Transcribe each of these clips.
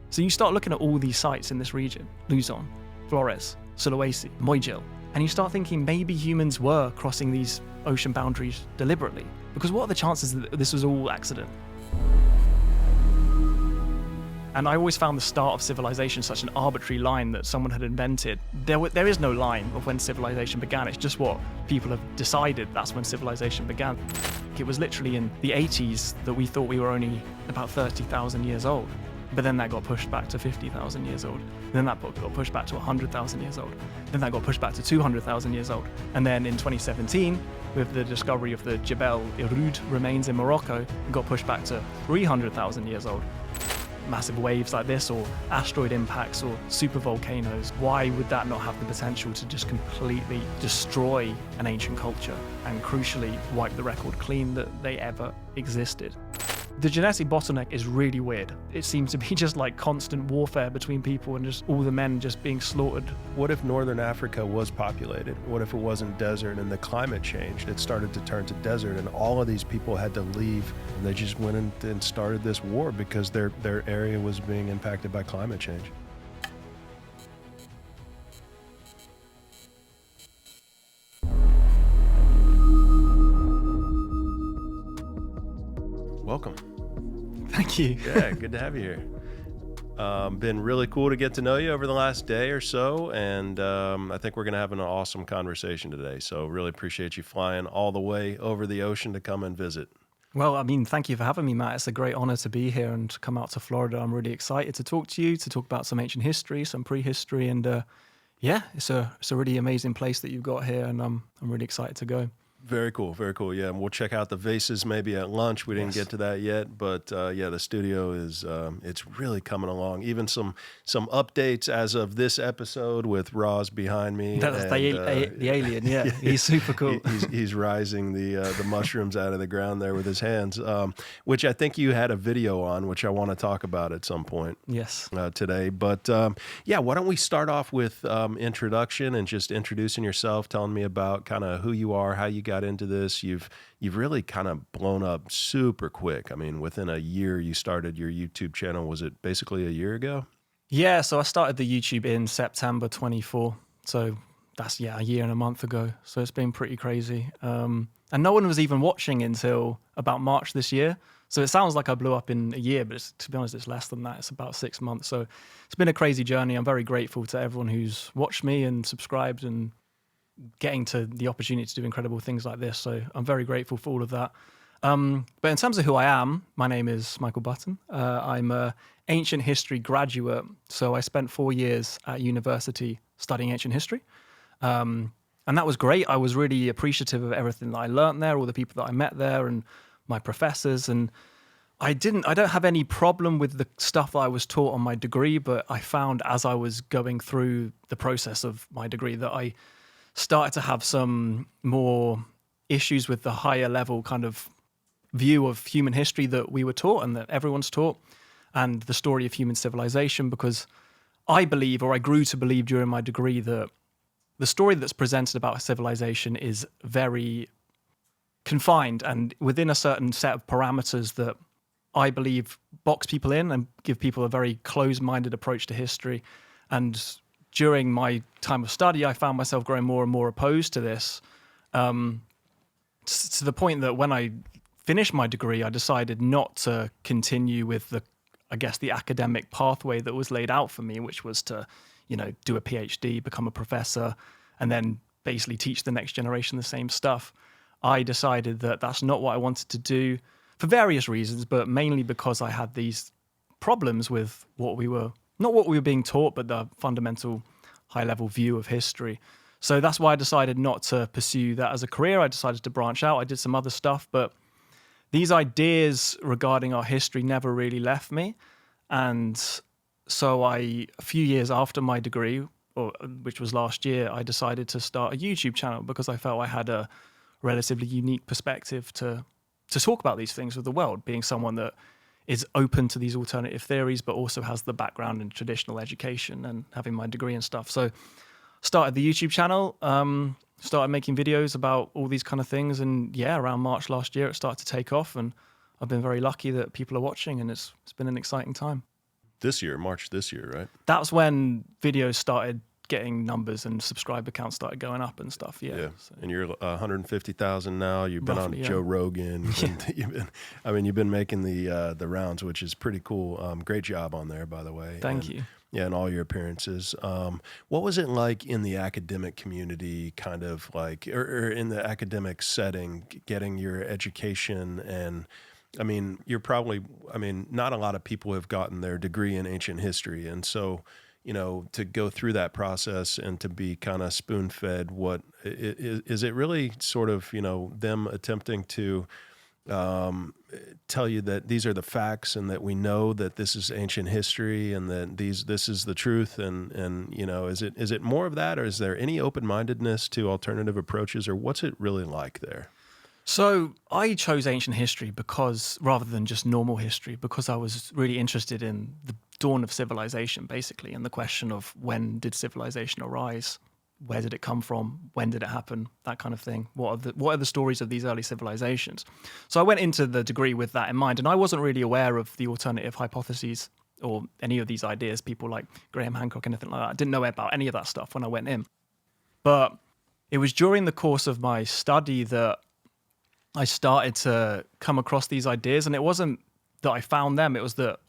So you start looking at all these sites in this region, Luzon, Flores, Sulawesi, Moigil, and you start thinking maybe humans were crossing these ocean boundaries deliberately. Because what are the chances that this was all accident? And I always found the start of civilization such an arbitrary line that someone had invented. There is no line of when civilization began. It's just what people have decided that's when civilization began. It was literally in the 80s that we thought we were only about 30,000 years old. But then that got pushed back to 50,000 years old. Then that got pushed back to 100,000 years old. Then that got pushed back to 200,000 years old. And then in 2017, with the discovery of the Jebel Irhoud remains in Morocco, it got pushed back to 300,000 years old. Massive waves like this, or asteroid impacts, or supervolcanoes, why would that not have the potential to just completely destroy an ancient culture and crucially wipe the record clean that they ever existed? The genetic bottleneck is really weird. It seems to be just like constant warfare between people and just all the men just being slaughtered. What if Northern Africa was populated? What if it wasn't desert and the climate changed? It started to turn to desert and all of these people had to leave and they just went in and started this war because their area was being impacted by climate change. Welcome. Thank you. Yeah, good to have you here. Been really cool to get to know you over the last day or so, and I think we're going to have an awesome conversation today. So really appreciate you flying all the way over the ocean to come and visit. Well, I mean, thank you for having me, Matt. It's a great honor to be here and to come out to Florida. I'm really excited to talk to you, to talk about some ancient history, some prehistory, and yeah, it's a really amazing place that you've got here, and I'm really excited to go. Very cool, very cool. Yeah, and we'll check out the vases maybe at lunch. We didn't get to that yet, but yeah, the studio is it's really coming along. Even some updates as of this episode with Roz behind me. That's the alien, yeah. He's super cool. He's rising the mushrooms out of the ground there with his hands, which I think you had a video on, which I want to talk about at some point. Yes. Today, but yeah, why don't we start off with introduction and just introducing yourself, telling me about kind of who you are, how you got into this. You've really kind of blown up super quick. I mean, within a year you started your YouTube channel. Was it basically a year ago? Yeah, so I started the YouTube in September 24. So that's, yeah, a year and a month ago. So it's been pretty crazy. And no one was even watching until about March this year. So it sounds like I blew up in a year, but to be honest, it's less than that. It's about 6 months. So it's been a crazy journey. I'm very grateful to everyone who's watched me and subscribed and getting to the opportunity to do incredible things like this. So I'm very grateful for all of that. But in terms of who I am, my name is Michael Button. I'm an ancient history graduate. So I spent 4 years at university studying ancient history. And that was great. I was really appreciative of everything that I learned there, all the people that I met there and my professors. And I don't have any problem with the stuff that I was taught on my degree, but I found as I was going through the process of my degree that I started to have some more issues with the higher level kind of view of human history that we were taught and that everyone's taught, and the story of human civilization, because I believe, or I grew to believe during my degree, that the story that's presented about civilization is very confined and within a certain set of parameters that I believe box people in and give people a very closed-minded approach to history. And during my time of study, I found myself growing more and more opposed to this, to the point that when I finished my degree, I decided not to continue with the academic pathway that was laid out for me, which was to, do a PhD, become a professor, and then basically teach the next generation the same stuff. I decided that that's not what I wanted to do for various reasons, but mainly because I had these problems with not what we were being taught, but the fundamental high-level view of history. So that's why I decided not to pursue that as a career. I decided to branch out. I did some other stuff, but these ideas regarding our history never really left me. And so a few years after my degree, which was last year, I decided to start a YouTube channel because I felt I had a relatively unique perspective to talk about these things with the world, being someone that is open to these alternative theories, but also has the background in traditional education and having my degree and stuff. So started the YouTube channel, started making videos about all these kind of things. And yeah, around March last year, it started to take off. And I've been very lucky that people are watching, and it's been an exciting time. this year, March this year, right? That's when videos started getting numbers and subscriber counts started going up and stuff. Yeah. So, And you're 150,000 now. You've been roughly, on yeah. Joe Rogan. You've been making the rounds, which is pretty cool. Great job on there, by the way. Thank you. Yeah, and all your appearances. What was it like in the academic community, kind of like, or in the academic setting, getting your education? And I mean, not a lot of people have gotten their degree in ancient history. And so, to go through that process and to be kind of spoon-fed, is it really sort of, them attempting to tell you that these are the facts and that we know that this is ancient history and that this is the truth, and is it more of that, or is there any open-mindedness to alternative approaches, or what's it really like there? So I chose ancient history because, rather than just normal history, because I was really interested in the dawn of civilization, basically, and the question of when did civilization arise, where did it come from, when did it happen, that kind of thing. What are the stories of these early civilizations? So I went into the degree with that in mind, and I wasn't really aware of the alternative hypotheses or any of these ideas, people like Graham Hancock, anything like that. I didn't know about any of that stuff when I went in. But it was during the course of my study that I started to come across these ideas, and it wasn't that I found them, it was that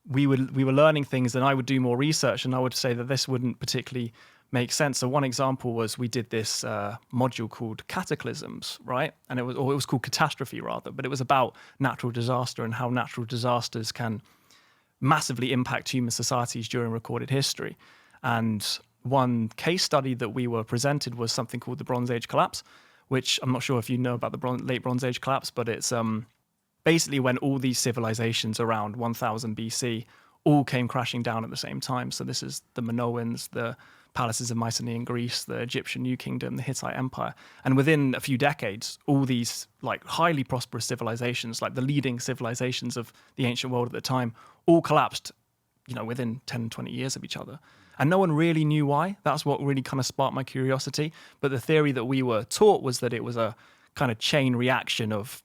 we were learning things, and I would do more research, and I would say that this wouldn't particularly make sense. So one example was we did this module called Cataclysms, right? And it was called Catastrophe rather, but it was about natural disaster and how natural disasters can massively impact human societies during recorded history. And one case study that we were presented was something called the Bronze Age collapse, which I'm not sure if you know about the late Bronze Age collapse, but it's basically when all these civilizations around 1000 BC all came crashing down at the same time. So this is the Minoans, the palaces of Mycenaean Greece, the Egyptian New Kingdom, the Hittite Empire. And within a few decades, all these like highly prosperous civilizations, like the leading civilizations of the ancient world at the time, all collapsed, within 10, 20 years of each other. And no one really knew why. That's what really kind of sparked my curiosity. But the theory that we were taught was that it was a kind of chain reaction of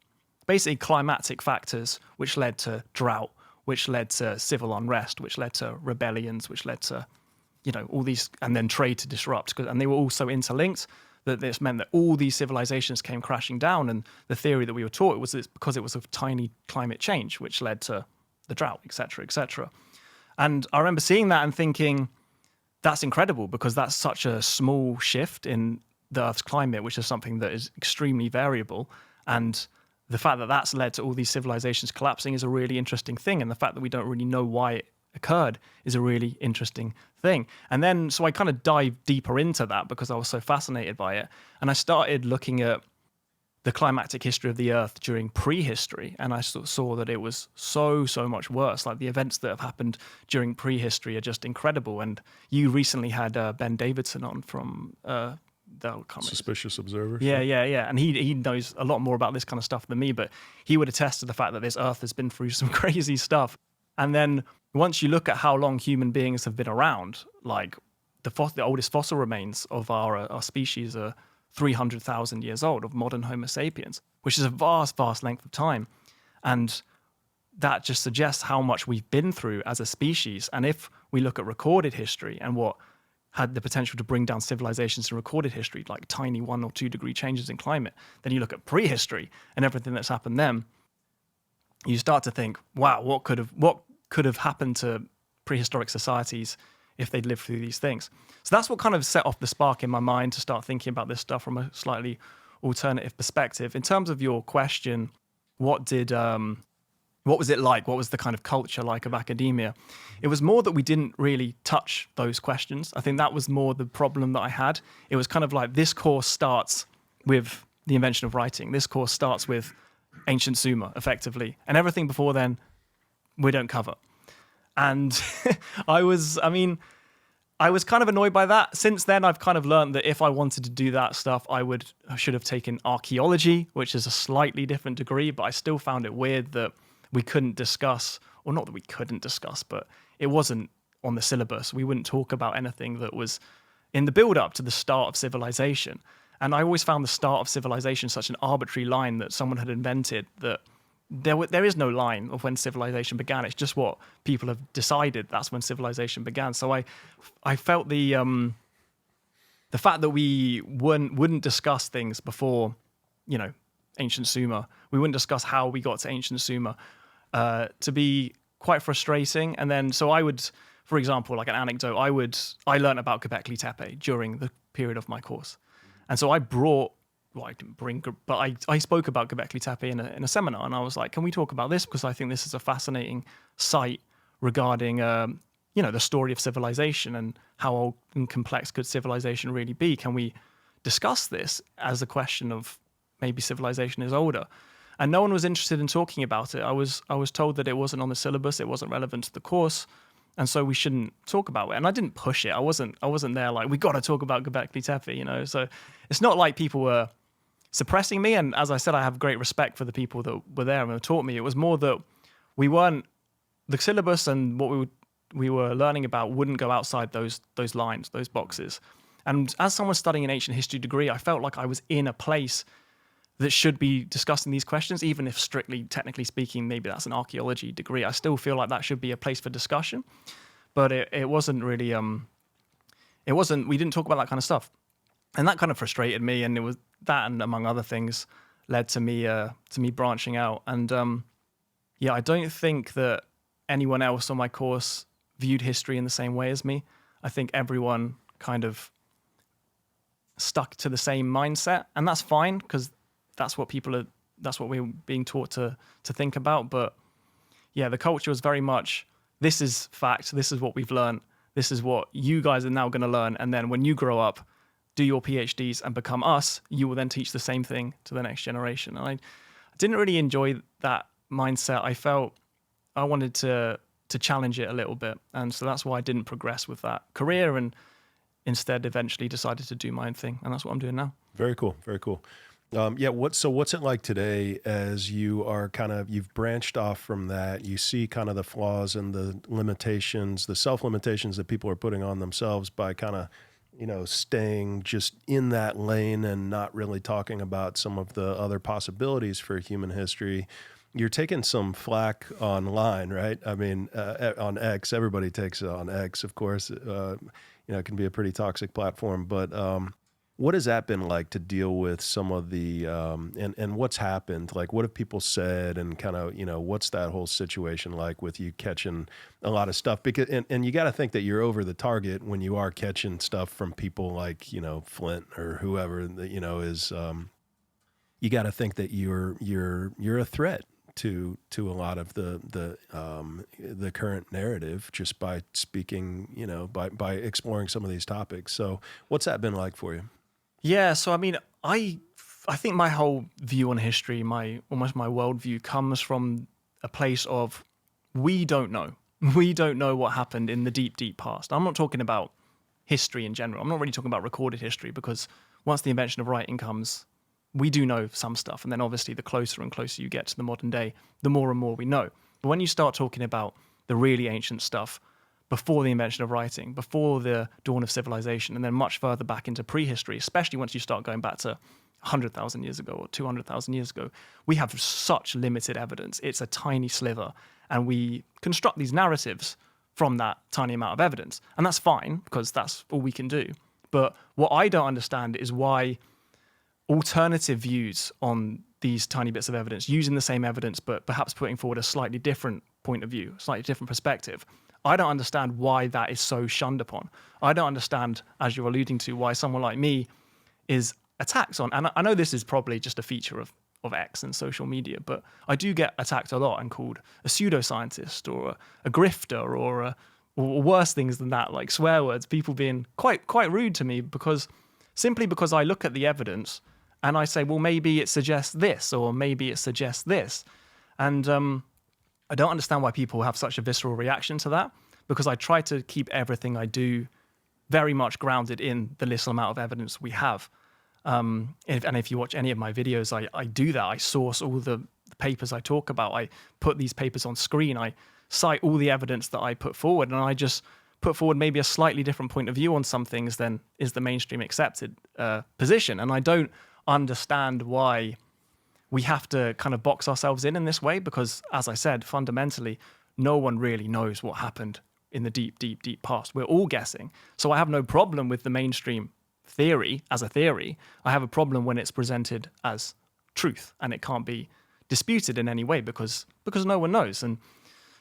basically climatic factors, which led to drought, which led to civil unrest, which led to rebellions, which led to all these, and then trade to disrupt, and they were all so interlinked that this meant that all these civilizations came crashing down. And the theory that we were taught was it's because it was a tiny climate change, which led to the drought, et cetera, et cetera. And I remember seeing that and thinking, that's incredible, because that's such a small shift in the Earth's climate, which is something that is extremely variable. And the fact that that's led to all these civilizations collapsing is a really interesting thing. And the fact that we don't really know why it occurred is a really interesting thing. And then, so I kind of dived deeper into that because I was so fascinated by it. And I started looking at the climatic history of the Earth during prehistory. And I saw that it was so much worse. Like the events that have happened during prehistory are just incredible. And you recently had Ben Davidson on from Suspicious Observers. Yeah. And he knows a lot more about this kind of stuff than me, but he would attest to the fact that this Earth has been through some crazy stuff. And then once you look at how long human beings have been around, like the oldest fossil remains of our species are 300,000 years old, of modern Homo sapiens, which is a vast length of time. And that just suggests how much we've been through as a species. And if we look at recorded history and what had the potential to bring down civilizations in recorded history, like tiny 1 or 2 degree changes in climate, then you look at prehistory and everything that's happened then, you start to think, wow, what could have happened to prehistoric societies if they'd lived through these things? So that's what kind of set off the spark in my mind to start thinking about this stuff from a slightly alternative perspective. In terms of your question, what was it like? What was the kind of culture like of academia? It was more that we didn't really touch those questions. I think that was more the problem that I had. It was kind of like, this course starts with the invention of writing. This course starts with ancient Sumer, effectively. And everything before then, we don't cover. And I was kind of annoyed by that. Since then, I've kind of learned that if I wanted to do that stuff, I should have taken archaeology, which is a slightly different degree, but I still found it weird that we couldn't discuss, or not that we couldn't discuss, but it wasn't on the syllabus. We wouldn't talk about anything that was in the build-up to the start of civilization. And I always found the start of civilization such an arbitrary line that someone had invented that there is no line of when civilization began. It's just what people have decided that's when civilization began. So I felt the fact that we wouldn't discuss things before, ancient Sumer. We wouldn't discuss how we got to ancient Sumer, to be quite frustrating. And then, so I would, for example, like an anecdote, I learned about Göbekli Tepe during the period of my course. And so I didn't bring, but I spoke about Göbekli Tepe in a seminar, and I was like, can we talk about this? Because I think this is a fascinating site regarding, the story of civilization and how old and complex could civilization really be. Can we discuss this as a question of maybe civilization is older? And no one was interested in talking about it. I was told that it wasn't on the syllabus, it wasn't relevant to the course, and so we shouldn't talk about it. And I didn't push it. I wasn't there like, we got to talk about Göbekli Tepe, So it's not like people were suppressing me. And as I said, I have great respect for the people that were there and taught me. It was more that the syllabus and what we were learning about wouldn't go outside those lines, those boxes. And as someone studying an ancient history degree, I felt like I was in a place that should be discussing these questions, even if strictly, technically speaking, maybe that's an archaeology degree. I still feel like that should be a place for discussion. But it wasn't really, we didn't talk about that kind of stuff. And that kind of frustrated me. And it was that, and among other things, led to me branching out. And I don't think that anyone else on my course viewed history in the same way as me. I think everyone kind of stuck to the same mindset, and that's fine because that's what we're being taught to think about. But yeah, the culture was very much, this is fact, this is what we've learned, this is what you guys are now going to learn, and then when you grow up, do your PhDs and become us, you will then teach the same thing to the next generation. And I didn't really enjoy that mindset. I felt I wanted to challenge it a little bit, and so that's why I didn't progress with that career, and instead eventually decided to do my own thing, and that's what I'm doing now. Very cool, very cool. What's it like today as you've branched off from that? You see kind of the flaws and the limitations, the self-limitations that people are putting on themselves by kind of, staying just in that lane and not really talking about some of the other possibilities for human history. You're taking some flack online, right? I mean, on X, everybody takes it on X, of course. It can be a pretty toxic platform, but what has that been like to deal with some of the, and what's happened? Like, what have people said, and kind of, what's that whole situation like with you catching a lot of stuff? Because, and you got to think that you're over the target when you are catching stuff from people like, Flint or whoever, that, is, you got to think that you're a threat to a lot of the current narrative just by speaking, by exploring some of these topics. So what's that been like for you? Yeah, so I mean, I think my whole view on history, almost my worldview, comes from a place of we don't know. We don't know what happened in the deep, deep past. I'm not talking about history in general. I'm not really talking about recorded history, because once the invention of writing comes, we do know some stuff. And then obviously the closer and closer you get to the modern day, the more and more we know. But when you start talking about the really ancient stuff, before the invention of writing, before the dawn of civilization, and then much further back into prehistory, especially once you start going back to 100,000 years ago or 200,000 years ago, we have such limited evidence. It's a tiny sliver, and we construct these narratives from that tiny amount of evidence. And that's fine, because that's all we can do. But what I don't understand is why alternative views on these tiny bits of evidence, using the same evidence, but perhaps putting forward a slightly different point of view, slightly different perspective, I don't understand why that is so shunned upon. I don't understand, as you're alluding to, why someone like me is attacked on. And I know this is probably just a feature of X and social media, but I do get attacked a lot and called a pseudoscientist or a grifter or worse things than that, like swear words, people being quite rude to me simply because I look at the evidence and I say, well, maybe it suggests this, or maybe it suggests this. And I don't understand why people have such a visceral reaction to that, because I try to keep everything I do very much grounded in the little amount of evidence we have. If you watch any of my videos, I do that. I source all the papers I talk about. I put these papers on screen. I cite all the evidence that I put forward, and I just put forward maybe a slightly different point of view on some things than is the mainstream accepted position. And I don't understand why we have to kind of box ourselves in this way because, as I said, fundamentally, no one really knows what happened in the deep, deep, deep past. We're all guessing. So I have no problem with the mainstream theory as a theory. I have a problem when it's presented as truth and it can't be disputed in any way because no one knows. And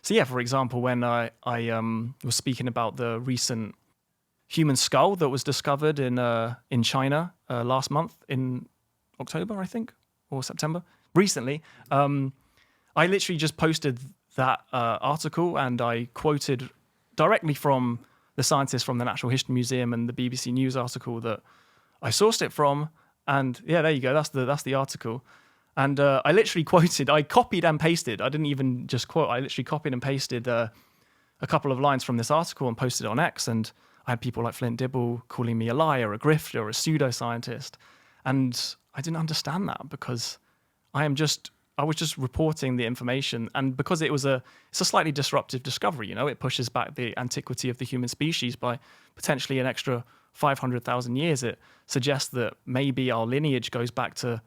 so, yeah, for example, when I was speaking about the recent human skull that was discovered in China last month in October, I think, or September, recently, I literally just posted that article and I quoted directly from the scientists from the Natural History Museum and the BBC News article that I sourced it from. And yeah, there you go. That's the article. And I literally quoted, I copied and pasted. I didn't even just quote. I literally copied and pasted a couple of lines from this article and posted it on X. And I had people like Flint Dibble calling me a liar, a grifter, a pseudoscientist. And I didn't understand that because I was just reporting the information. And because it's a slightly disruptive discovery, it pushes back the antiquity of the human species by potentially an extra 500,000 years. It suggests that maybe our lineage goes back to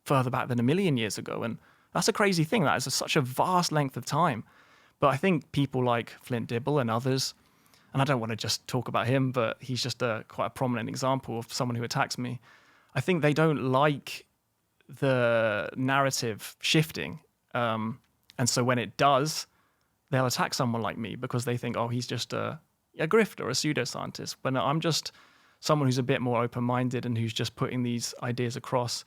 further back than 1 million years ago. And that's a crazy thing. That is such a vast length of time. But I think people like Flint Dibble and others, and I don't want to just talk about him, but he's just quite a prominent example of someone who attacks me. I think they don't like the narrative shifting. And so when it does, they'll attack someone like me because they think, oh, he's just a grifter, a pseudoscientist. When I'm just someone who's a bit more open-minded and who's just putting these ideas across.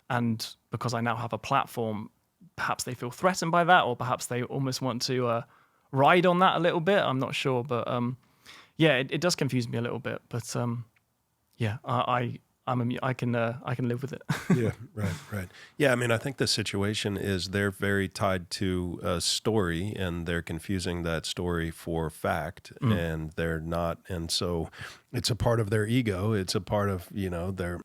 And because I now have a platform, perhaps they feel threatened by that, or perhaps they almost want to ride on that a little bit. I'm not sure, but yeah, it does confuse me a little bit. But yeah, I can live with it. Yeah, right. Yeah, I mean, I think the situation is they're very tied to a story, and they're confusing that story for fact, and they're not. And so, it's a part of their ego. It's a part of their.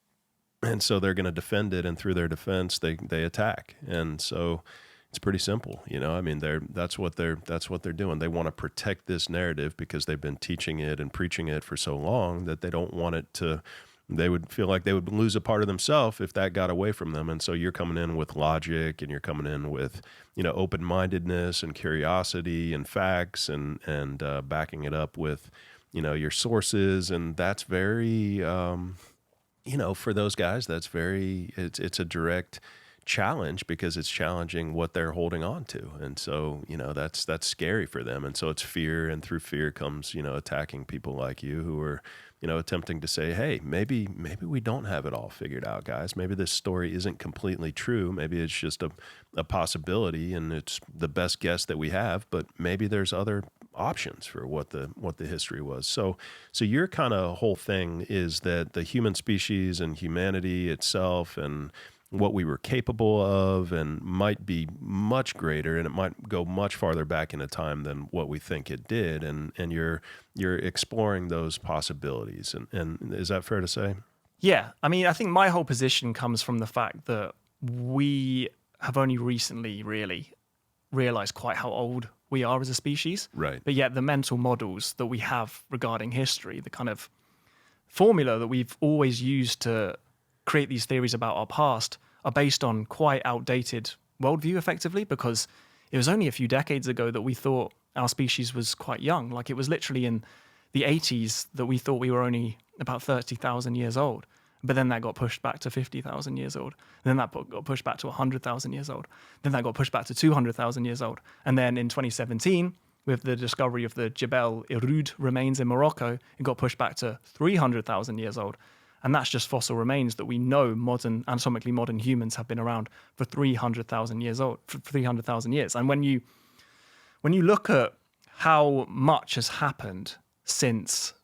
And so they're going to defend it, and through their defense, they attack. And so it's pretty simple, I mean, that's what they're doing. They want to protect this narrative because they've been teaching it and preaching it for so long that they don't want it to. They would feel like they would lose a part of themselves if that got away from them. And so you're coming in with logic, and you're coming in with open-mindedness and curiosity and facts, and backing it up with your sources, and that's very. For those guys, it's a direct challenge because it's challenging what they're holding on to. And so, that's scary for them. And so it's fear, and through fear comes, attacking people like you who are, attempting to say, hey, maybe we don't have it all figured out, guys. Maybe this story isn't completely true. Maybe it's just a possibility, and it's the best guess that we have, but maybe there's other options for what the history was. So your kind of whole thing is that the human species and humanity itself and what we were capable of and might be much greater, and it might go much farther back into time than what we think it did. And you're exploring those possibilities. And is that fair to say? Yeah. I mean, I think my whole position comes from the fact that we have only recently really realized quite how old we are as a species. Right. But yet the mental models that we have regarding history, the kind of formula that we've always used to create these theories about our past, are based on quite outdated worldview, effectively, because it was only a few decades ago that we thought our species was quite young. Like, it was literally in the 80s that we thought we were only about 30,000 years old. But then that got pushed back to 50,000 years old. Then that got pushed back to 100,000 years old. Then that got pushed back to 200,000 years old. And then in 2017, with the discovery of the Jebel Irhoud remains in Morocco, it got pushed back to 300,000 years old. And that's just fossil remains that we know anatomically modern humans have been around for 300,000 years old, for 300,000 years. And when you look at how much has happened since,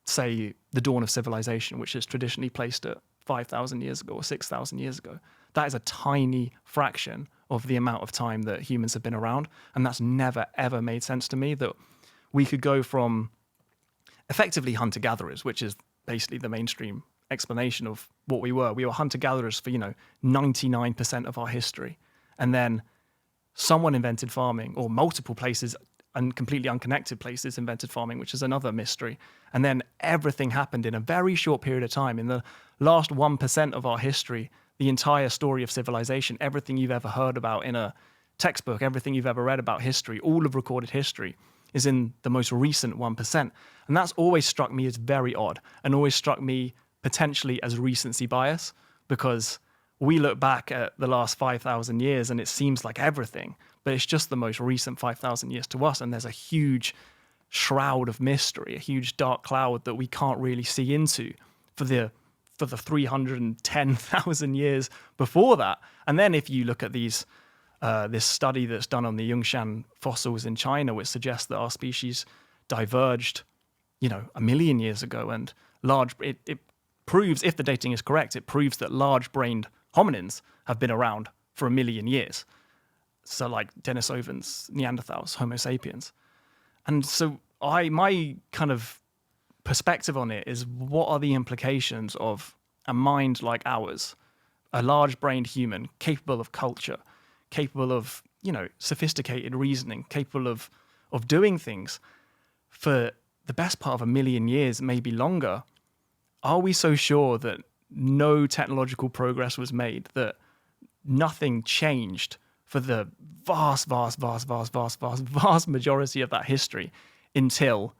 say, the dawn of civilization, which is traditionally placed at 5,000 years ago or 6,000 years ago, that is a tiny fraction of the amount of time that humans have been around. And that's never, ever made sense to me, that we could go from effectively hunter-gatherers, which is basically the mainstream explanation of what we were. We were hunter-gatherers for, 99% of our history. And then someone invented farming, or multiple places and completely unconnected places invented farming, which is another mystery. And then everything happened in a very short period of time. In the last 1% of our history, the entire story of civilization, everything you've ever heard about in a textbook, everything you've ever read about history, all of recorded history is in the most recent 1%. And that's always struck me as very odd and always struck me potentially as recency bias, because we look back at the last 5,000 years and it seems like everything, but it's just the most recent 5,000 years to us. And there's a huge shroud of mystery, a huge dark cloud that we can't really see into for the 310,000 years before that. And then if you look at these, this study that's done on the Yunxian fossils in China, which suggests that our species diverged, 1 million years ago, and it proves, if the dating is correct, it proves that large-brained hominins have been around for 1 million years. So like Denisovans, Neanderthals, Homo sapiens. And so my kind of perspective on it is, what are the implications of a mind like ours, a large-brained human capable of culture, capable of, sophisticated reasoning, capable of doing things for the best part of 1 million years, maybe longer? Are we so sure that no technological progress was made, that nothing changed for the vast majority of that history until,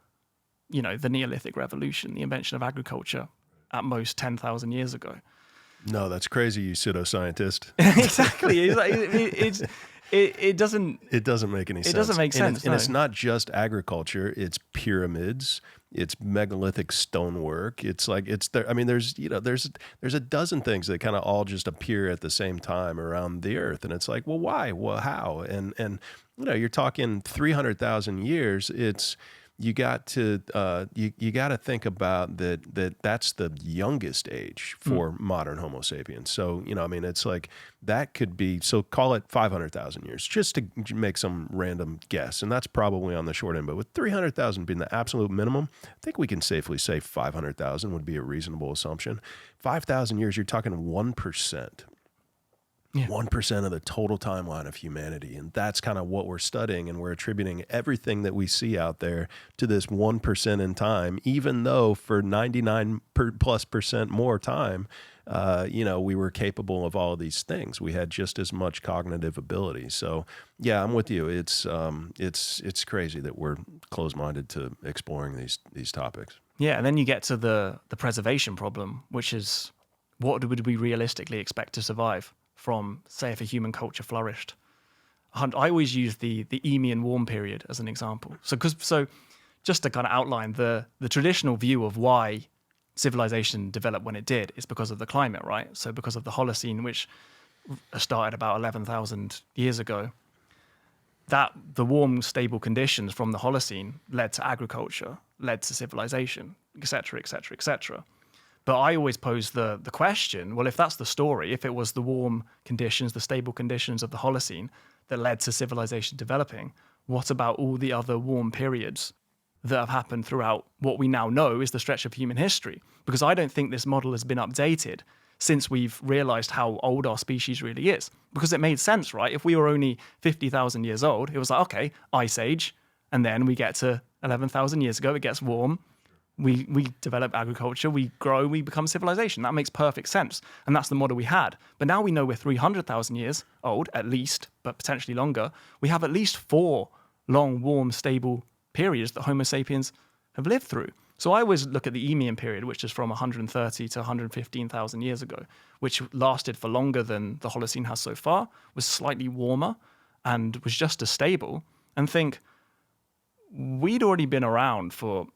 the Neolithic Revolution, the invention of agriculture, at most 10,000 years ago? No, that's crazy, you pseudoscientist. Exactly. It doesn't make any sense. It doesn't make sense. And it's not just agriculture, it's pyramids, it's megalithic stonework. It's like, I mean, there's a dozen things that kind of all just appear at the same time around the earth. And it's like, well, why? Well, how? And you're talking 300,000 years. You got to you got to think about that's the youngest age for modern Homo sapiens. So it's like that could be, so call it 500,000 years, just to make some random guess, and that's probably on the short end. But with 300,000 being the absolute minimum, I think we can safely say 500,000 would be a reasonable assumption. 5,000 years, you're talking 1%. Yeah. 1% of the total timeline of humanity. And that's kind of what we're studying. And we're attributing everything that we see out there to this 1% in time, even though for 99+% more time, we were capable of all of these things. We had just as much cognitive ability. So yeah, I'm with you. It's crazy that we're closed-minded to exploring these topics. Yeah. And then you get to the preservation problem, which is, what would we realistically expect to survive from, say, if a human culture flourished? I always use the Eemian warm period as an example. So just to kind of outline the traditional view of why civilization developed when it did is because of the climate, right? So because of the Holocene, which started about 11,000 years ago, that the warm, stable conditions from the Holocene led to agriculture, led to civilization, etc., etc., etc. But I always pose the question, well, if that's the story, if it was the warm conditions, the stable conditions of the Holocene that led to civilization developing, what about all the other warm periods that have happened throughout what we now know is the stretch of human history? Because I don't think this model has been updated since we've realized how old our species really is. Because it made sense, right? If we were only 50,000 years old, it was like, okay, Ice Age, and then we get to 11,000 years ago, it gets warm. We develop agriculture, we grow, we become civilization. That makes perfect sense. And that's the model we had. But now we know we're 300,000 years old, at least, but potentially longer. We have at least 4 long, warm, stable periods that Homo sapiens have lived through. So I always look at the Eemian period, which is from 130 to 115,000 years ago, which lasted for longer than the Holocene has so far, was slightly warmer, and was just as stable. And think, we'd already been around for,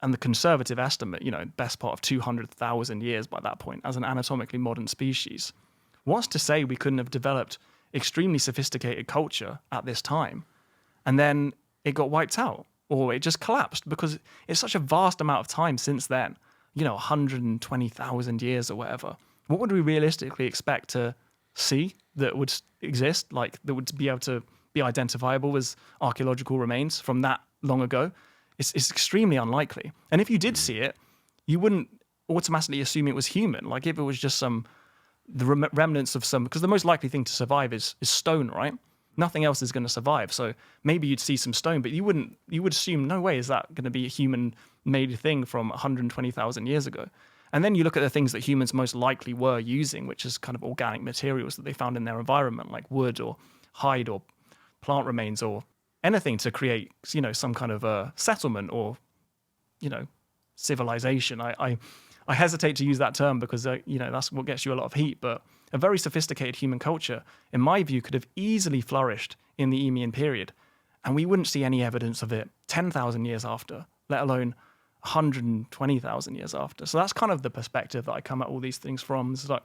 and the conservative estimate, best part of 200,000 years by that point as an anatomically modern species. What's to say we couldn't have developed extremely sophisticated culture at this time, and then it got wiped out, or it just collapsed because it's such a vast amount of time since then, 120,000 years or whatever. What would we realistically expect to see that would exist, like that would be able to be identifiable as archaeological remains from that long ago? It's extremely unlikely. And if you did see it, you wouldn't automatically assume it was human. Like if it was just the remnants of some, because the most likely thing to survive is stone, right? Nothing else is going to survive. So maybe you'd see some stone, but you would assume, no way is that going to be a human-made thing from 120,000 years ago. And then you look at the things that humans most likely were using, which is kind of organic materials that they found in their environment, like wood or hide or plant remains or anything to create, some kind of a settlement or, civilization. I hesitate to use that term because, that's what gets you a lot of heat. But a very sophisticated human culture, in my view, could have easily flourished in the Eemian period. And we wouldn't see any evidence of it 10,000 years after, let alone 120,000 years after. So that's kind of the perspective that I come at all these things from. It's like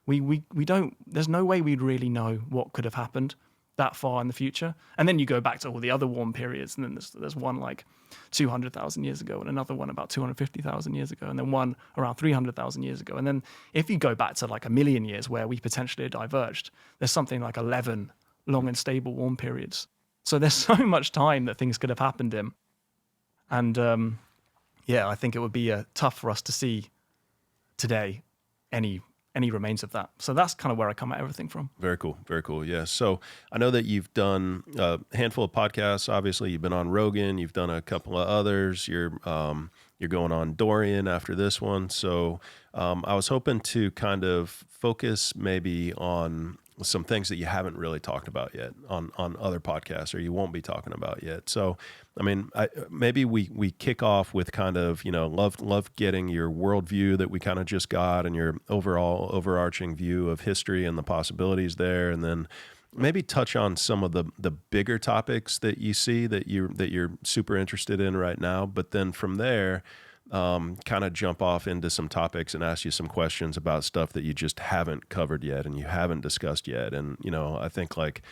we don't, there's no way we'd really know what could have happened that far in the future. And then you go back to all the other warm periods, and then there's one like 200,000 years ago, and another one about 250,000 years ago, and then one around 300,000 years ago. And then if you go back to like a million years where we potentially diverged, there's something like 11 long and stable warm periods. So there's so much time that things could have happened in. And I think it would be tough for us to see today any remains of that. So that's kind of where I come at everything from. Very cool. Very cool. Yeah. So I know that you've done a handful of podcasts. Obviously, you've been on Rogan. You've done a couple of others. You're going on Dorian after this one. So I was hoping to kind of focus maybe on some things that you haven't really talked about yet on other podcasts, or you won't be talking about yet. So, I mean, maybe we kick off with kind of, love getting your worldview that we kind of just got and your overall overarching view of history and the possibilities there. And then maybe touch on some of the bigger topics that you see that you're super interested in right now. But then from there, kind of jump off into some topics and ask you some questions about stuff that you just haven't covered yet and you haven't discussed yet. And, I think like,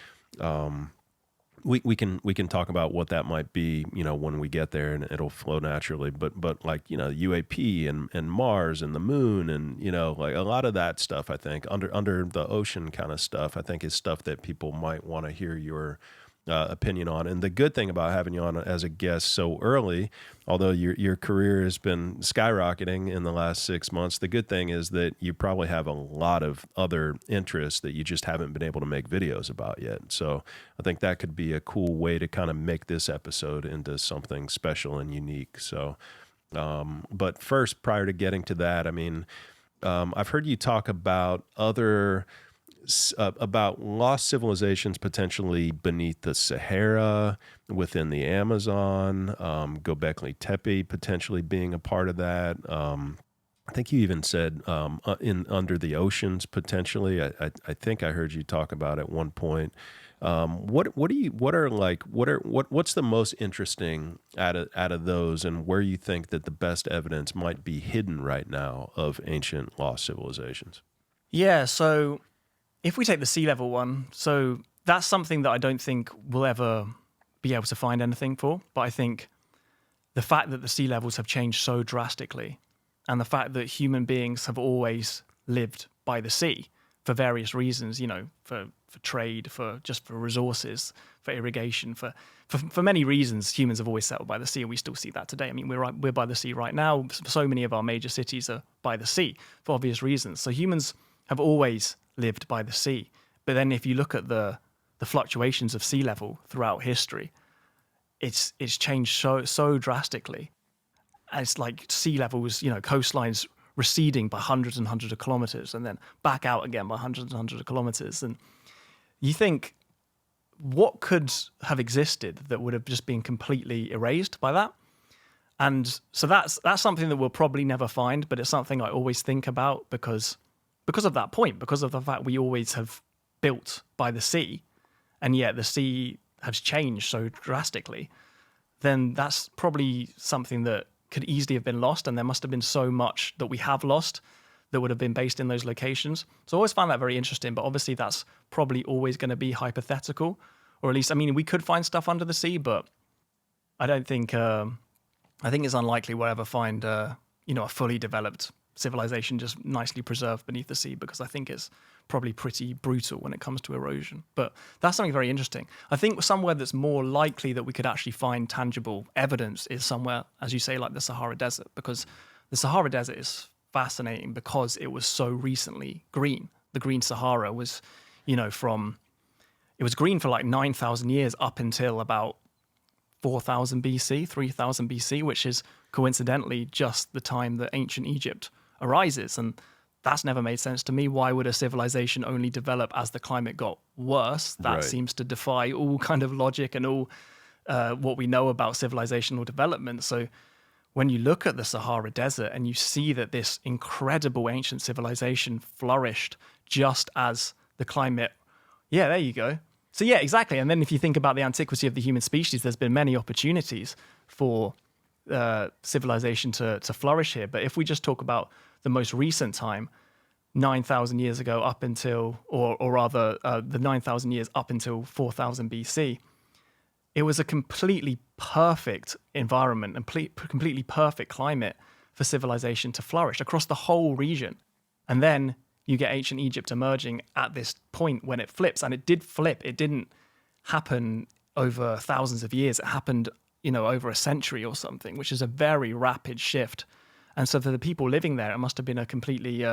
we can talk about what that might be, when we get there, and it'll flow naturally. But like, UAP and Mars and the moon and, like a lot of that stuff, I think under the ocean kind of stuff, I think is stuff that people might want to hear your opinion on. And the good thing about having you on as a guest so early, although your career has been skyrocketing in the last 6 months, the good thing is that you probably have a lot of other interests that you just haven't been able to make videos about yet. So I think that could be a cool way to kind of make this episode into something special and unique. So, but first, prior to getting to that, I mean, I've heard you talk about about lost civilizations potentially beneath the Sahara, within the Amazon, Göbekli Tepe potentially being a part of that. I think you even said under the oceans potentially. I think I heard you talk about at one point. What's the most interesting out of those, and where you think that the best evidence might be hidden right now of ancient lost civilizations? Yeah, so if we take the sea level one, so that's something that I don't think we'll ever be able to find anything for. But I think the fact that the sea levels have changed so drastically, and the fact that human beings have always lived by the sea for various reasons, for trade, for resources, for irrigation, for many reasons, humans have always settled by the sea, and we still see that today. I mean, we're by the sea right now. So many of our major cities are by the sea for obvious reasons. So humans have always lived by the sea. But then if you look at the fluctuations of sea level throughout history, it's changed so drastically. And it's like sea levels, coastlines receding by hundreds and hundreds of kilometers and then back out again by hundreds and hundreds of kilometers. And you think, what could have existed that would have just been completely erased by that? And so that's something that we'll probably never find, but it's something I always think about because of that point, because of the fact we always have built by the sea, and yet the sea has changed so drastically, then that's probably something that could easily have been lost, and there must have been so much that we have lost that would have been based in those locations. So I always find that very interesting, but obviously that's probably always going to be hypothetical, or at least, I mean, we could find stuff under the sea, but I don't think, I think it's unlikely we'll ever find, a fully developed civilization just nicely preserved beneath the sea, because I think it's probably pretty brutal when it comes to erosion. But that's something very interesting. I think somewhere that's more likely that we could actually find tangible evidence is somewhere, as you say, like the Sahara Desert, because the Sahara Desert is fascinating because it was so recently green. The Green Sahara was, it was green for like 9,000 years up until about 4,000 BC, 3,000 BC, which is coincidentally just the time that ancient Egypt arises. And that's never made sense to me. Why would a civilization only develop as the climate got worse? That Right. seems to defy all kind of logic and all what we know about civilizational development. So when you look at the Sahara Desert and you see that this incredible ancient civilization flourished just as the climate, yeah, there you go. So yeah, exactly. And then if you think about the antiquity of the human species, there's been many opportunities for civilization to flourish here. But if we just talk about the most recent time, 9,000 years ago up until, or rather the 9,000 years up until 4,000 BC, it was a completely perfect environment and completely perfect climate for civilization to flourish across the whole region. And then you get ancient Egypt emerging at this point when it flips, and it did flip. It didn't happen over thousands of years. It happened, over a century or something, which is a very rapid shift. And so for the people living there, it must have been a completely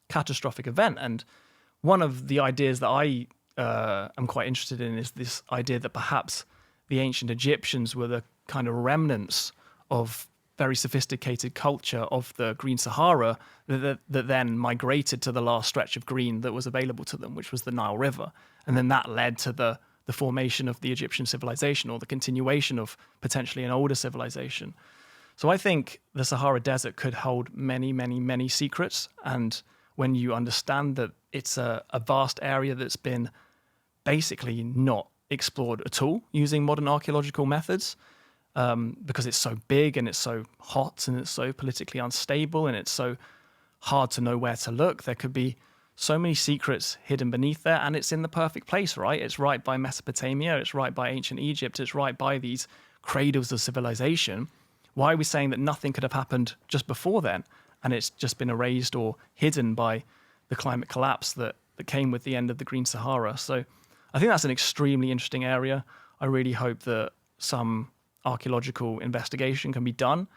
catastrophic event. And one of the ideas that I am quite interested in is this idea that perhaps the ancient Egyptians were the kind of remnants of very sophisticated culture of the Green Sahara that then migrated to the last stretch of green that was available to them, which was the Nile River. And then that led to the formation of the Egyptian civilization, or the continuation of potentially an older civilization. So I think the Sahara Desert could hold many, many, many secrets. And when you understand that it's a vast area that's been basically not explored at all using modern archaeological methods, because it's so big and it's so hot and it's so politically unstable and it's so hard to know where to look. There could be so many secrets hidden beneath there, and it's in the perfect place, right? It's right by Mesopotamia, it's right by ancient Egypt, it's right by these cradles of civilization. Why are we saying that nothing could have happened just before then, and it's just been erased or hidden by the climate collapse that came with the end of the Green Sahara? So I think that's an extremely interesting area. I really hope that some archaeological investigation can be done,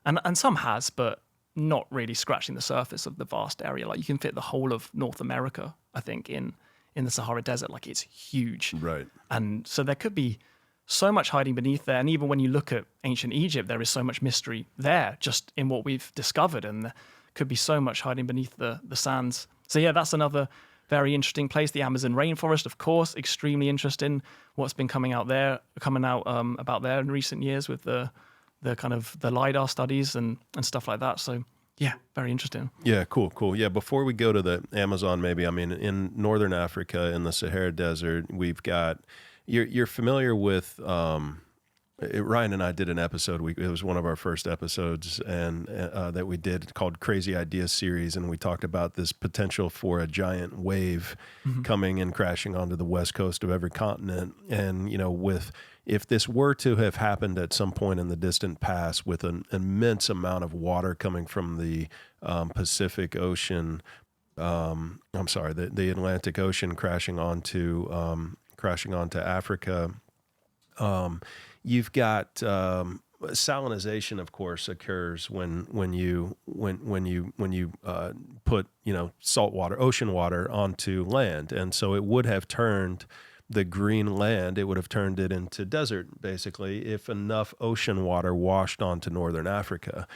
and some has, but not really scratching the surface of the vast area. Like, you can fit the whole of North America, I think, in the Sahara Desert. Like, it's huge. Right. And so there could be so much hiding beneath there. And even when you look at ancient Egypt, there is so much mystery there just in what we've discovered. And there could be so much hiding beneath the sands. So yeah, that's another very interesting place. The Amazon rainforest, of course, extremely interesting. What's been coming out about there in recent years with the kind of the LiDAR studies and stuff like that. So yeah, very interesting. Yeah, cool. Yeah, before we go to the Amazon, maybe, I mean, in Northern Africa, in the Sahara Desert, we've got, you're familiar with, Ryan and I did an episode. It was one of our first episodes, and that we did, called Crazy Ideas Series, and we talked about this potential for a giant wave coming and crashing onto the west coast of every continent. And if this were to have happened at some point in the distant past, with an immense amount of water coming from the Pacific Ocean, the Atlantic Ocean crashing onto Africa. You've got salinization, of course, occurs when you put salt water, ocean water, onto land, and so it would have turned the green land. It would have turned it into desert, basically, if enough ocean water washed onto northern Africa.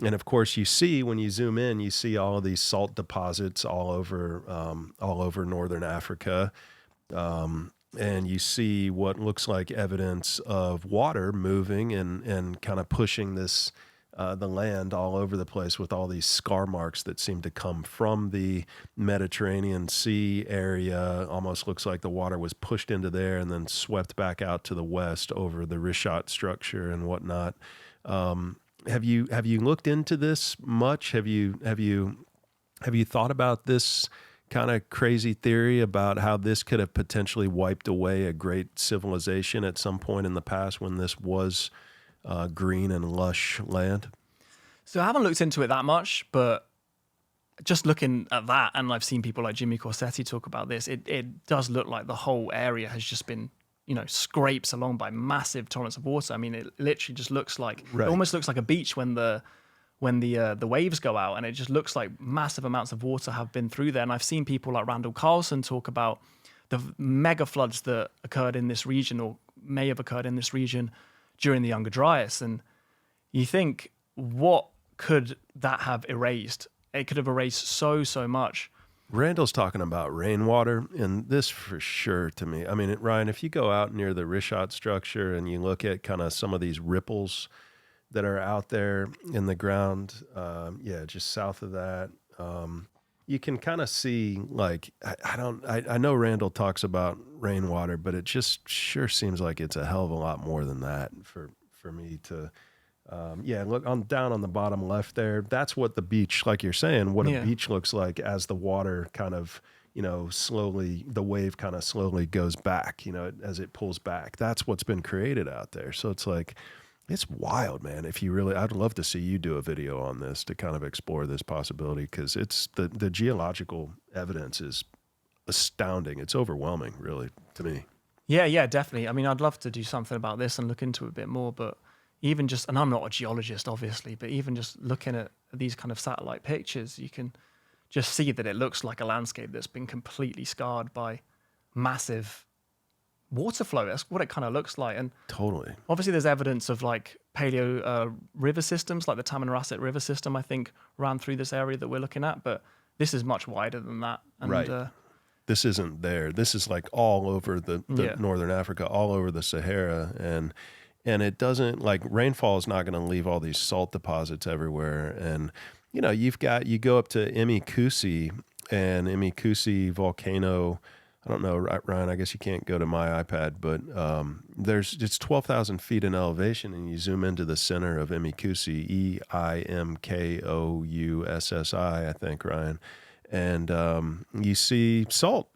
And of course, when you zoom in, you see all of these salt deposits all over northern Africa. And you see what looks like evidence of water moving and kind of pushing the land all over the place, with all these scar marks that seem to come from the Mediterranean Sea area. Almost looks like the water was pushed into there and then swept back out to the west over the reshaped structure and whatnot. Have you looked into this much? Have you thought about this kind of crazy theory about how this could have potentially wiped away a great civilization at some point in the past when this was green and lush land? So I haven't looked into it that much, but just looking at that, and I've seen people like Jimmy Corsetti talk about this, it does look like the whole area has just been, scrapes along by massive torrents of water. I mean, it literally just looks like, Right. It almost looks like a beach when the waves go out, and it just looks like massive amounts of water have been through there. And I've seen people like Randall Carlson talk about the mega floods that occurred in this region, or may have occurred in this region, during the Younger Dryas. And you think, what could that have erased? it could have erased so much. Randall's talking about rainwater, and this for sure to me. I mean, Ryan, if you go out near the reshaped structure and you look at kind of some of these ripples that are out there in the ground, just south of that, you can kind of see, like, I know Randall talks about rainwater, but it just sure seems like it's a hell of a lot more than that for me to. Look down on the bottom left there. That's what the beach, like you're saying, what a beach looks like as the water kind of, slowly, the wave kind of slowly goes back, as it pulls back. That's what's been created out there. So it's like, it's wild, man. I'd love to see you do a video on this to kind of explore this possibility, because it's the geological evidence is astounding. It's overwhelming, really, to me. Yeah, definitely. I mean, I'd love to do something about this and look into it a bit more, but even just, and I'm not a geologist, obviously, but even just looking at these kind of satellite pictures, you can just see that it looks like a landscape that's been completely scarred by massive water flow. That's what it kind of looks like. And totally, obviously there's evidence of like paleo river systems, like the Tamanrasset River system, I think, ran through this area that we're looking at, but this is much wider than that. And, right. This isn't there. This is like all over the northern Africa, all over the Sahara, and it doesn't, like, rainfall is not going to leave all these salt deposits everywhere. And, you go up to Imikusi, and Imikusi volcano, I don't know, Ryan, I guess you can't go to my iPad, but it's 12,000 feet in elevation, and you zoom into the center of Imikusi, Eimkoussi, I think, Ryan, and you see salt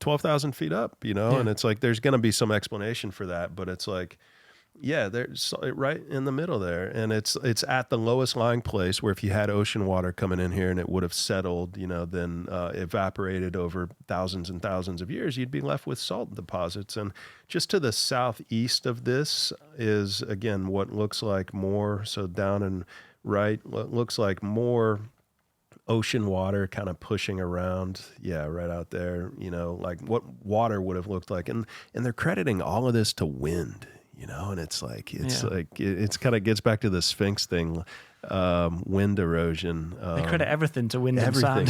12,000 feet up, and it's like there's going to be some explanation for that, but it's like, yeah, there's right in the middle there, and it's at the lowest lying place where if you had ocean water coming in here and it would have settled, then evaporated over thousands and thousands of years, you'd be left with salt deposits. And just to the southeast of this is, again, what looks like more, so down and right, what looks like more ocean water kind of pushing around, right out there, like what water would have looked like. And they're crediting all of this to wind. And it's like, it's kind of gets back to the Sphinx thing, wind erosion. They credit everything to wind and sand.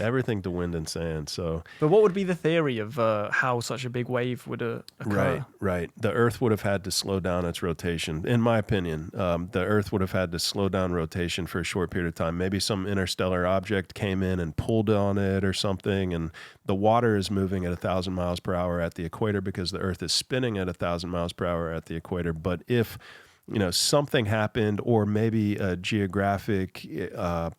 Everything to wind and sand. So, but what would be the theory of how such a big wave would occur? Right. The Earth would have had to slow down its rotation. In my opinion, the Earth would have had to slow down rotation for a short period of time. Maybe some interstellar object came in and pulled on it or something, and the water is moving at 1,000 miles per hour at the equator because the Earth is spinning at 1,000 miles per hour at the equator. But if something happened, or maybe a geographic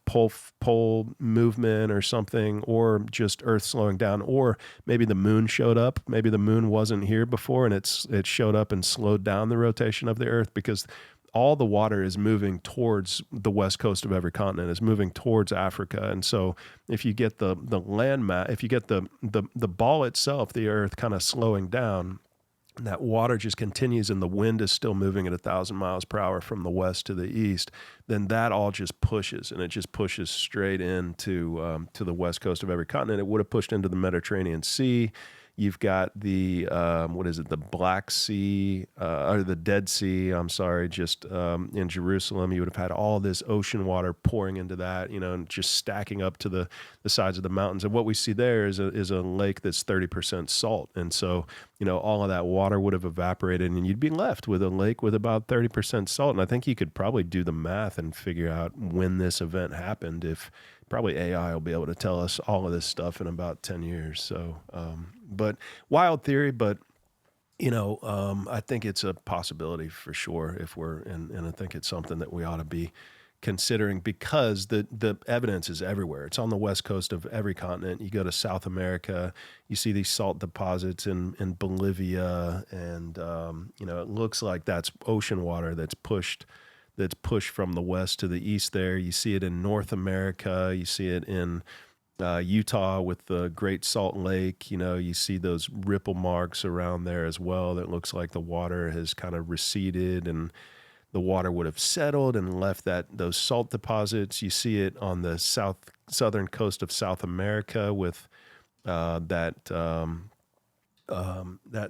pole movement or something, or just Earth slowing down, or maybe the moon showed up. Maybe the moon wasn't here before, and it showed up and slowed down the rotation of the Earth, because all the water is moving towards the west coast of every continent, is moving towards Africa. And so if you get the land mass, if you get the ball itself, the Earth kind of slowing down, that water just continues and the wind is still moving at 1,000 miles per hour from the west to the east, then that all just pushes, and it just pushes straight into to the west coast of every continent. It would have pushed into the Mediterranean Sea. You've got the, the Black Sea, or the Dead Sea, I'm sorry, just in Jerusalem. You would have had all this ocean water pouring into that, and just stacking up to the sides of the mountains. And what we see there is a lake that's 30% salt. And so, all of that water would have evaporated, and you'd be left with a lake with about 30% salt. And I think you could probably do the math and figure out when this event happened. If probably AI will be able to tell us all of this stuff in about 10 years. So, but wild theory, but I think it's a possibility for sure and I think it's something that we ought to be considering, because the evidence is everywhere. It's on the west coast of every continent. You go to South America, you see these salt deposits in Bolivia, and it looks like that's ocean water that's pushed from the west to the east there. You see it in North America. You see it in Utah with the Great Salt Lake. You see those ripple marks around there as well. That looks like the water has kind of receded, and the water would have settled and left those salt deposits. You see it on the southern coast of South America with that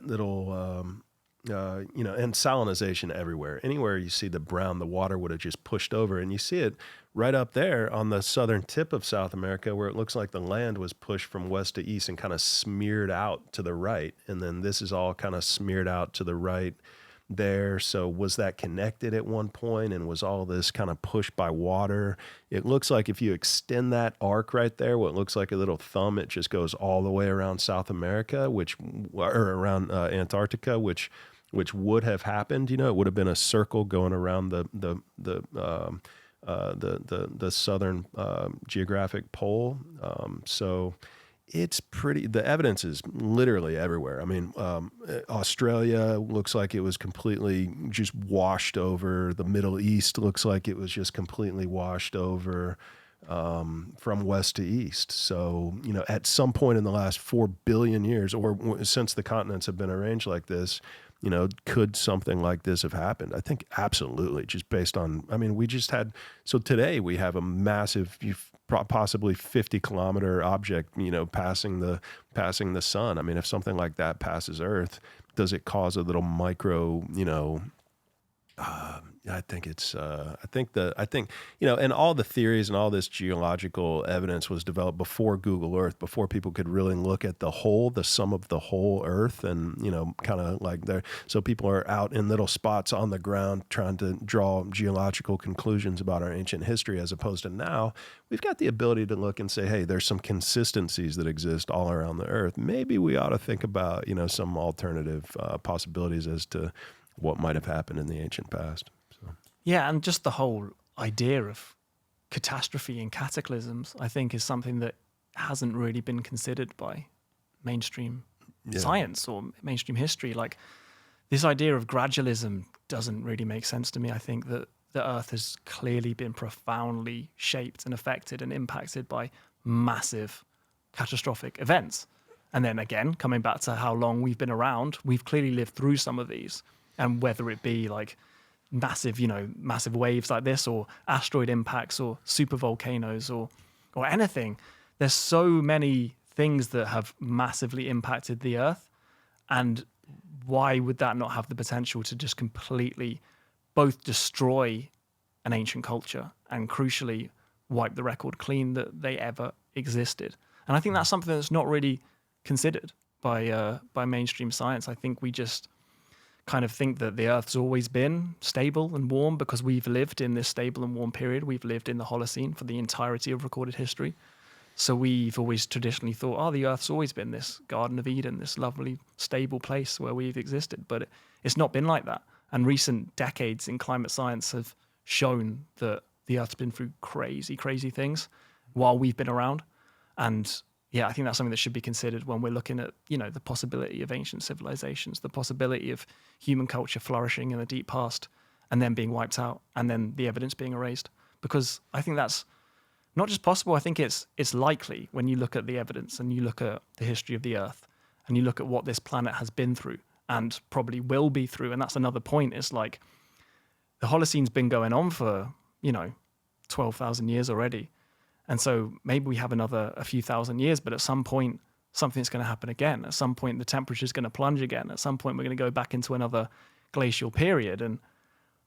little and salinization everywhere. Anywhere you see the brown, the water would have just pushed over. And you see it right up there on the southern tip of South America, where it looks like the land was pushed from west to east and kind of smeared out to the right. And then this is all kind of smeared out to the right there. So was that connected at one point, and was all this kind of pushed by water? It looks like if you extend that arc right there, what looks like a little thumb, it just goes all the way around South America, or around Antarctica, which would have happened. It would have been a circle going around the southern geographic pole. So it's pretty. The evidence is literally everywhere. I mean, Australia looks like it was completely just washed over. The Middle East looks like it was just completely washed over from west to east. So, at some point in the last 4 billion years, or since the continents have been arranged like this, could something like this have happened? I think absolutely, just based on, we just had, so today we have a massive, possibly 50-kilometer object, passing the sun. I mean, if something like that passes Earth, does it cause a little micro, I think and all the theories and all this geological evidence was developed before Google Earth, before people could really look at the sum of the whole Earth, and, kind of like there. So people are out in little spots on the ground trying to draw geological conclusions about our ancient history, as opposed to now we've got the ability to look and say, hey, there's some consistencies that exist all around the Earth. Maybe we ought to think about, some alternative possibilities as to what might have happened in the ancient past. So. Yeah, and just the whole idea of catastrophe and cataclysms, I think, is something that hasn't really been considered by mainstream science or mainstream history. Like, this idea of gradualism doesn't really make sense to me. I think that the Earth has clearly been profoundly shaped and affected and impacted by massive catastrophic events. And then again, coming back to how long we've been around, we've clearly lived through some of these. And whether it be like massive waves like this, or asteroid impacts, or super volcanoes, or anything, there's so many things that have massively impacted the Earth. And why would that not have the potential to just completely both destroy an ancient culture and, crucially, wipe the record clean that they ever existed? And I think that's something that's not really considered by mainstream science. I think we just kind of think that the Earth's always been stable and warm because we've lived in this stable and warm period. We've lived in the Holocene for the entirety of recorded history. So we've always traditionally thought, the Earth's always been this Garden of Eden, this lovely, stable place where we've existed. But it's not been like that. And recent decades in climate science have shown that the Earth's been through crazy, crazy things while we've been around. And yeah, I think that's something that should be considered when we're looking at, the possibility of ancient civilizations, the possibility of human culture flourishing in the deep past and then being wiped out, and then the evidence being erased. Because I think that's not just possible, I think it's likely when you look at the evidence and you look at the history of the Earth and you look at what this planet has been through and probably will be through. And that's another point. It's like the Holocene's been going on for, 12,000 years already. And so maybe we have a few thousand years, but at some point, something's going to happen again. At some point, the temperature's going to plunge again. At some point, we're going to go back into another glacial period. And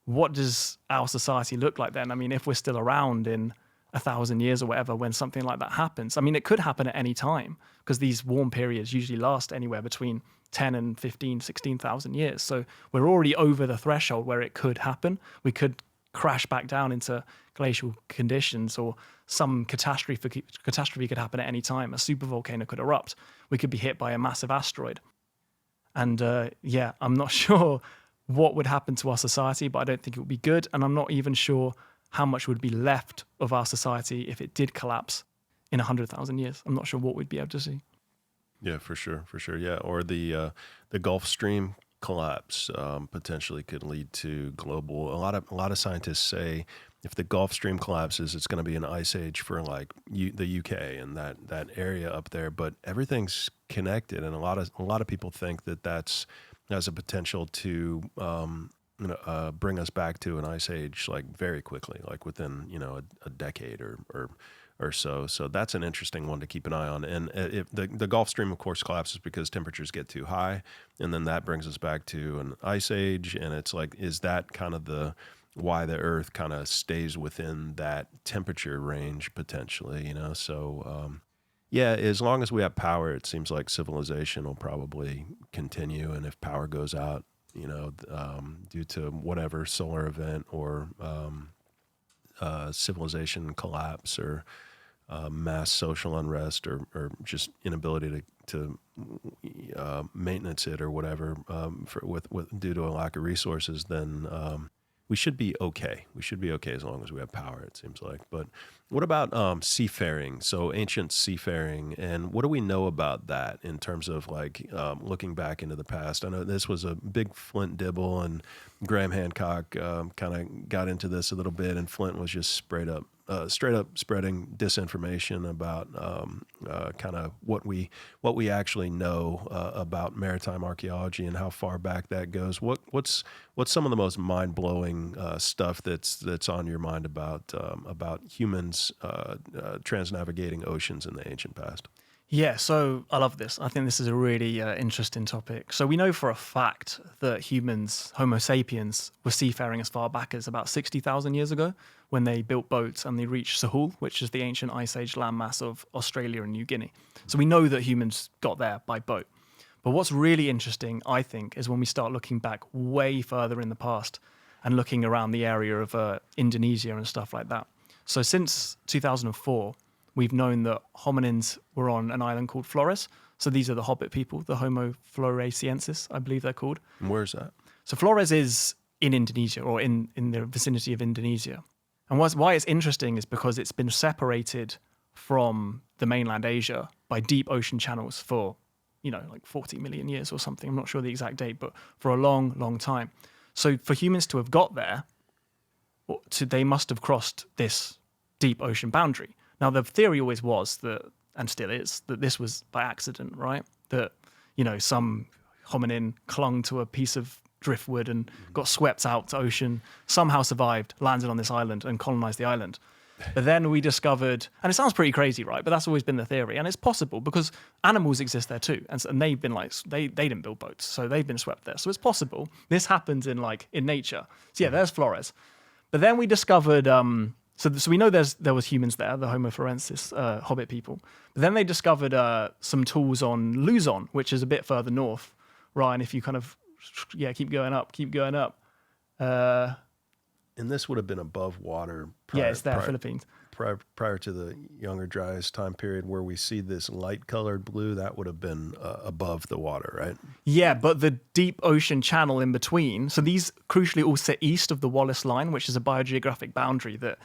what does our society look like then? I mean, if we're still around in 1,000 years or whatever, when something like that happens, I mean, it could happen at any time, because these warm periods usually last anywhere between 10 and 15, 16,000 years. So we're already over the threshold where it could happen. We could crash back down into glacial conditions, or some catastrophe could happen at any time. A supervolcano could erupt. We could be hit by a massive asteroid. And I'm not sure what would happen to our society, but I don't think it would be good. And I'm not even sure how much would be left of our society if it did collapse in 100,000 years. I'm not sure what we'd be able to see. Yeah, for sure. Yeah, or the Gulf Stream collapse potentially could lead to global. A lot of scientists say if the Gulf Stream collapses, it's going to be an ice age for like the UK and that area up there. But everything's connected, and a lot of people think that has a potential to bring us back to an ice age like very quickly, like within a decade or or so. So that's an interesting one to keep an eye on. And if the Gulf Stream, of course, collapses because temperatures get too high, and then that brings us back to an ice age. And it's like, is that kind of the why the Earth kind of stays within that temperature range potentially? You know, so yeah, as long as we have power, it seems like civilization will probably continue. And if power goes out, you know, due to whatever solar event or civilization collapse or mass social unrest or just inability to maintenance it or whatever due to a lack of resources, then we should be okay. We should be okay as long as we have power, it seems like. But what about seafaring? So ancient seafaring, and what do we know about that in terms of like looking back into the past? I know this was a big Flint dibble, and Graham Hancock kind of got into this a little bit, and Flint was just straight up spreading disinformation about kind of what we actually know about maritime archaeology and how far back that goes. What's some of the most mind blowing stuff that's on your mind about humans transnavigating oceans in the ancient past? Yeah, so I love this. I think this is a really interesting topic. So we know for a fact that humans, Homo sapiens, were seafaring as far back as about 60,000 years ago when they built boats and they reached Sahul, which is the ancient ice age landmass of Australia and New Guinea. So we know that humans got there by boat. But what's really interesting, I think, is when we start looking back way further in the past and looking around the area of Indonesia and stuff like that. So since 2004, we've known that hominins were on an island called Flores. So these are the Hobbit people, the Homo floresiensis, I believe they're called. And where's that? So Flores is in Indonesia, or in the vicinity of Indonesia. And why it's interesting is because it's been separated from the mainland Asia by deep ocean channels for, like 40 million years or something. I'm not sure the exact date, but for a long, long time. So for humans to have got there, they must have crossed this deep ocean boundary. Now, the theory always was that, and still is, that this was by accident, right? That, some hominin clung to a piece of driftwood and got swept out to ocean, somehow survived, landed on this island and colonized the island. But then we discovered, and it sounds pretty crazy, right? But that's always been the theory. And it's possible because animals exist there too. And they've been they didn't build boats, so they've been swept there. So it's possible. This happens in nature. So yeah, there's Flores. But then we discovered, so we know there was humans there, the Homo florensis, Hobbit people. But then they discovered some tools on Luzon, which is a bit further north, Ryan, if you kind of, keep going up. And this would have been above water. It's there, Philippines. Prior to the Younger Dryas time period where we see this light-colored blue, that would have been above the water, right? Yeah, but the deep ocean channel in between, so these crucially all sit east of the Wallace Line, which is a biogeographic boundary that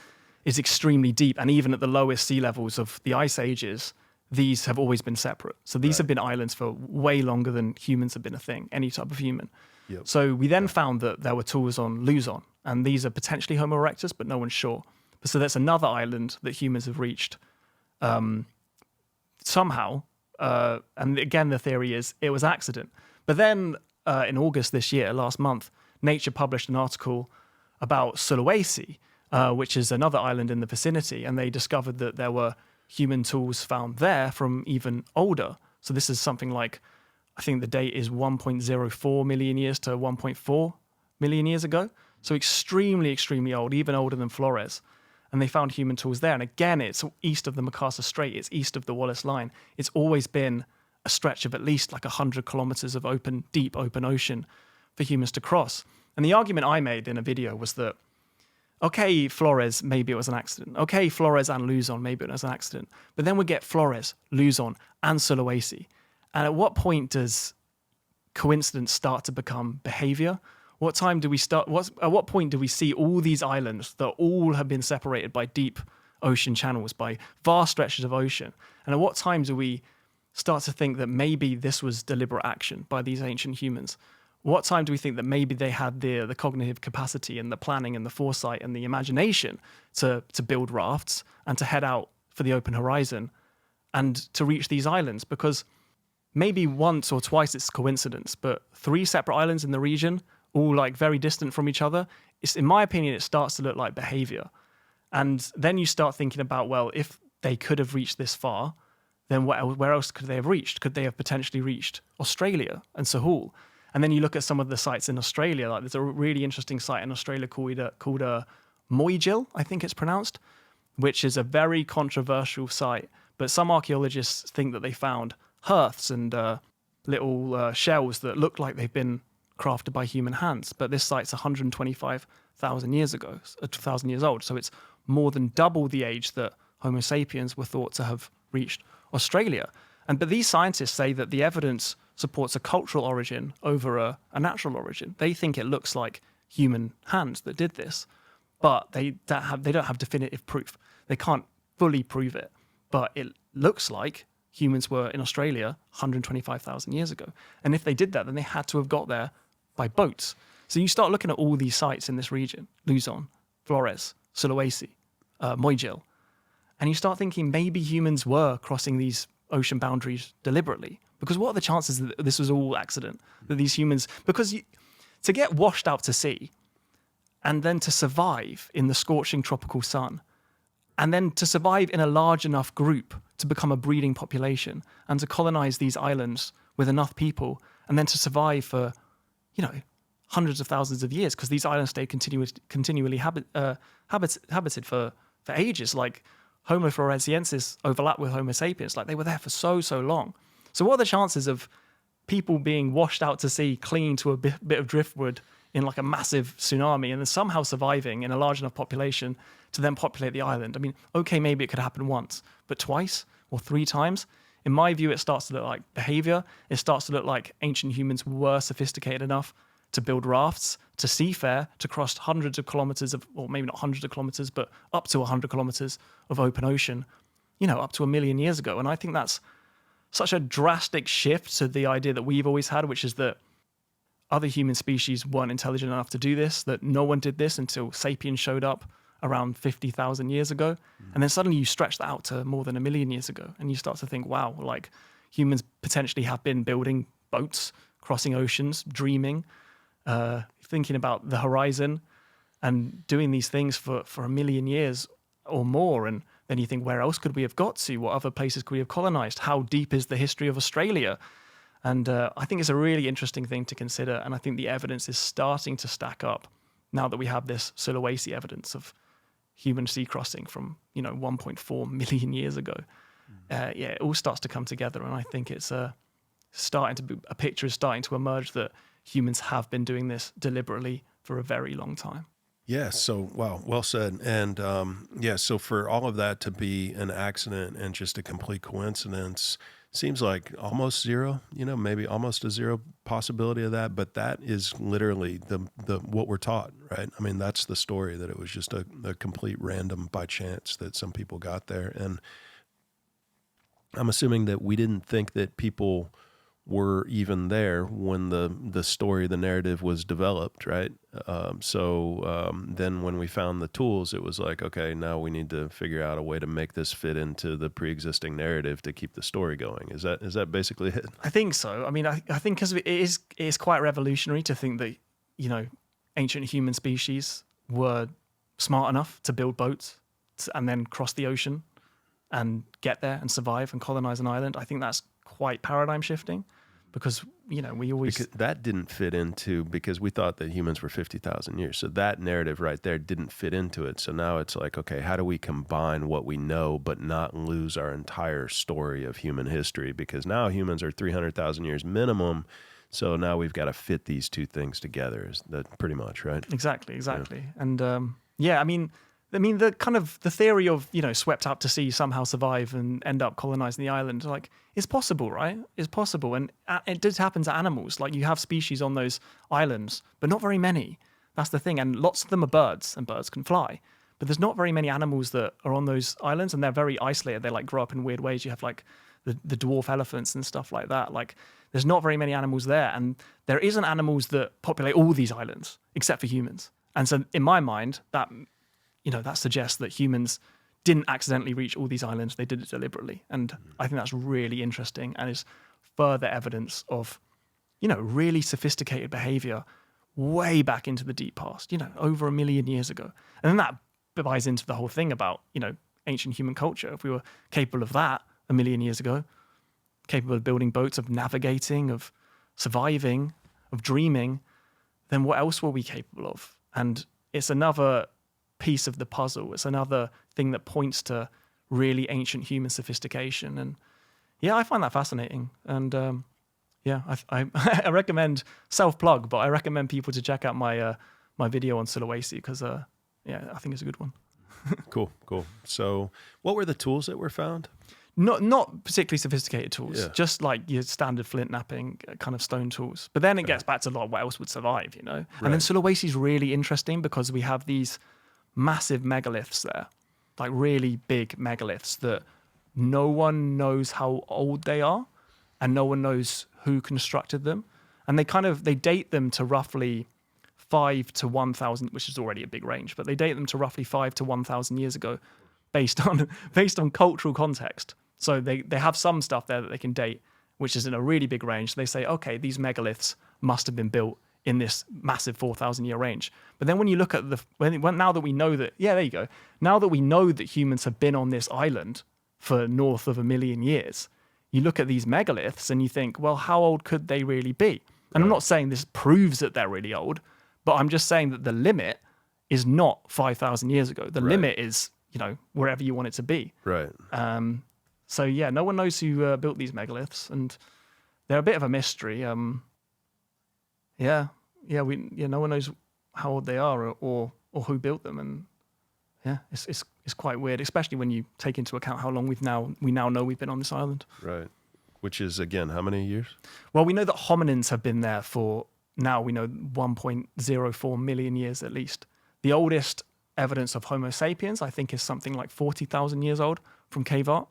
is extremely deep, and even at the lowest sea levels of the ice ages, these have always been separate. So these have been islands for way longer than humans have been a thing, any type of human. Yep. So we then found that there were tools on Luzon, and these are potentially Homo erectus, but no one's sure. So that's another island that humans have reached somehow. And again, the theory is it was accident. But then in August this year, last month, Nature published an article about Sulawesi, which is another island in the vicinity, and they discovered that there were human tools found there from even older. So this is something like, I think the date is 1.04 million years to 1.4 million years ago. So extremely, extremely old, even older than Flores. And they found human tools there. And again, it's east of the Makassar Strait. It's east of the Wallace Line. It's always been a stretch of at least 100 kilometers of deep open ocean for humans to cross. And the argument I made in a video was that, okay, Flores, maybe it was an accident. Okay, Flores and Luzon, maybe it was an accident. But then we get Flores, Luzon, and Sulawesi. And at what point does coincidence start to become behavior? At what point do we see all these islands that all have been separated by deep ocean channels, by vast stretches of ocean? And at what time do we start to think that maybe this was deliberate action by these ancient humans? What time do we think that maybe they had the cognitive capacity and the planning and the foresight and the imagination to build rafts and to head out for the open horizon and to reach these islands? Because maybe once or twice it's coincidence, but 3 separate islands in the region, all very distant from each other, in my opinion, it starts to look like behavior. And then you start thinking about, well, if they could have reached this far, then where else could they have reached? Could they have potentially reached Australia and Sahul? And then you look at some of the sites in Australia, like there's a really interesting site in Australia called Moigill, I think it's pronounced, which is a very controversial site. But some archaeologists think that they found hearths and little shells that look like they've been crafted by human hands. But this site's 125,000 years ago, 1,000 years old. So it's more than double the age that Homo sapiens were thought to have reached Australia. But these scientists say that the evidence supports a cultural origin over a natural origin. They think it looks like human hands that did this, but they don't have definitive proof. They can't fully prove it, but it looks like humans were in Australia 125,000 years ago. And if they did that, then they had to have got there by boats. So you start looking at all these sites in this region, Luzon, Flores, Sulawesi, Moigill, and you start thinking maybe humans were crossing these ocean boundaries deliberately. Because what are the chances that this was all accident? That these humans, to get washed out to sea and then to survive in the scorching tropical sun and then to survive in a large enough group to become a breeding population and to colonize these islands with enough people and then to survive for, hundreds of thousands of years, because these islands stayed continually habited for ages. Like Homo floresiensis overlapped with Homo sapiens. Like they were there for so long. So what are the chances of people being washed out to sea, clinging to a bit of driftwood in like a massive tsunami, and then somehow surviving in a large enough population to then populate the island? I mean, okay, maybe it could happen once, but twice or 3 times? In my view, it starts to look like behavior. It starts to look like ancient humans were sophisticated enough to build rafts, to seafare, to cross hundreds of kilometers of, or maybe not hundreds of kilometers, but up to 100 kilometers of open ocean, up to 1 million years ago. And I think that's such a drastic shift to the idea that we've always had, which is that other human species weren't intelligent enough to do this, that no one did this until sapiens showed up around 50,000 years ago. And then suddenly you stretch that out to more than 1 million years ago. And you start to think, wow, like humans potentially have been building boats, crossing oceans, dreaming, thinking about the horizon and doing these things for 1 million years or more. And then you think, where else could we have got to? What other places could we have colonized? How deep is the history of Australia? And I think it's a really interesting thing to consider. And I think the evidence is starting to stack up now that we have this Sulawesi evidence of human sea crossing from, 1.4 million years ago. It all starts to come together. And I think it's a picture is starting to emerge that humans have been doing this deliberately for a very long time. Yeah. So, wow, well said. And so for all of that to be an accident and just a complete coincidence, seems like almost zero, maybe almost a zero possibility of that. But that is literally the what we're taught, right? I mean, that's the story, that it was just a complete random by chance that some people got there. And I'm assuming that we didn't think that people were even there when the story, the narrative was developed, right? Then when we found the tools, it was like, okay, now we need to figure out a way to make this fit into the pre-existing narrative to keep the story going. Is that basically it? I think so. I mean, I think because it is quite revolutionary to think that, ancient human species were smart enough to build boats and then cross the ocean and get there and survive and colonize an island. I think that's quite paradigm shifting, because we always, because that didn't fit into, because we thought that humans were 50,000 years, so that narrative right there didn't fit into it. So now it's like, okay, how do we combine what we know but not lose our entire story of human history? Because now humans are 300,000 years minimum, so now we've got to fit these two things together. Is that pretty much right? Exactly. Yeah. And I mean, the kind of the theory of, swept out to sea, somehow survive and end up colonizing the island, like, it's possible, right? It's possible. And it did happen to animals. Like, you have species on those islands, but not very many. That's the thing. And lots of them are birds, and birds can fly. But there's not very many animals that are on those islands, and they're very isolated. They like grow up in weird ways. You have like the dwarf elephants and stuff like that. Like, there's not very many animals there. And there isn't animals that populate all these islands, except for humans. And so in my mind, that suggests that humans didn't accidentally reach all these islands. They did it deliberately. And I think that's really interesting and is further evidence of, really sophisticated behavior way back into the deep past, over 1 million years ago. And then that buys into the whole thing about, ancient human culture, if we were capable of that a million years ago, capable of building boats, of navigating, of surviving, of dreaming, then what else were we capable of? And it's another piece of the puzzle. It's another thing that points to really ancient human sophistication. And yeah, I find that fascinating. And yeah, I recommend, self-plug, but I recommend people to check out my my video on Sulawesi because yeah, I think it's a good one. Cool. So what were the tools that were found? Not particularly sophisticated tools, Yeah. just like your standard flint knapping kind of stone tools. But then it gets back to like what else would survive, you know? And then Sulawesi is really interesting because we have these massive megaliths there, like really big megaliths that no one knows how old they are and no one knows who constructed them. And they date them to roughly 5 to 1,000, which is already a big range, but they date them to roughly 5 to 1,000 years ago based on cultural context. So they have some stuff there that they can date, which is in a really big range. They say, okay, these megaliths must have been built in this massive 4,000 year range. But then when you look at now that we know that, yeah, there you go. Now that we know that humans have been on this island for north of 1 million years, you look at these megaliths and you think, well, how old could they really be? And I'm not saying this proves that they're really old, but I'm just saying that the limit is not 5,000 years ago. The limit is, you know, wherever you want it to be. Right. So yeah, no one knows who built these megaliths, and they're a bit of a mystery. No one knows how old they are or who built them, and yeah, it's quite weird, especially when you take into account how long we now know we've been on this island. Right. Which is again how many years? Well, we know that hominins have been there for now we know 1.04 million years at least. The oldest evidence of Homo sapiens, I think, is something like 40,000 years old from cave art.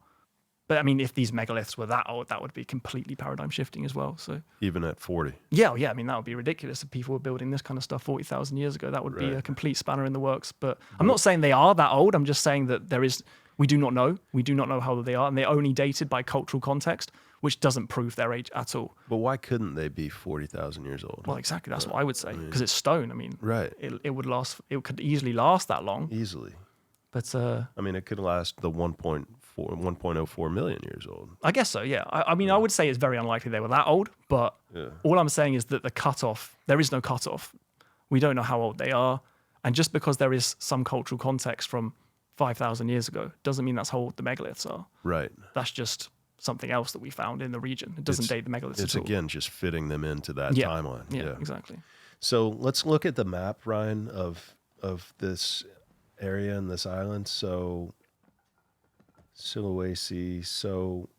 But I mean, if these megaliths were that old, that would be completely paradigm shifting as well. So even at 40. Yeah. I mean, that would be ridiculous if people were building this kind of stuff 40,000 years ago. That would be a complete spanner in the works. But I'm not saying they are that old. I'm just saying that we do not know. We do not know how old they are, and they're only dated by cultural context, which doesn't prove their age at all. But why couldn't they be 40,000 years old? Well, exactly. That's what I would say, because it's stone. I mean, right. It would last. It could easily last that long. Easily. But I mean, it could last the 1.04 million years old. I guess so. Yeah. I mean, I would say it's very unlikely they were that old. But all I'm saying is that the cutoff, there is no cutoff. We don't know how old they are, and just because there is some cultural context from 5,000 years ago doesn't mean that's how old the megaliths are. Right. That's just something else that we found in the region. It doesn't date the megaliths It's at all. again just fitting them into that timeline. Yeah, exactly. So let's look at the map, Ryan, of this area and this island. So Sulawesi. So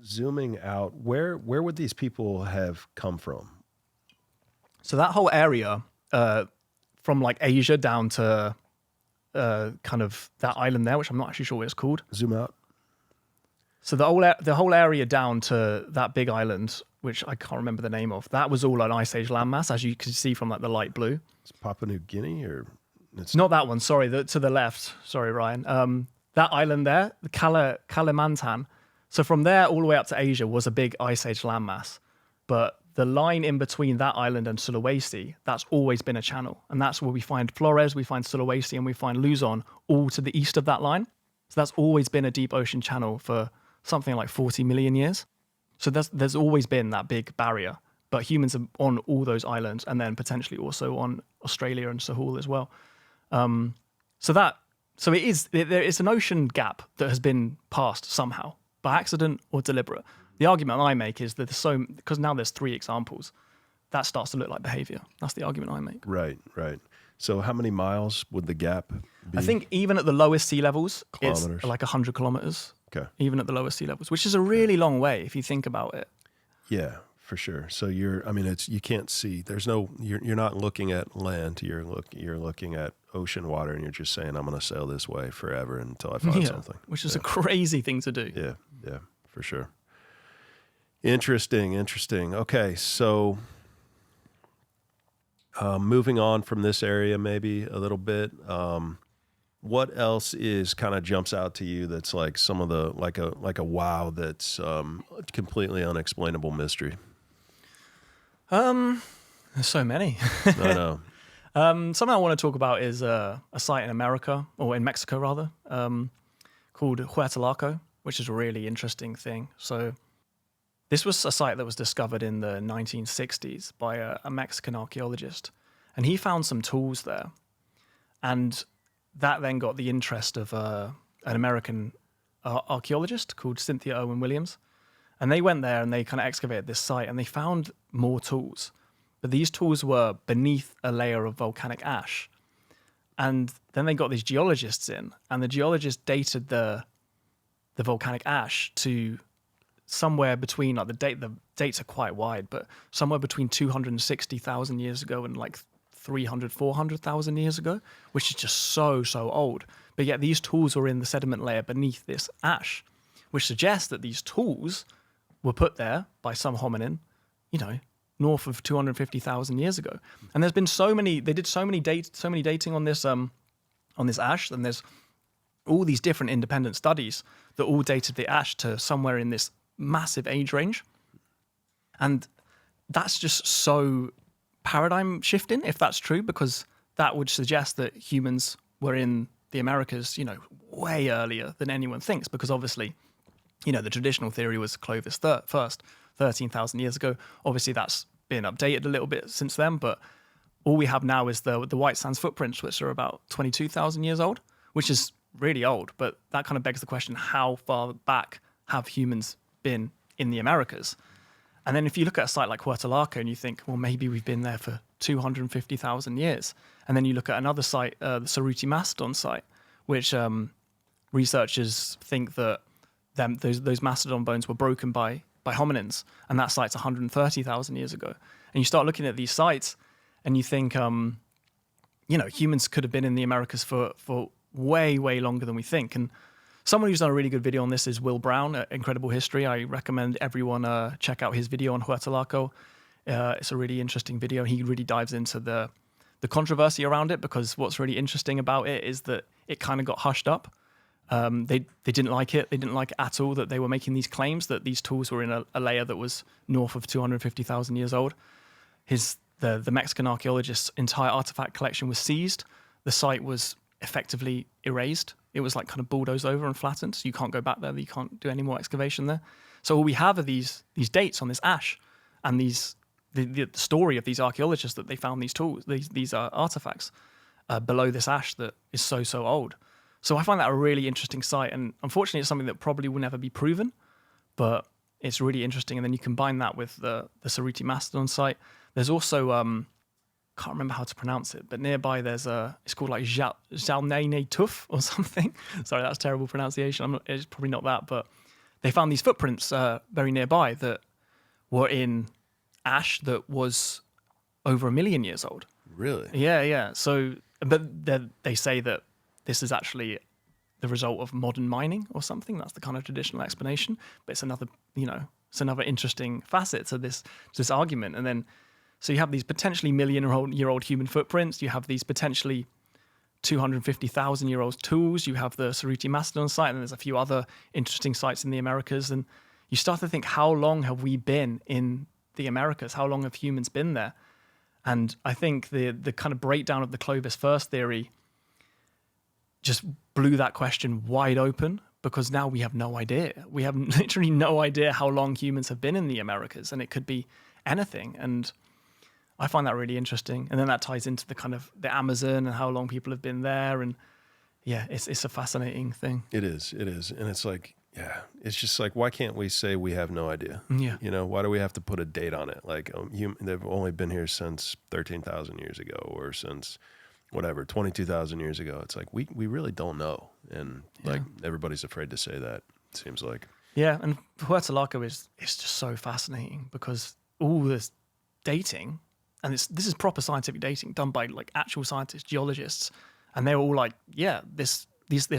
zooming out, where would these people have come from? So that whole area, from like Asia down to kind of that island there, which I'm not actually sure what it's called. Zoom out. So the whole area down to that big island, which I can't remember the name of, that was all an ice age landmass, as you can see from like the light blue. It's Papua New Guinea, or it's not that one. Sorry, to the left. Sorry, Ryan. That island there, the Kalimantan. So from there all the way up to Asia was a big ice age landmass, but the line in between that island and Sulawesi, that's always been a channel, and that's where we find Flores, we find Sulawesi, and we find Luzon, all to the east of that line. So that's always been a deep ocean channel for something like 40 million years. So there's always been that big barrier, but humans are on all those islands, and then potentially also on Australia and Sahul as well. So there is an ocean gap that has been passed somehow by accident or deliberate. The argument I make is that because now there's 3 examples, that starts to look like behavior. That's the argument I make. Right. So how many miles would the gap be? I think even at the lowest sea levels, Kilometers. it's like 100 kilometers. Okay. Even at the lowest sea levels, which is a really long way if you think about it. Yeah, for sure. So you can't see. You're not looking at land. You're looking at ocean water, and you're just saying, I'm going to sail this way forever until I find something. Which is a crazy thing to do. Yeah, for sure. Interesting. Okay, so moving on from this area maybe a little bit, what else kind of jumps out to you that's like some of the, like a wow that's completely unexplainable mystery? There's so many. I know. Something I want to talk about is a site in America, or in Mexico rather. called Huertalaco, which is a really interesting thing. So this was a site that was discovered in the 1960s by a Mexican archaeologist, and he found some tools there. And that then got the interest of an American archaeologist called Cynthia Owen Williams. And they went there and they kind of excavated this site and they found more tools. But these tools were beneath a layer of volcanic ash. And then they got these geologists in, and the geologists dated the volcanic ash to somewhere between, like the dates are quite wide, but somewhere between 260,000 years ago and like 300, 400,000 years ago, which is just so old. But yet these tools were in the sediment layer beneath this ash, which suggests that these tools were put there by some hominin, north of 250,000 years ago. And there's been they did so many dating on this ash, and there's all these different independent studies that all dated the ash to somewhere in this massive age range. And that's just so paradigm shifting, if that's true, because that would suggest that humans were in the Americas, way earlier than anyone thinks, because obviously, the traditional theory was Clovis first, 13,000 years ago. Obviously, that's been updated a little bit since then, but all we have now is the White Sands footprints, which are about 22,000 years old, which is really old. But that kind of begs the question, how far back have humans been in the Americas? And then if you look at a site like Huertalaco and you think, well, maybe we've been there for 250,000 years. And then you look at another site, the Cerruti Mastodon site, which researchers think that those mastodon bones were broken by hominins, and that site's 130,000 years ago. And you start looking at these sites and you think, humans could have been in the Americas for way longer than we think. And someone who's done a really good video on this is Will Brown at Incredible History. I recommend everyone check out his video on Huertalaco. It's a really interesting video. He really dives into the controversy around it, because what's really interesting about it is that it kind of got hushed up. They didn't like it. They didn't like it at all that they were making these claims that these tools were in a layer that was north of 250,000 years old. The Mexican archaeologist's entire artifact collection was seized. The site was effectively erased. It was like kind of bulldozed over and flattened. So you can't go back there. You can't do any more excavation there. So all we have are these dates on this ash, and the story of these archaeologists that they found these tools, these artifacts below this ash that is so old. So I find that a really interesting site, and unfortunately it's something that probably will never be proven, but it's really interesting. And then you combine that with the Cerruti Mastodon site. There's also, can't remember how to pronounce it, but nearby it's called like Jalnane Tuf or something. Sorry, that's terrible pronunciation. It's probably not that, but they found these footprints very nearby that were in ash that was over 1 million years old. Really? Yeah. So, but they say that this is actually the result of modern mining or something. That's the kind of traditional explanation. But it's another interesting facet to this argument. And then, so you have these potentially million-year-old human footprints. You have these potentially 250,000-year-old tools. You have the Cerruti Mastodon site, and there's a few other interesting sites in the Americas. And you start to think, how long have we been in the Americas? How long have humans been there? And I think the kind of breakdown of the Clovis first theory just blew that question wide open, because now we have no idea. We have literally no idea how long humans have been in the Americas, and it could be anything. And I find that really interesting. And then that ties into the kind of the Amazon and how long people have been there. And yeah, it's a fascinating thing. It is. And it's like, yeah, it's just like, why can't we say we have no idea? Yeah. Why do we have to put a date on it? Like, they've only been here since 13,000 years ago, or since whatever, 22,000 years ago. It's like, we really don't know. And like, everybody's afraid to say that, it seems like. Yeah. And Huertalaco is just so fascinating, because all this dating, and this is proper scientific dating done by like actual scientists, geologists, and they're all like, yeah, this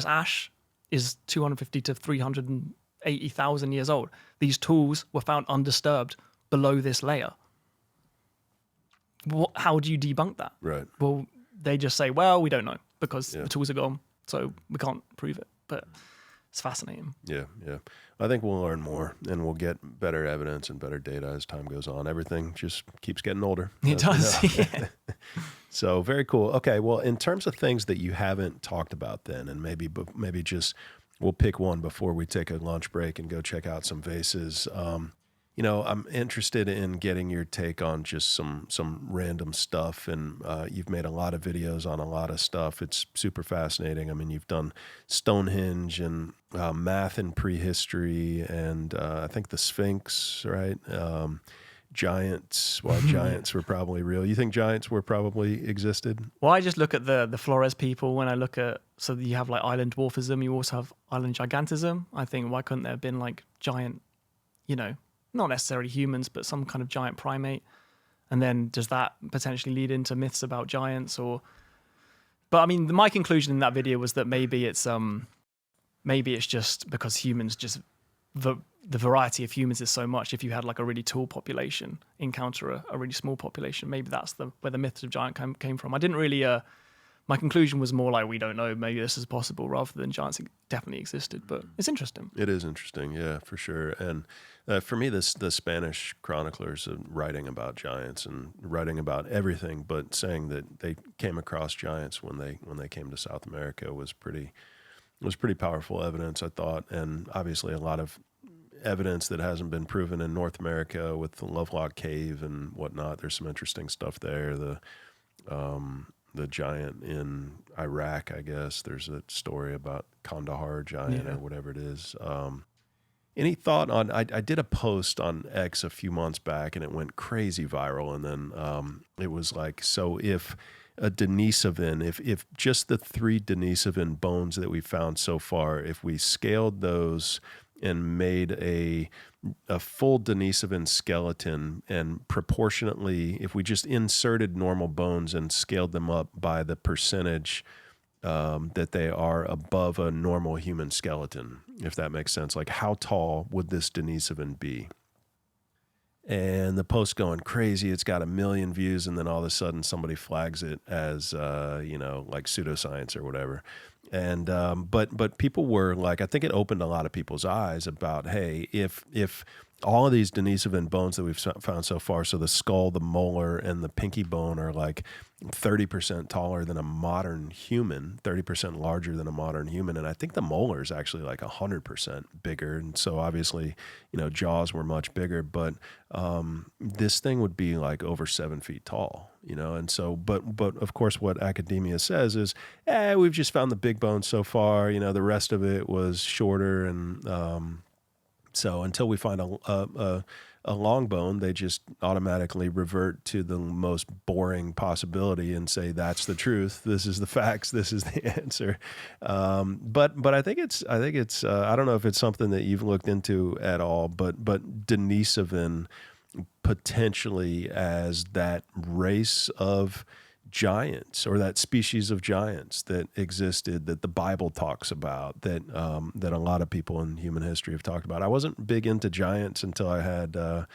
ash is 250 to 380,000 years old. These tools were found undisturbed below this layer. How do you debunk that? Right. Well, they just say, well, we don't know, because the tools are gone, so we can't prove it. But it's fascinating. Yeah. I think we'll learn more, and we'll get better evidence and better data as time goes on. Everything just keeps getting older. It does. Yeah. So very cool. Okay, well, in terms of things that you haven't talked about then, and maybe just we'll pick one before we take a lunch break and go check out some vases. I'm interested in getting your take on just some random stuff, and you've made a lot of videos on a lot of stuff. It's super fascinating. I mean, you've done Stonehenge and math in prehistory, and I think the Sphinx, right? Giants. Well, giants were probably real. You think giants were probably existed? Well, I just look at the Flores people when I look at, so you have like island dwarfism, you also have island gigantism. I think why couldn't there have been like giant, not necessarily humans, but some kind of giant primate? And then does that potentially lead into myths about giants? But I mean, my conclusion in that video was that maybe it's just because humans just the variety of humans is so much. If you had like a really tall population encounter a really small population, maybe that's where the myths of giant came from. I didn't really. My conclusion was more like we don't know. Maybe this is possible, rather than giants definitely existed. But it's interesting. It is interesting, yeah, for sure. And for me, the Spanish chroniclers writing about giants and writing about everything, but saying that they came across giants when they came to South America was pretty powerful evidence, I thought, and obviously a lot of evidence that hasn't been proven in North America with the Lovelock Cave and whatnot. There's some interesting stuff there. The giant in Iraq, I guess. There's a story about Kandahar giant or whatever it is. Any thought on? I did a post on X a few months back and it went crazy viral. And then it was like, so if a Denisovan, if just the 3 Denisovan bones that we found so far, if we scaled those and made a full Denisovan skeleton, and proportionately, if we just inserted normal bones and scaled them up by the percentage that they are above a normal human skeleton, if that makes sense, like how tall would this Denisovan be? And the post going crazy. It's got 1 million views, and then all of a sudden somebody flags it as like pseudoscience or whatever. And but people were like, I think it opened a lot of people's eyes about, hey, if all of these Denisovan bones that we've found so far, so the skull, the molar, and the pinky bone are like 30% taller than a modern human, 30% larger than a modern human. And I think the molar is actually like 100% bigger. And so obviously, jaws were much bigger, but this thing would be like over 7 feet tall, and so, but of course what academia says is, we've just found the big bones so far, the rest of it was shorter. And so until we find a long bone, they just automatically revert to the most boring possibility and say, that's the truth. This is the facts. This is the answer. But I think it's I don't know if it's something that you've looked into at all, but Denisovan potentially as that race of giants, or that species of giants that existed, that the Bible talks about, that a lot of people in human history have talked about. I wasn't big into giants until I had Jim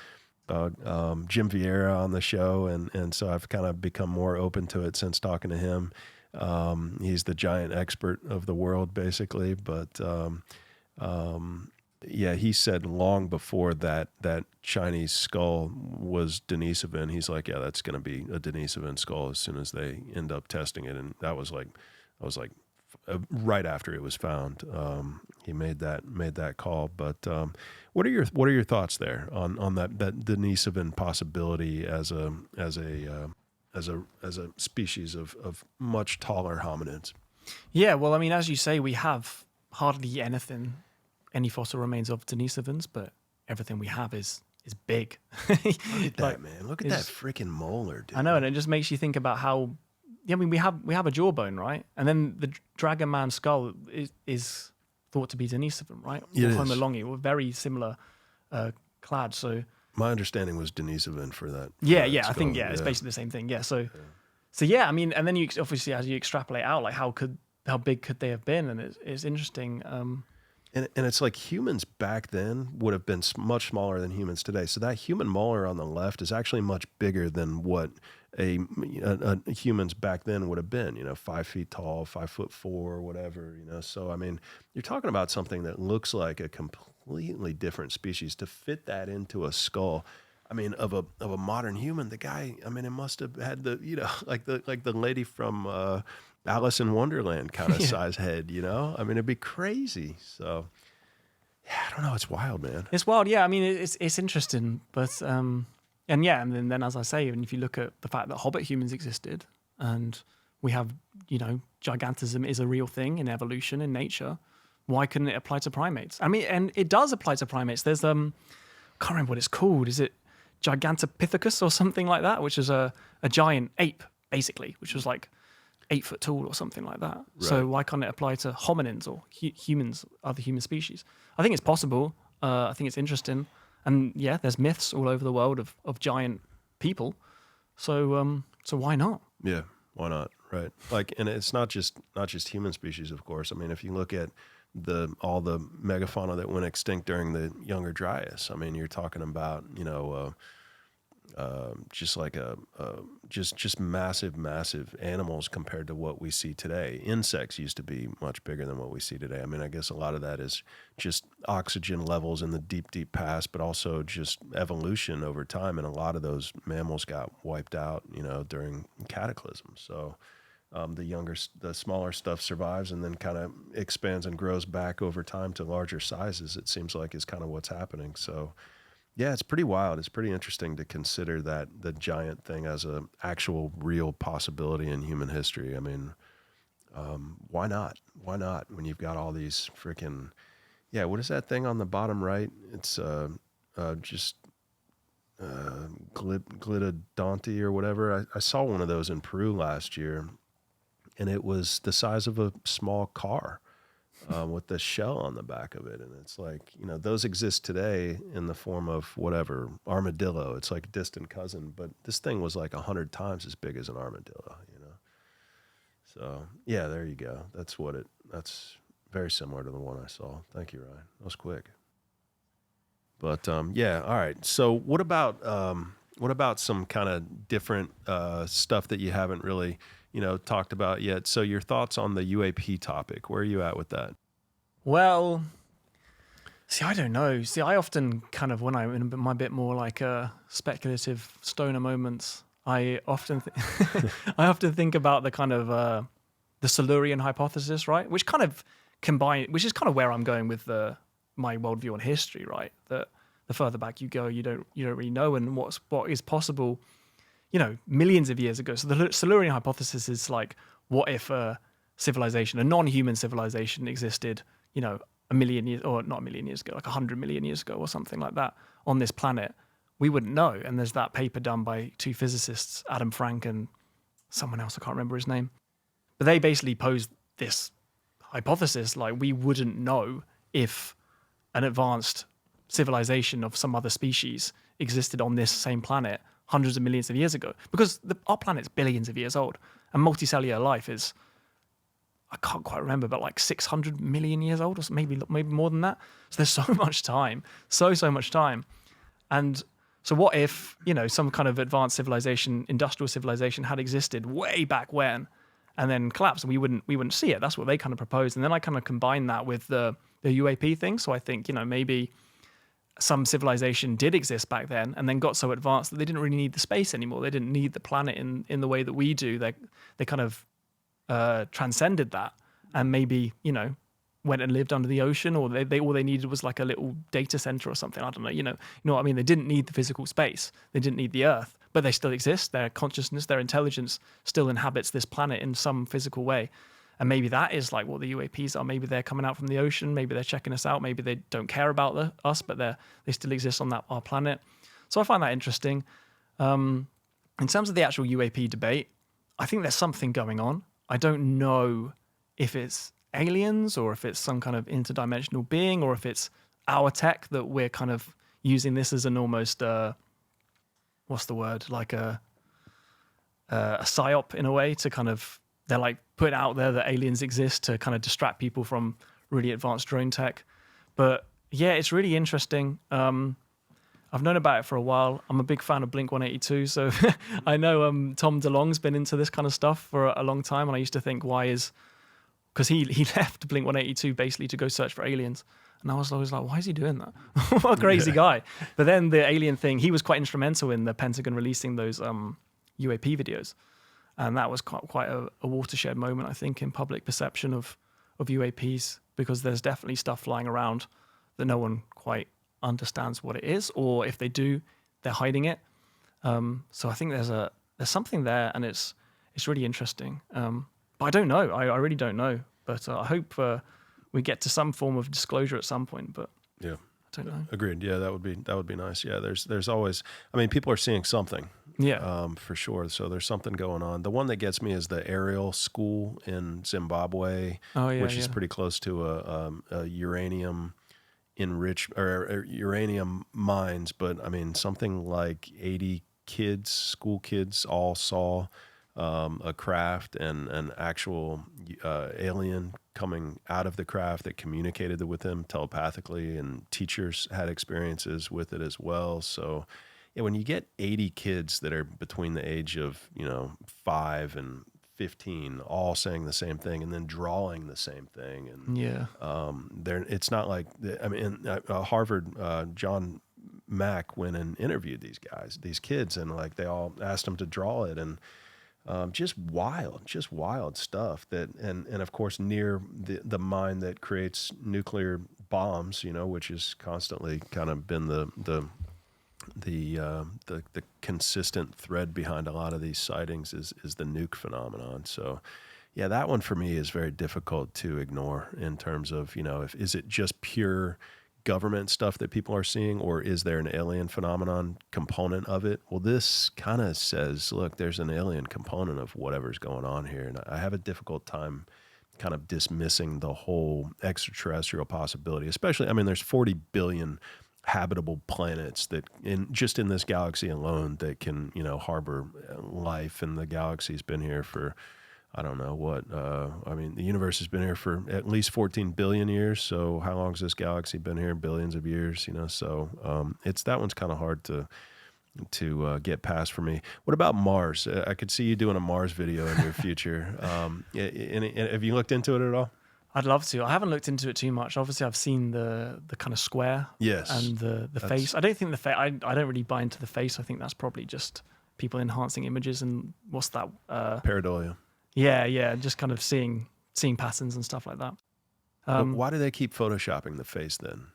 Vieira on the show, and so I've kind of become more open to it since talking to him. He's the giant expert of the world, basically. But yeah, he said long before that Chinese skull was Denisovan. He's like, yeah, that's going to be a Denisovan skull as soon as they end up testing it. And that was like, right after it was found. He made that call. But what are your thoughts there on that Denisovan possibility as a species of much taller hominids? Yeah, well, I mean, as you say, we have hardly any fossil remains of Denisovans, but everything we have is big. Look at that, man. Look at that freaking molar, dude. I know, and it just makes you think about how. Yeah, I mean, we have a jawbone, right? And then the Dragon Man skull is thought to be Denisovan, right? It Homo is. longi. We're very similar clad. So my understanding was Denisovan for that. Yeah, I think it's basically the same thing. Yeah, so yeah, I mean, and then you obviously, as you extrapolate out, like how big could they have been? And it's interesting. And it's like humans back then would have been much smaller than humans today. So that human molar on the left is actually much bigger than what a humans back then would have been, 5 feet tall, 5'4", whatever, So, I mean, you're talking about something that looks like a completely different species. To fit that into a skull, I mean, of a modern human, the guy, I mean, it must have had the, like the lady from Alice in Wonderland kind of Yeah. size head, you know? I mean, it'd be crazy. So, yeah, I don't know. It's wild, man. It's wild, yeah. I mean, it's interesting, but and yeah, and then as I say, and if you look at the fact that Hobbit humans existed, and we have, gigantism is a real thing in evolution in nature, why couldn't it apply to primates? I mean, and it does apply to primates. There's can't remember what it's called. Is it Gigantopithecus or something like that, which is a giant ape basically, which was like 8 foot tall or something like that. Right. So why can't it apply to hominins or humans, other human species? I think it's possible. I think it's interesting. And yeah, there's myths all over the world of giant people. So why not? Yeah, why not? Right. Like, and it's not just human species, of course. I mean, if you look at all the megafauna that went extinct during the Younger Dryas, I mean, you're talking about, just like just massive animals compared to what we see today. Insects used to be much bigger than what we see today. I mean, I guess a lot of that is just oxygen levels in the deep past, but also just evolution over time. And a lot of those mammals got wiped out, during cataclysms. So the smaller stuff survives and then kind of expands and grows back over time to larger sizes. It seems like is kind of what's happening. So. Yeah, it's pretty wild. It's pretty interesting to consider that the giant thing as a actual real possibility in human history. I mean, why not? Why not when you've got all these freaking, what is that thing on the bottom right? It's just glidodonti or whatever. I saw one of those in Peru last year, and it was the size of a small car. With the shell on the back of it. And it's like, those exist today in the form of whatever, armadillo. It's like a distant cousin, but this thing was like 100 times as big as an armadillo, So, yeah, there you go. That's very similar to the one I saw. Thank you, Ryan. That was quick. But, all right. So what about some kind of different stuff that you haven't really talked about yet? So your thoughts on the UAP topic, where are you at with that? Well, see, I don't know. See, I often kind of, when I'm in my bit more like speculative stoner moments, I often think about the kind of the Silurian hypothesis, right? Which kind of which is kind of where I'm going with my worldview on history, right? That the further back you go, you don't really know, and what is possible, millions of years ago. So the Silurian hypothesis is like, what if a non-human civilization existed, a million years, or not a million years ago, like 100 million years ago or something like that on this planet? We wouldn't know. And there's that paper done by 2 physicists, Adam Frank and someone else, I can't remember his name. But they basically posed this hypothesis, like we wouldn't know if an advanced civilization of some other species existed on this same planet hundreds of millions of years ago, because our planet's billions of years old, and multicellular life is, I can't quite remember, but like 600 million years old, or maybe more than that. So there's so much time, so much time. And so what if, some kind of advanced civilization, industrial civilization had existed way back when, and then collapsed, and we wouldn't see it? That's what they kind of proposed. And then I kind of combine that with the UAP thing. So I think, maybe some civilization did exist back then and then got so advanced that they didn't really need the space anymore. They didn't need the planet in the way that we do. They kind of transcended that, and maybe went and lived under the ocean, or they all they needed was like a little data center or something. I don't know. You know what I mean? They didn't need the physical space. They didn't need the Earth, but they still exist. Their consciousness, their intelligence still inhabits this planet in some physical way. And maybe that is like what the UAPs are. Maybe they're coming out from the ocean. Maybe they're checking us out. Maybe they don't care about us, but they still exist on our planet. So I find that interesting. In terms of the actual UAP debate, I think there's something going on. I don't know if it's aliens or if it's some kind of interdimensional being, or if it's our tech that we're kind of using this as an almost, what's the word? Like a psyop in a way, to kind of, they're like putting out there that aliens exist to kind of distract people from really advanced drone tech. But yeah, it's really interesting. I've known about it for a while. I'm a big fan of Blink-182, so I know Tom DeLonge's been into this kind of stuff for a long time, and I used to think, because he left Blink-182 basically to go search for aliens, and I was always like, why is he doing that? What a crazy guy. But then the alien thing, he was quite instrumental in the Pentagon releasing those UAP videos. And that was quite a watershed moment, I think, in public perception of UAPs, because there's definitely stuff flying around that no one quite understands what it is, or if they do, they're hiding it. So I think there's something there, and it's really interesting. But I don't know. I really don't know. But I hope we get to some form of disclosure at some point. But Yeah. I don't know. Agreed. Yeah, that would be nice. Yeah, there's always, I mean, people are seeing something. Yeah. For sure. So there's something going on. The one that gets me is the Ariel School in Zimbabwe, Oh yeah. which is pretty close to a uranium or uranium mines. But I mean, something like 80 kids, school kids, all saw a craft and an actual alien coming out of the craft that communicated with them telepathically, and teachers had experiences with it as well. So yeah, when you get 80 kids that are between the age of 5 and 15 all saying the same thing and then drawing the same thing, and Yeah. it's not like I mean, Harvard, John Mack went and interviewed these kids, and like they all asked them to draw it, and just wild stuff that, and of course near the mine that creates nuclear bombs, which has constantly kind of been the consistent thread behind a lot of these sightings is the nuke phenomenon. So yeah, that one for me is very difficult to ignore in terms of, is it just pure government stuff that people are seeing, or is there an alien phenomenon component of it? Well, this kind of says, look, there's an alien component of whatever's going on here. And I have a difficult time kind of dismissing the whole extraterrestrial possibility, especially, I mean, there's 40 billion habitable planets that in this galaxy alone that can, harbor life. And the galaxy's been here for, I don't know what, I mean, the universe has been here for at least 14 billion years. So how long has this galaxy been here? Billions of years, So that one's kind of hard to get past for me. What about Mars? I could see you doing a Mars video in your future. Have you looked into it at all? I'd love to. I haven't looked into it too much. Obviously, I've seen the kind of square, yes, and the face. I don't think the face. I don't really buy into the face. I think that's probably just people enhancing images. And what's that? Pareidolia. Yeah, just kind of seeing patterns and stuff like that. But why do they keep photoshopping the face then?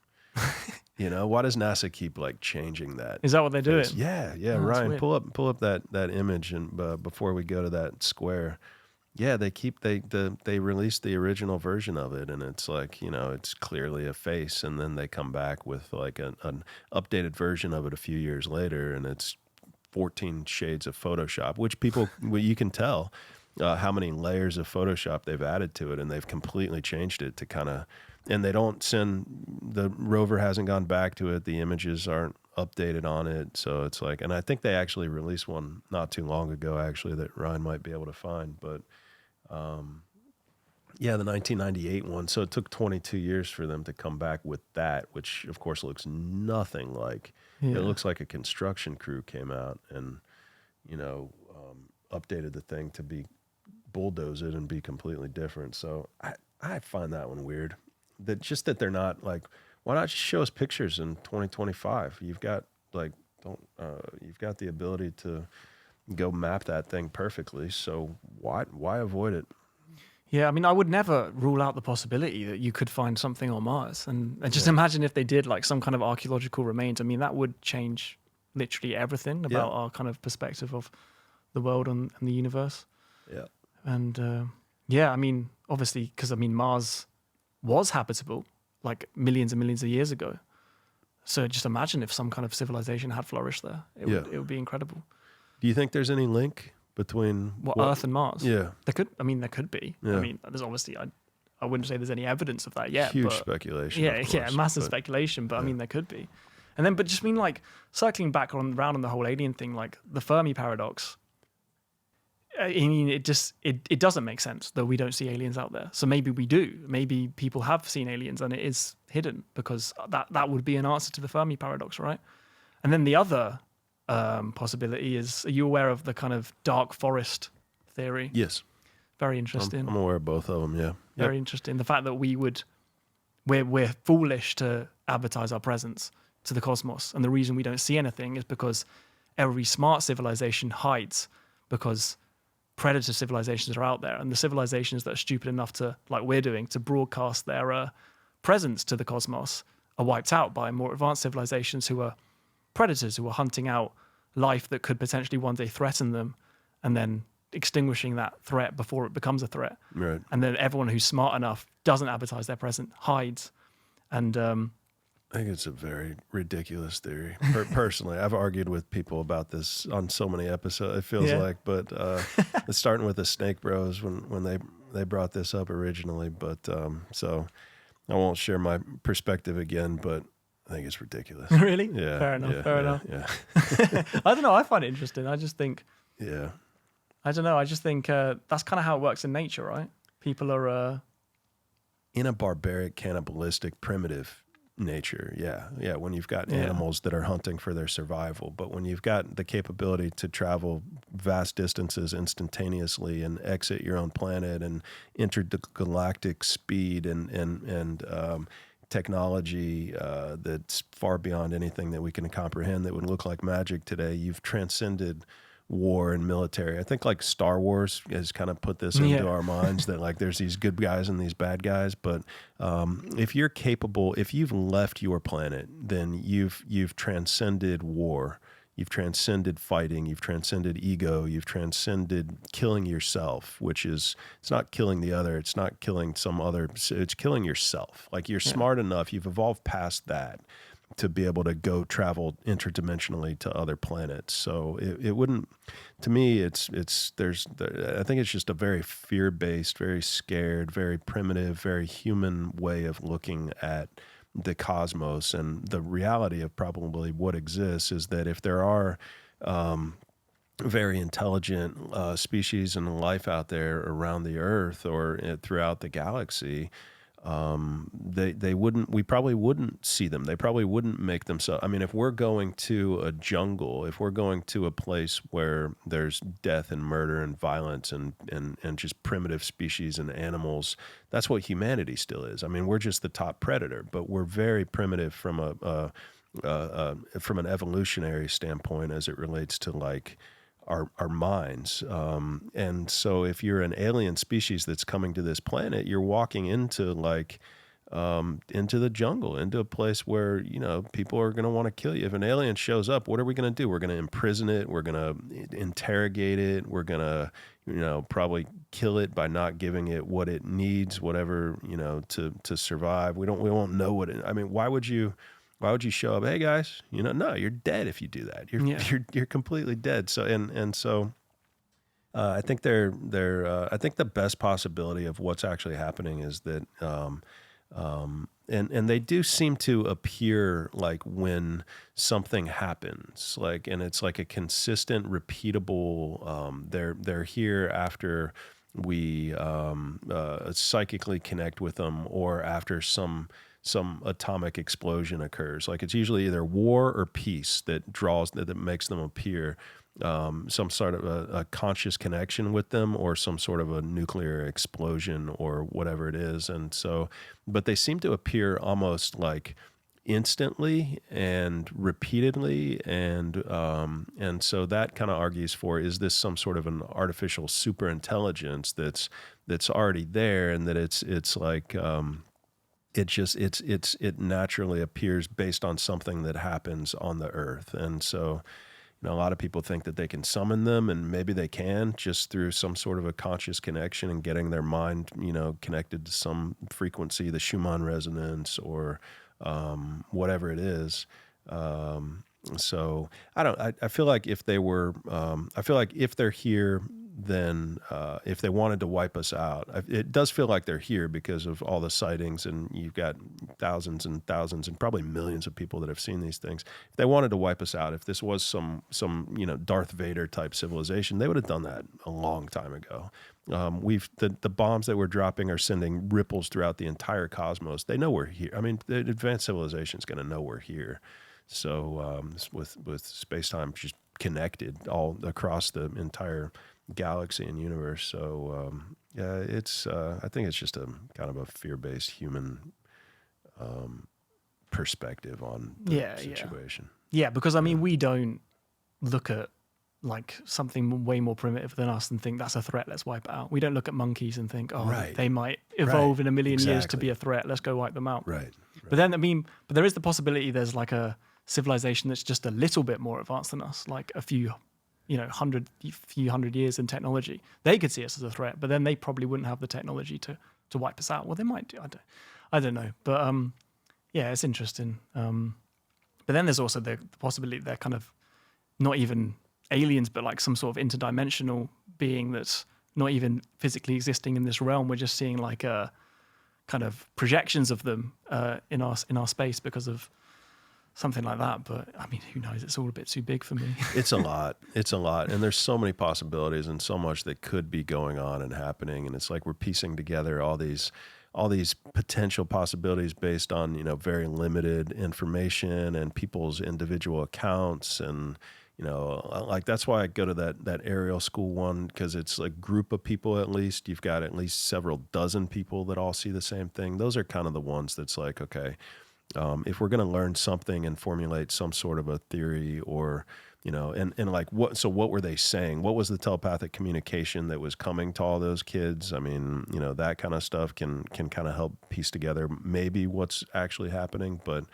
Why does NASA keep like changing that? Is that what they do? Yeah. Oh, Ryan, pull up that image, and before we go to that square. Yeah, they released the original version of it, and it's like, it's clearly a face, and then they come back with like an updated version of it a few years later, and it's 14 shades of Photoshop, which you can tell how many layers of Photoshop they've added to it, and they've completely changed it to kind of, and they don't the rover hasn't gone back to it, the images aren't updated on it, so it's like, and I think they actually released one not too long ago, actually, that Ryan might be able to find, but the 1998 one. So it took 22 years for them to come back with that, which of course looks nothing like. Yeah. It looks like a construction crew came out and, updated the thing to bulldoze it and be completely different. So I find that one weird. That they're not like, why not just show us pictures in 2025? You've got you've got the ability to go map that thing perfectly. So why avoid it? Yeah, I mean, I would never rule out the possibility that you could find something on Mars. And just imagine if they did like some kind of archaeological remains. I mean, that would change literally everything about our kind of perspective of the world and the universe. Yeah. And I mean, obviously, because I mean, Mars was habitable like millions and millions of years ago. So just imagine if some kind of civilization had flourished there. It would be incredible. Do you think there's any link between Earth and Mars? Yeah. There could be. Yeah. I mean, there's obviously, I wouldn't say there's any evidence of that yet. Huge but, speculation. Yeah, of course, massive speculation. But I mean, there could be. And then, but just mean like circling back around on the whole alien thing, like the Fermi paradox. I mean, it doesn't make sense that we don't see aliens out there. So maybe we do. Maybe people have seen aliens and it is hidden, because that would be an answer to the Fermi paradox, right? And then the other possibility is, are you aware of the kind of dark forest theory? Yes. Very interesting. I'm aware of both of them, yeah. Very interesting. The fact that we're foolish to advertise our presence to the cosmos. And the reason we don't see anything is because every smart civilization hides, because predator civilizations are out there, and the civilizations that are stupid enough to, like we're doing, to broadcast their presence to the cosmos are wiped out by more advanced civilizations who are predators, who are hunting out life that could potentially one day threaten them, and then extinguishing that threat before it becomes a threat. Right. And then everyone who's smart enough doesn't advertise their presence, hides. And I think it's a very ridiculous theory. Personally, I've argued with people about this on so many episodes, it feels like, but it's starting with the Snake Bros when they brought this up originally. But so I won't share my perspective again, but I think it's ridiculous. Really? Yeah. Fair enough. Fair enough. Yeah. I don't know. I find it interesting. I just think, Yeah. I don't know. I just think that's kind of how it works in nature, right? People are In a barbaric, cannibalistic, primitive nature. Yeah. When you've got animals that are hunting for their survival, but when you've got the capability to travel vast distances instantaneously and exit your own planet and intergalactic speed and technology that's far beyond anything that we can comprehend that would look like magic today, you've transcended war and military. I think like Star Wars has kind of put this into our minds that like there's these good guys and these bad guys. But if you're capable, if you've left your planet, then you've transcended war. You've transcended fighting. You've transcended ego. You've transcended killing yourself, which is, it's not killing the other. It's not killing some other. It's killing yourself. Like you're smart enough. You've evolved past that to be able to go travel interdimensionally to other planets. So it wouldn't, to me, I think it's just a very fear-based, very scared, very primitive, very human way of looking at the cosmos. And the reality of probably what exists is that if there are very intelligent species and life out there around the Earth or throughout the galaxy, we probably wouldn't see them. They probably wouldn't make themselves. I mean, if we're going to a jungle, if we're going to a place where there's death and murder and violence and just primitive species and animals, that's what humanity still is. I mean, we're just the top predator, but we're very primitive from from an evolutionary standpoint as it relates to like our minds. And so if you're an alien species that's coming to this planet, you're walking into into the jungle, into a place where, people are going to want to kill you. If an alien shows up, what are we going to do? We're going to imprison it. We're going to interrogate it. We're going to, probably kill it by not giving it what it needs, whatever, to survive. We won't know what I mean, why would you show up? Hey guys, no, you're dead if you do that. You're completely dead. So so I think I think the best possibility of what's actually happening is that and they do seem to appear like when something happens, like, and it's like a consistent, repeatable. They're here after we psychically connect with them, or after some atomic explosion occurs. Like it's usually either war or peace that makes them appear. Some sort of a conscious connection with them, or some sort of a nuclear explosion, or whatever it is. And so, but they seem to appear almost like instantly and repeatedly, and so that kind of argues for, is this some sort of an artificial super intelligence that's already there, and that it's like it naturally appears based on something that happens on the Earth. And so, a lot of people think that they can summon them, and maybe they can just through some sort of a conscious connection and getting their mind, connected to some frequency, the Schumann resonance, or whatever it is. So I feel like if they're here, then if they wanted to wipe us out, it does feel like they're here because of all the sightings, and you've got thousands and thousands and probably millions of people that have seen these things. If they wanted to wipe us out, if this was some Darth Vader type civilization, they would have done that a long time ago. The bombs that we're dropping are sending ripples throughout the entire cosmos. They know we're here. I mean, the advanced civilization is going to know we're here. So with space-time just connected all across the entire galaxy and universe. So it's I think it's just a kind of a fear-based human perspective on the situation. Yeah, because I mean, we don't look at like something way more primitive than us and think that's a threat, let's wipe it out. We don't look at monkeys and think, oh, Right. they might evolve in a million years to Exactly. be a threat, let's go wipe them out. Right. But then, but there is the possibility there's like a civilization that's just a little bit more advanced than us, like a few hundred years in technology. They could see us as a threat, but then they probably wouldn't have the technology to wipe us out. Well, they might do. I don't know. But yeah, it's interesting. But then there's also the possibility they're kind of not even aliens, but like some sort of interdimensional being that's not even physically existing in this realm. We're just seeing like a kind of projections of them in our space because of something like that. But I mean, who knows? It's all a bit too big for me. It's a lot. It's a lot. And there's so many possibilities and so much that could be going on and happening. And it's like we're piecing together all these potential possibilities based on, very limited information and people's individual accounts. And, like that's why I go to that aerial school one, because it's a group of people at least. You've got at least several dozen people that all see the same thing. Those are kind of the ones that's like, okay, if we're going to learn something and formulate some sort of a theory or, and like what were they saying? What was the telepathic communication that was coming to all those kids? I mean, that kind of stuff can kind of help piece together maybe what's actually happening. But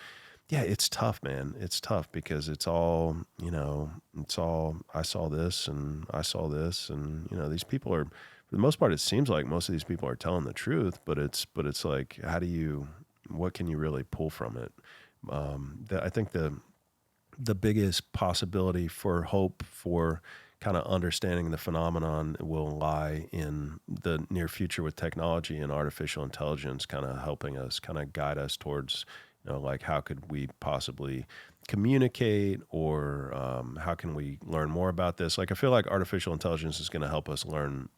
yeah, it's tough, man. It's tough because it's all, I saw this and I saw this. And, these people are, for the most part, it seems like most of these people are telling the truth, but it's like, what can you really pull from it? I think the biggest possibility for hope for kind of understanding the phenomenon will lie in the near future with technology and artificial intelligence kind of helping us, kind of guide us towards, like how could we possibly communicate or how can we learn more about this? Like I feel like artificial intelligence is going to help us learn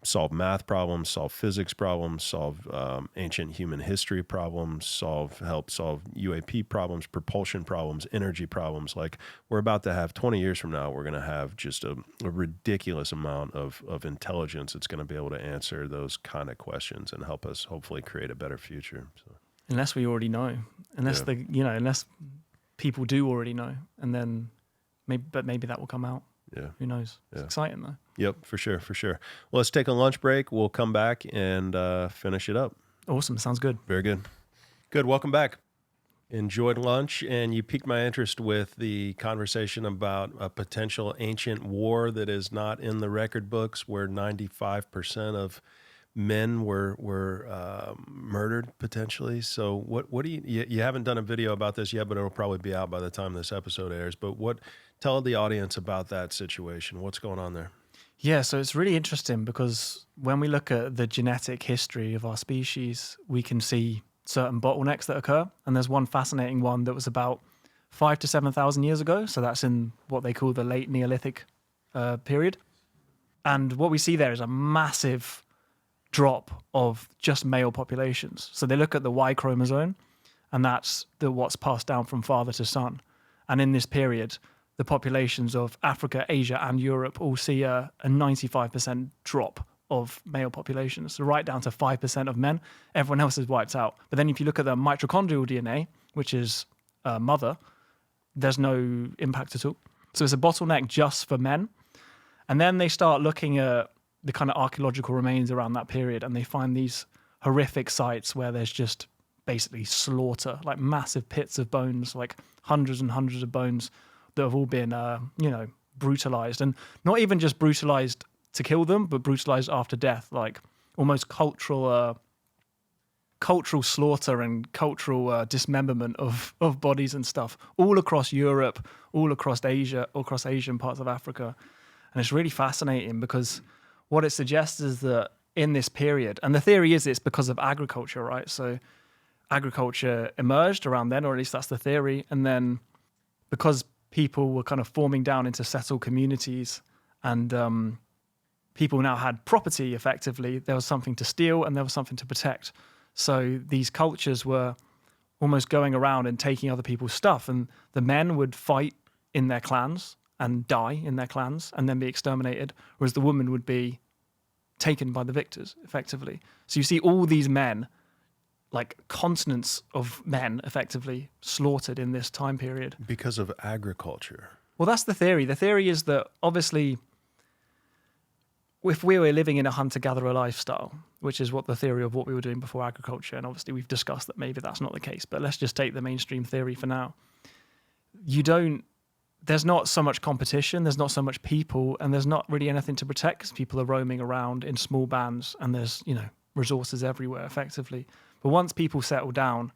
solve math problems, solve physics problems, solve ancient human history problems, help solve UAP problems, propulsion problems, energy problems. Like we're about to have 20 years from now, we're going to have just a ridiculous amount of intelligence that's going to be able to answer those kind of questions and help us hopefully create a better future. So. Unless we already know, unless people do already know, and then maybe that will come out. Yeah. Who knows? It's exciting though. Yep, for sure. Well, let's take a lunch break. We'll come back and finish it up. Awesome. Sounds good. Very good. Good. Welcome back. Enjoyed lunch, and you piqued my interest with the conversation about a potential ancient war that is not in the record books, where 95% of men were murdered potentially. So what do you haven't done a video about this yet, but it'll probably be out by the time this episode airs. But tell the audience about that situation. What's going on there? Yeah, so it's really interesting because when we look at the genetic history of our species, we can see certain bottlenecks that occur. And there's one fascinating one that was about 5,000 to 7,000 years ago. So that's in what they call the late Neolithic period. And what we see there is a massive drop of just male populations. So they look at the Y chromosome, and that's what's passed down from father to son. And in this period, the populations of Africa, Asia, and Europe all see a 95% drop of male populations, so right down to 5% of men. Everyone else is wiped out. But then if you look at the mitochondrial DNA, which is mother, there's no impact at all. So it's a bottleneck just for men. And then they start looking at the kind of archaeological remains around that period, and they find these horrific sites where there's just basically slaughter, like massive pits of bones, like hundreds and hundreds of bones that have all been, brutalized. And not even just brutalized to kill them, but brutalized after death, like almost cultural slaughter and cultural dismemberment of bodies and stuff all across Europe, all across Asia, all across Asian parts of Africa. And it's really fascinating because what it suggests is that in this period, and the theory is it's because of agriculture, right? So agriculture emerged around then, or at least that's the theory. And then because people were kind of forming down into settled communities and people now had property effectively, there was something to steal and there was something to protect. So these cultures were almost going around and taking other people's stuff, and the men would fight in their clans and die in their clans and then be exterminated, whereas the woman would be taken by the victors effectively. So you see all these men, like continents of men effectively slaughtered in this time period. Because of agriculture. Well, that's the theory. The theory is that obviously, if we were living in a hunter-gatherer lifestyle, which is what the theory of what we were doing before agriculture, and obviously we've discussed that maybe that's not the case, but let's just take the mainstream theory for now. There's not so much competition, there's not so much people, and there's not really anything to protect because people are roaming around in small bands and there's, resources everywhere effectively. But once people settle down,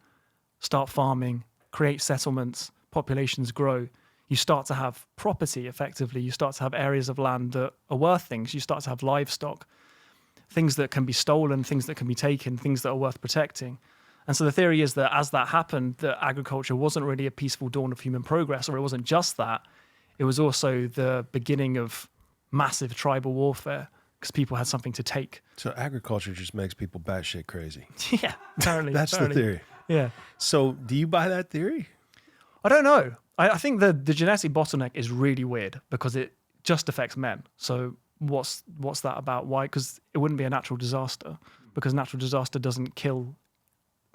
start farming, create settlements, populations grow, you start to have property effectively. You start to have areas of land that are worth things. You start to have livestock, things that can be stolen, things that can be taken, things that are worth protecting. And so the theory is that as that happened, that agriculture wasn't really a peaceful dawn of human progress, or it wasn't just that. It was also the beginning of massive tribal warfare because people had something to take. So agriculture just makes people batshit crazy. Yeah, apparently. That's the theory. Yeah. So do you buy that theory? I don't know. I think the genetic bottleneck is really weird because it just affects men. So what's that about? Why? Because it wouldn't be a natural disaster, because natural disaster doesn't kill,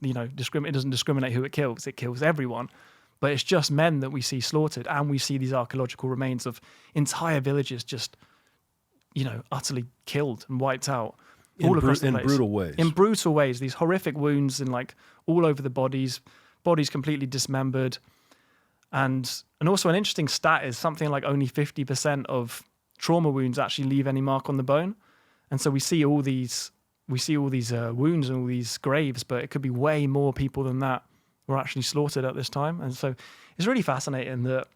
it doesn't discriminate who it kills everyone. But it's just men that we see slaughtered, and we see these archaeological remains of entire villages just, utterly killed and wiped out all across the place. In brutal ways. In brutal ways. These horrific wounds and all over the bodies completely dismembered. And also an interesting stat is something like only 50% of trauma wounds actually leave any mark on the bone. And so we see all these wounds and all these graves, but it could be way more people than that were actually slaughtered at this time. And so it's really fascinating that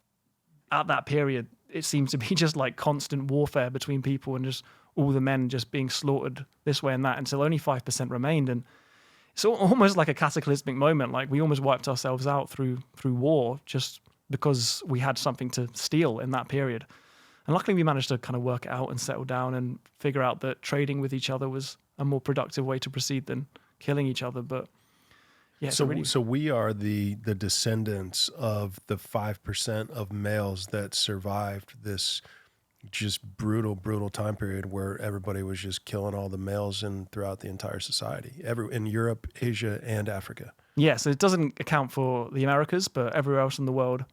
at that period, it seems to be just like constant warfare between people and just all the men just being slaughtered this way and that until only 5% remained. And it's almost like a cataclysmic moment. Like we almost wiped ourselves out through war just because we had something to steal in that period. And luckily we managed to kind of work it out and settle down and figure out that trading with each other was a more productive way to proceed than killing each other. But yeah, so we are the descendants of the 5% of males that survived this just brutal time period where everybody was just killing all the males throughout the entire society, in Europe, Asia, and Africa. Yeah, so it doesn't account for the Americas, but everywhere else in the world,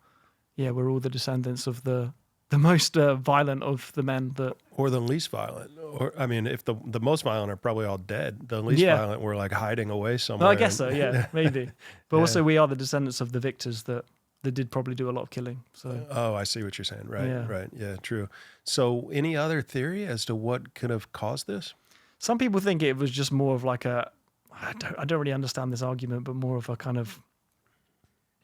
yeah, we're all the descendants of the most violent of the men that... Or the least violent. Or, I mean, if the most violent are probably all dead, the least violent were hiding away somewhere. Well, I guess so, yeah, maybe. But also we are the descendants of the victors that did probably do a lot of killing. So. Oh, I see what you're saying. Right. Yeah, true. So any other theory as to what could have caused this? Some people think it was just more of like I don't really understand this argument, but more of a kind of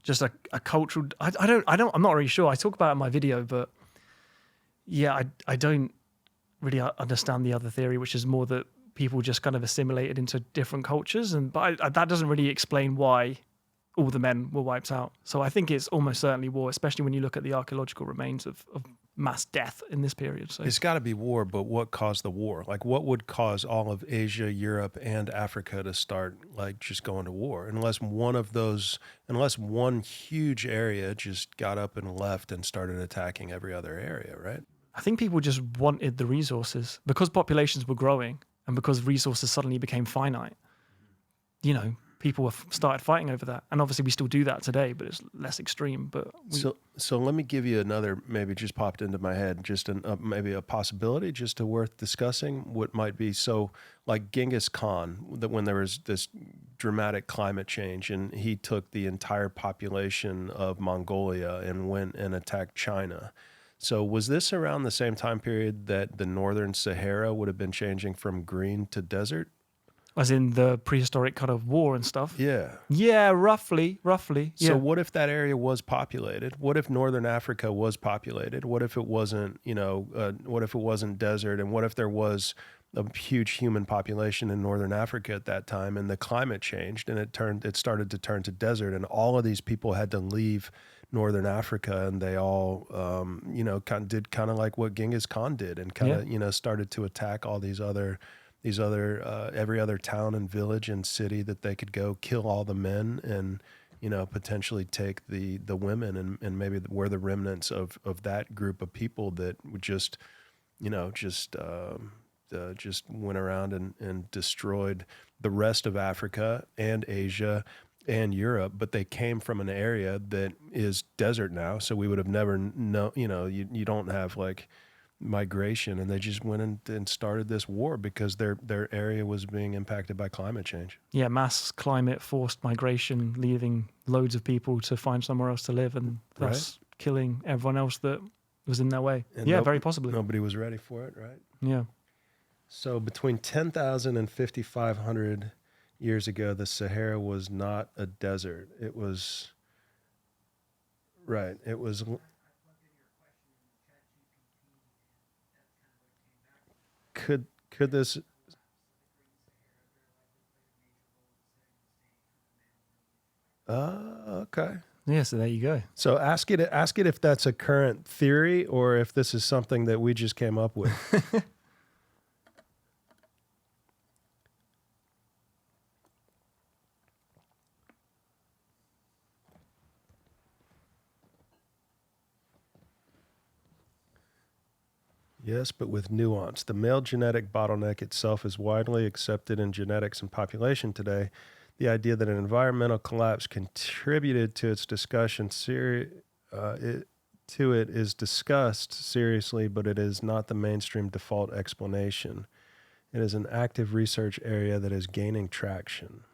just a cultural... I'm not really sure. I talk about it in my video, but yeah, I don't really understand the other theory, which is more that people just kind of assimilated into different cultures. But that doesn't really explain why all the men were wiped out. So I think it's almost certainly war, especially when you look at the archaeological remains of mass death in this period. So it's got to be war, but what caused the war? Like what would cause all of Asia, Europe, and Africa to start just going to war? Unless one huge area just got up and left and started attacking every other area, right? I think people just wanted the resources because populations were growing and because resources suddenly became finite. People started fighting over that. And obviously we still do that today, but it's less extreme. But So let me give you another, maybe just popped into my head, just maybe a possibility just to worth discussing what might be. So like Genghis Khan, that when there was this dramatic climate change and he took the entire population of Mongolia and went and attacked China. So was this around the same time period that the northern Sahara would have been changing from green to desert? As in the prehistoric kind of war and stuff? Yeah. Yeah, roughly. Yeah. So what if that area was populated? What if northern Africa was populated? What if it wasn't, what if it wasn't desert? And what if there was a huge human population in northern Africa at that time and the climate changed and it started to turn to desert and all of these people had to leave northern Africa and they all, did kind of like what Genghis Khan did and kind of, started to attack all these other every other town and village and city that they could go kill all the men and, potentially take the women and maybe we're the remnants of that group of people that would just went around and destroyed the rest of Africa and Asia and Europe, but they came from an area that is desert now. So we would have never know, you don't have like migration, and they just went and started this war because their area was being impacted by climate change. Yeah, mass climate forced migration, leaving loads of people to find somewhere else to live, and thus killing everyone else that was in their way. And very possibly. Nobody was ready for it, right? Yeah. So between 10,000 and 5,500 years ago, the Sahara was not a desert. It was, right, it was... Could this... Okay. Yeah, so there you go. So ask it if that's a current theory or if this is something that we just came up with. Yes, but with nuance. The male genetic bottleneck itself is widely accepted in genetics and population today. The idea that an environmental collapse contributed to its discussion it is discussed seriously, but it is not the mainstream default explanation. It is an active research area that is gaining traction.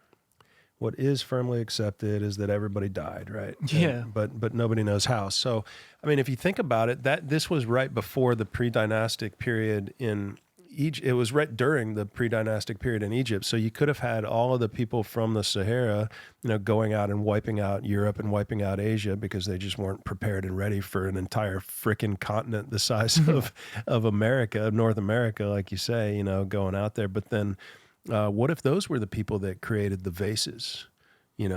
What is firmly accepted is that everybody died, right? Yeah. But nobody knows how. So, I mean, if you think about it, this was right before the pre-dynastic period in Egypt. It was right during the pre-dynastic period in Egypt. So you could have had all of the people from the Sahara, going out and wiping out Europe and wiping out Asia because they just weren't prepared and ready for an entire frickin' continent the size of America, North America, like you say, going out there. But then what if those were the people that created the vases? We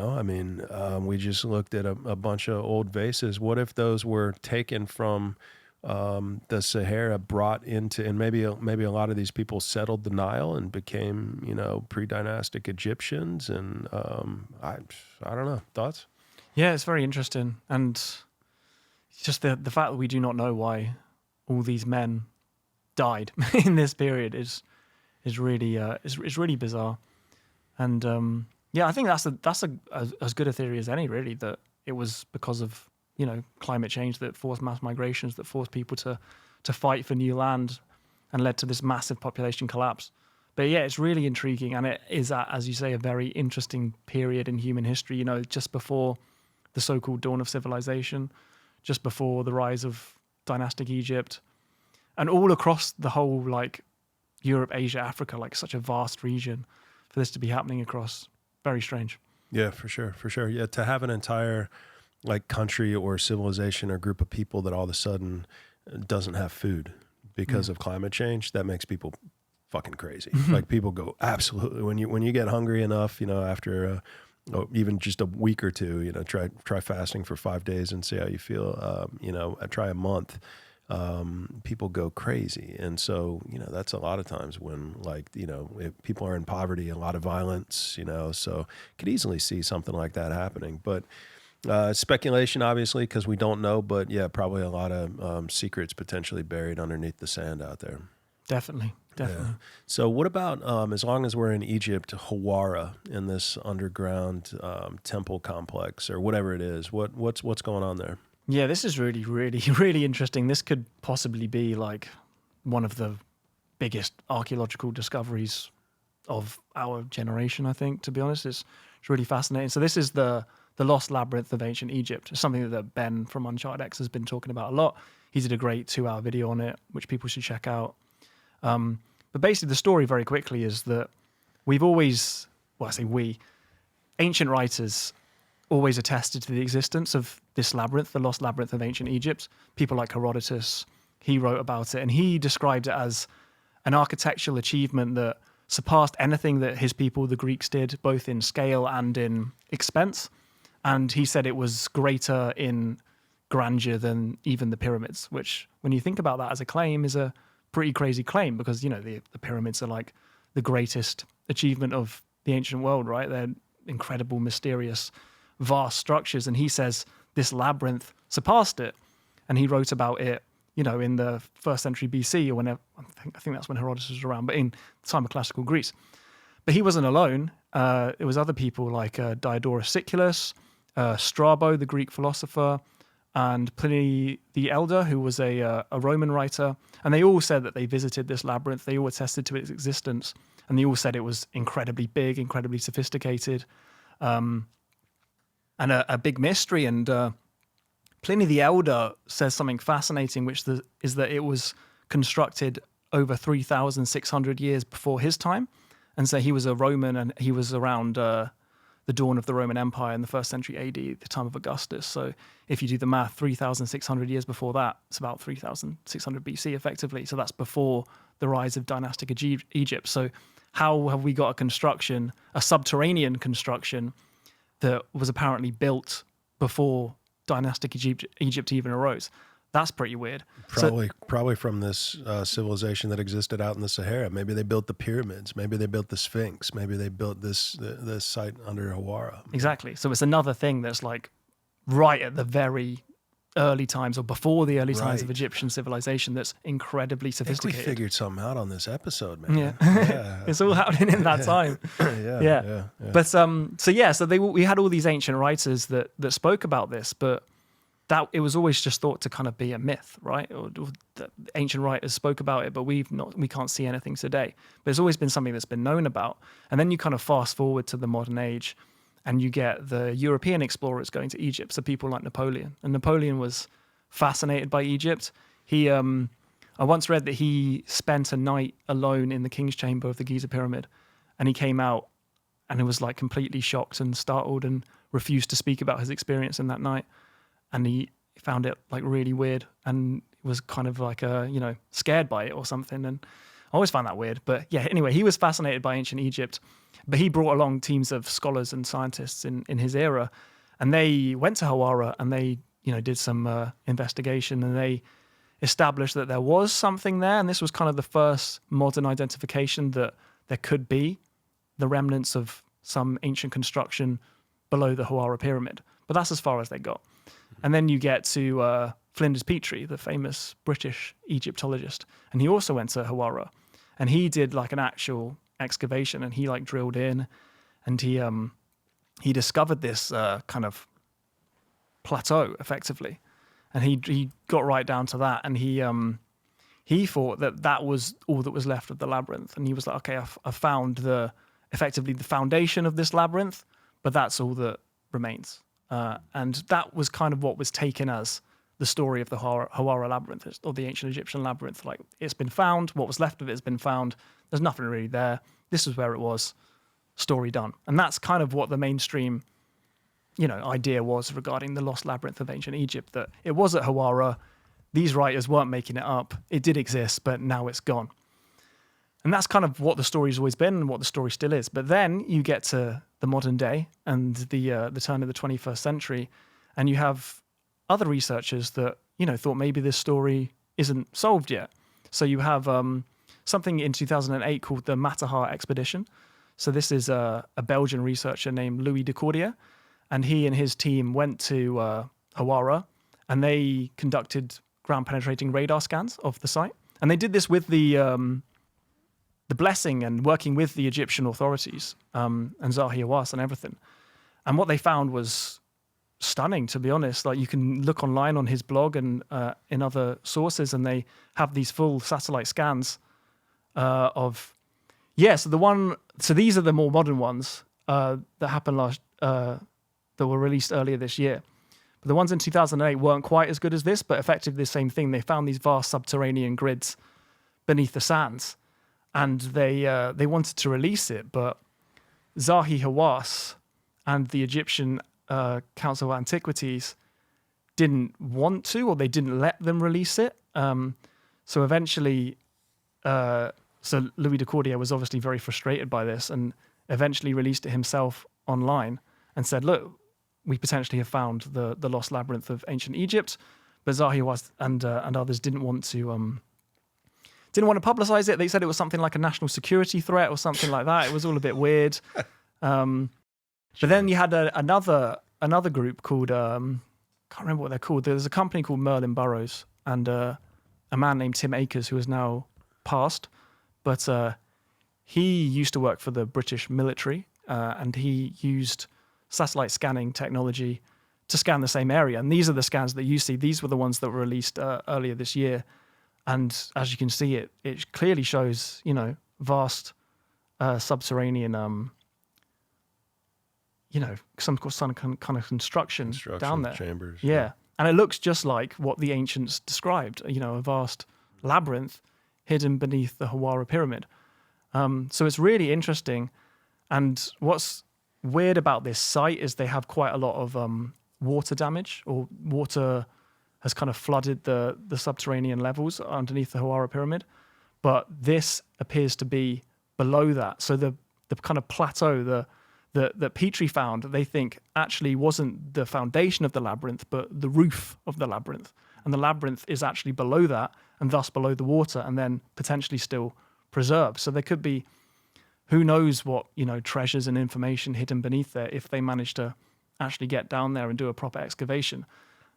just looked at a bunch of old vases. What if those were taken from the Sahara, brought into, and maybe a lot of these people settled the Nile and became, pre-dynastic Egyptians, and I don't know. Thoughts? Yeah, it's very interesting, and it's just the fact that we do not know why all these men died in this period is really bizarre, and I think that's as good a theory as any, really, that it was because of climate change that forced mass migrations, that forced people to fight for new land and led to this massive population collapse. But yeah, it's really intriguing, and it is, as you say, a very interesting period in human history, just before the so-called dawn of civilization, just before the rise of dynastic Egypt, and all across the whole, Europe, Asia, Africa, such a vast region, for this to be happening across. Very strange. Yeah, for sure. Yeah, to have an entire country or civilization or group of people that all of a sudden doesn't have food because of climate change, that makes people fucking crazy. People go, absolutely, when you get hungry enough, after even just a week or two, try fasting for 5 days and see how you feel. Try a month. People go crazy. And so, that's a lot of times when if people are in poverty, a lot of violence, so could easily see something like that happening. But speculation, obviously, because we don't know, but yeah, probably a lot of secrets potentially buried underneath the sand out there. Definitely. Yeah. So what about, as long as we're in Egypt, Hawara, in this underground temple complex or whatever it is, what's going on there? Yeah, this is really, really, really interesting. This could possibly be one of the biggest archaeological discoveries of our generation, I think, to be honest. It's really fascinating. So this is the Lost Labyrinth of Ancient Egypt. It's something that Ben from Uncharted X has been talking about a lot. He did a great 2-hour video on it, which people should check out. But basically the story, very quickly, is that we've always, ancient writers always attested to the existence of this labyrinth, the Lost Labyrinth of Ancient Egypt. People like Herodotus, he wrote about it, and he described it as an architectural achievement that surpassed anything that his people, the Greeks, did, both in scale and in expense. And he said it was greater in grandeur than even the pyramids, which, when you think about that as a claim, is a pretty crazy claim, because, the pyramids are the greatest achievement of the ancient world, right? They're incredible, mysterious, vast structures. And he says this labyrinth surpassed it. And he wrote about it, in the 1st century BC, or whenever, I think that's when Herodotus was around, but in the time of classical Greece. But he wasn't alone. It was other people like Diodorus Siculus, Strabo, the Greek philosopher, and Pliny the Elder, who was a Roman writer. And they all said that they visited this labyrinth. They all attested to its existence. And they all said it was incredibly big, incredibly sophisticated, and a big mystery. And Pliny the Elder says something fascinating, which is that it was constructed over 3,600 years before his time. And so he was a Roman, and he was around the dawn of the Roman Empire in the 1st century AD, the time of Augustus. So if you do the math, 3,600 years before that, it's about 3,600 BC effectively. So that's before the rise of dynastic Egypt. So how have we got a construction, a subterranean construction that was apparently built before dynastic Egypt even arose? That's pretty weird. Probably from this civilization that existed out in the Sahara. Maybe they built the pyramids. Maybe they built the Sphinx. Maybe they built this site under Hawara. Exactly. So it's another thing that's like right at the very early times, or before the early times of Egyptian civilization, that's incredibly sophisticated. I think we figured something out on this episode, man. Yeah. It's all happening in that time. Yeah. But so we had all these ancient writers that spoke about this, but that it was always just thought to kind of be a myth, right? Or the ancient writers spoke about it, but we can't see anything today. But it's always been something that's been known about. And then you kind of fast forward to the modern age, and you get the European explorers going to Egypt. So people like Napoleon, and Napoleon was fascinated by Egypt. He, I once read that he spent a night alone in the king's chamber of the Giza pyramid, and he came out and he was like completely shocked and startled and refused to speak about his experience in that night. And he found it like really weird and was kind of like, scared by it or something. And I always found that weird. But yeah, anyway, he was fascinated by ancient Egypt, but he brought along teams of scholars and scientists in his era. And they went to Hawara and they, did some investigation, and they established that there was something there. And this was kind of the first modern identification that there could be the remnants of some ancient construction below the Hawara pyramid. But that's as far as they got. And then you get to Flinders Petrie, the famous British Egyptologist. And he also went to Hawara. And he did like an actual excavation, and he like drilled in, and he discovered this kind of plateau effectively. And he got right down to that. And he thought that was all that was left of the labyrinth. And he was like, okay, I found effectively the foundation of this labyrinth, but that's all that remains. And that was kind of what was taken as the story of the Hawara labyrinth, or the ancient Egyptian labyrinth. Like, it's been found, what was left of it has been found, there's nothing really there, this is where it was, story done. And that's kind of what the mainstream, idea was regarding the lost labyrinth of ancient Egypt, that it was at Hawara, these writers weren't making it up, it did exist, but now it's gone. And that's kind of what the story's always been and what the story still is. But then you get to the modern day and the turn of the 21st century, and you have other researchers that, thought maybe this story isn't solved yet. So you have something in 2008 called the Matterhorn expedition. So this is a Belgian researcher named Louis de Cordier, and he and his team went to Hawara, and they conducted ground-penetrating radar scans of the site. And they did this with the blessing and working with the Egyptian authorities, and Zahi Hawass and everything. And what they found was stunning, to be honest. Like, you can look online on his blog and in other sources, and they have these full satellite scans of. So these are the more modern ones that happened that were released earlier this year. But the ones in 2008 weren't quite as good as this, but effectively the same thing. They found these vast subterranean grids beneath the sands, and they wanted to release it, but Zahi Hawass and the Egyptian Council of Antiquities didn't want to, or they didn't let them release it. So eventually, so Louis de Cordier was obviously very frustrated by this, and eventually released it himself online and said, look, we potentially have found the lost labyrinth of ancient Egypt. But Zahi Hawass and others didn't want to publicize it. They said it was something like a national security threat or something like that. It was all a bit weird. But then you had another group called, can't remember what they're called. There's a company called Merlin Burroughs, and a man named Tim Akers, who is now passed. But he used to work for the British military, and he used satellite scanning technology to scan the same area. And these are the scans that you see. These were the ones that were released earlier this year. And as you can see, it clearly shows, vast subterranean, some kind of construction down there. Chambers. Yeah. And it looks just like what the ancients described, a vast labyrinth hidden beneath the Hawara pyramid. So it's really interesting. And what's weird about this site is they have quite a lot of water damage, or water has kind of flooded the subterranean levels underneath the Hawara pyramid. But this appears to be below that. So the kind of plateau that Petrie found, they think actually wasn't the foundation of the labyrinth, but the roof of the labyrinth. And the labyrinth is actually below that, and thus below the water, and then potentially still preserved. So there could be, who knows what, treasures and information hidden beneath there if they manage to actually get down there and do a proper excavation.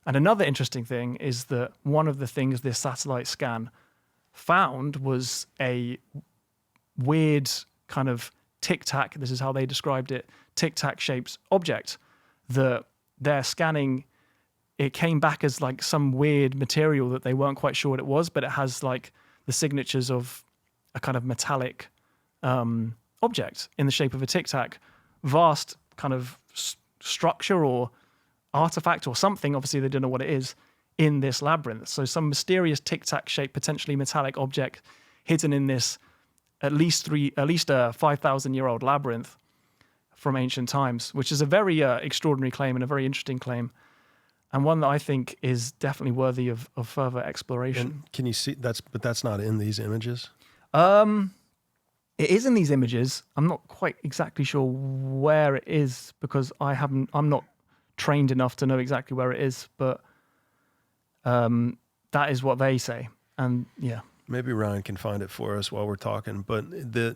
And another interesting thing is that one of the things this satellite scan found was a weird kind of tic-tac, this is how they described it, tic-tac shaped object that they're scanning. It came back as like some weird material that they weren't quite sure what it was, but it has like the signatures of a kind of metallic object in the shape of a tic-tac, vast kind of structure or artifact or something, obviously they don't know what it is, in this labyrinth. So some mysterious tic-tac shaped, potentially metallic object hidden in this at least a 5,000-year-old labyrinth from ancient times, which is a very extraordinary claim and a very interesting claim, and one that I think is definitely worthy of further exploration. And can you see but that's not in these images? It is in these images. I'm not quite exactly sure where it is because I'm not trained enough to know exactly where it is, but that is what they say. And yeah. Maybe Ryan can find it for us while we're talking. But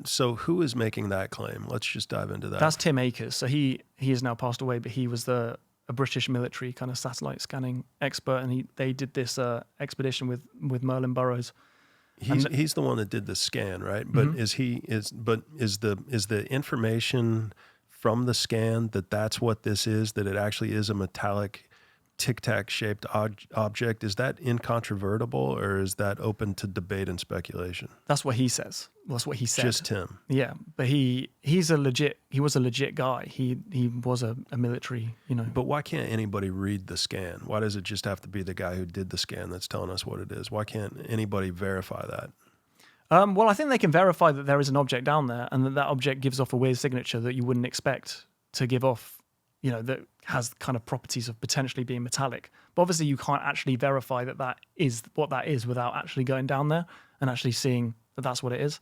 so who is making that claim? Let's just dive into that. That's Tim Akers. So he has now passed away, but he was a British military kind of satellite scanning expert, and they did this expedition with Merlin Burrows. He's the one that did the scan, right? But mm-hmm. is the information from the scan that's what this is, that it actually is a metallic tic-tac shaped object? Is that incontrovertible, or is that open to debate and speculation? That's what he says. That's what he said. Just him. Yeah, but he was a legit guy. He was a military, But why can't anybody read the scan? Why does it just have to be the guy who did the scan that's telling us what it is? Why can't anybody verify that? Well, I think they can verify that there is an object down there, and that object gives off a weird signature that you wouldn't expect to give off, that has kind of properties of potentially being metallic. But obviously you can't actually verify that is what that is without actually going down there and actually seeing that that's what it is.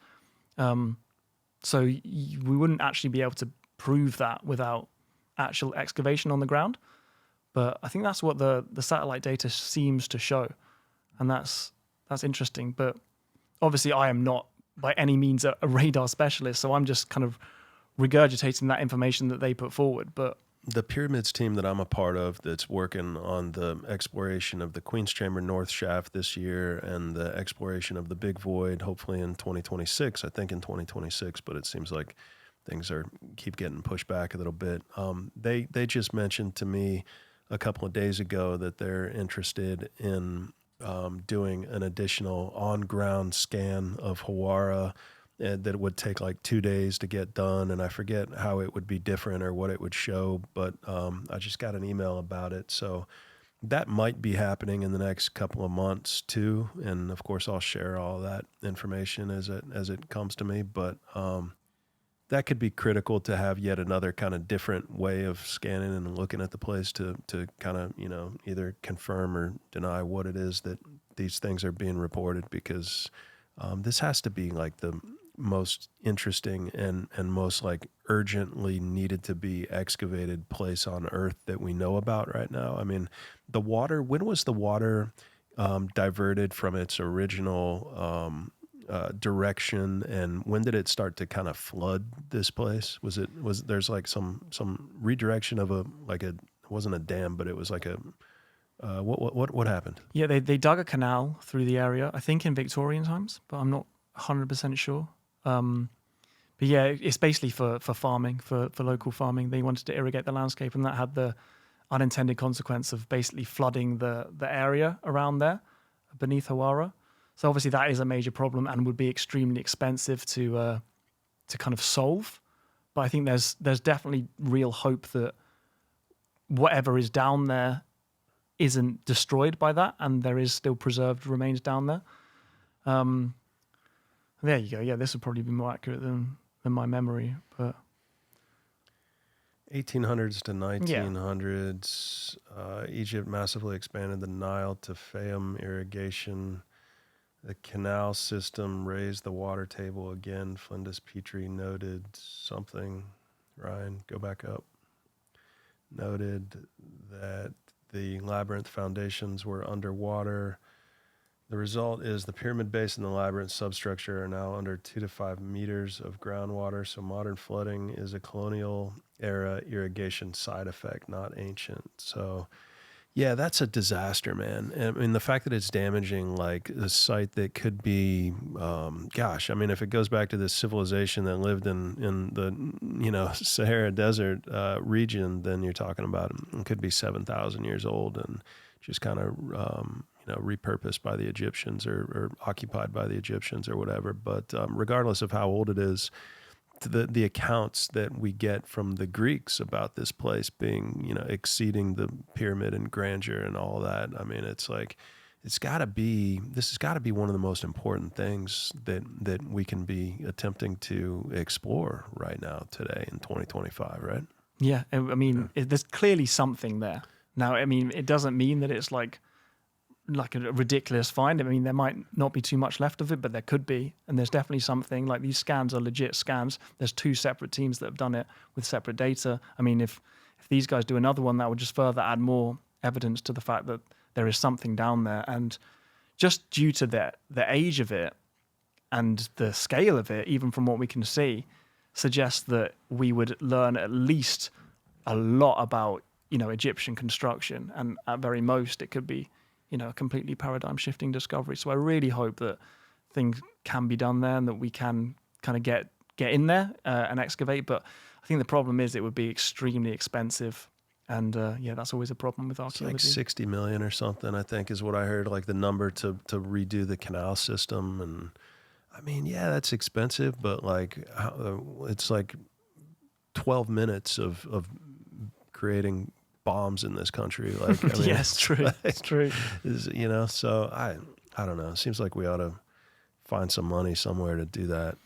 So we wouldn't actually be able to prove that without actual excavation on the ground. But I think that's what the satellite data seems to show. And that's interesting. But obviously I am not by any means a radar specialist, so I'm just kind of regurgitating that information that they put forward. But the pyramids team that I'm a part of that's working on the exploration of the Queen's Chamber North Shaft this year and the exploration of the Big Void, hopefully in 2026, I think in 2026, but it seems like things keep getting pushed back a little bit. They just mentioned to me a couple of days ago that they're interested in doing an additional on-ground scan of Hawara, that it would take like 2 days to get done, and I forget how it would be different or what it would show, but I just got an email about it. So that might be happening in the next couple of months too, and of course I'll share all that information as it comes to me, but that could be critical to have yet another kind of different way of scanning and looking at the place to kind of, either confirm or deny what it is that these things are being reported, because this has to be like the most interesting and most like urgently needed to be excavated place on Earth that we know about right now. I mean, the water, when was the water diverted from its original direction, and when did it start to kind of flood this place? Was there's like some redirection of it wasn't a dam, but it was like what happened? Yeah, they dug a canal through the area, I think in Victorian times, but I'm not 100% sure. But yeah, it's basically for farming, for local farming. They wanted to irrigate the landscape, and that had the unintended consequence of basically flooding the area around there beneath Hawara. So obviously that is a major problem and would be extremely expensive to kind of solve. But I think there's definitely real hope that whatever is down there isn't destroyed by that, and there is still preserved remains down there. There you go. Yeah, this would probably be more accurate than my memory, but 1800s to 1900s, Egypt massively expanded the Nile to Fayum irrigation. The canal system raised the water table again. Flinders Petrie noted something. Ryan, go back up. Noted that the labyrinth foundations were underwater. The result is the pyramid base and the labyrinth substructure are now under 2 to 5 meters of groundwater. So modern flooding is a colonial era irrigation side effect, not ancient. So yeah, that's a disaster, man. I mean, the fact that it's damaging like a site that could be, I mean, if it goes back to this civilization that lived in the, Sahara Desert region, then you're talking about it could be 7,000 years old and just kind of, repurposed by the Egyptians or occupied by the Egyptians or whatever. But regardless of how old it is, the accounts that we get from the Greeks about this place being, exceeding the pyramid and grandeur and all that. I mean, it's like, this has got to be one of the most important things that we can be attempting to explore right now today in 2025, right? yeah, I mean, there's clearly something there. Now, I mean, it doesn't mean that it's like a ridiculous find. I mean, there might not be too much left of it, but there could be. And there's definitely something. Like, these scans are legit scans. There's 2 separate teams that have done it with separate data. I mean, if these guys do another one, that would just further add more evidence to the fact that there is something down there. And just due to the age of it and the scale of it, even from what we can see, suggests that we would learn at least a lot about, Egyptian construction. And at very most, it could be, a completely paradigm shifting discovery. So I really hope that things can be done there and that we can kind of get in there and excavate. But I think the problem is it would be extremely expensive. And that's always a problem with archaeology. It's like 60 million or something, I think is what I heard, like the number to redo the canal system. And I mean, yeah, that's expensive, but like it's like 12 minutes of creating bombs in this country. Like, I mean, yeah, it's true. It's true. So I don't know. It seems like we ought to find some money somewhere to do that.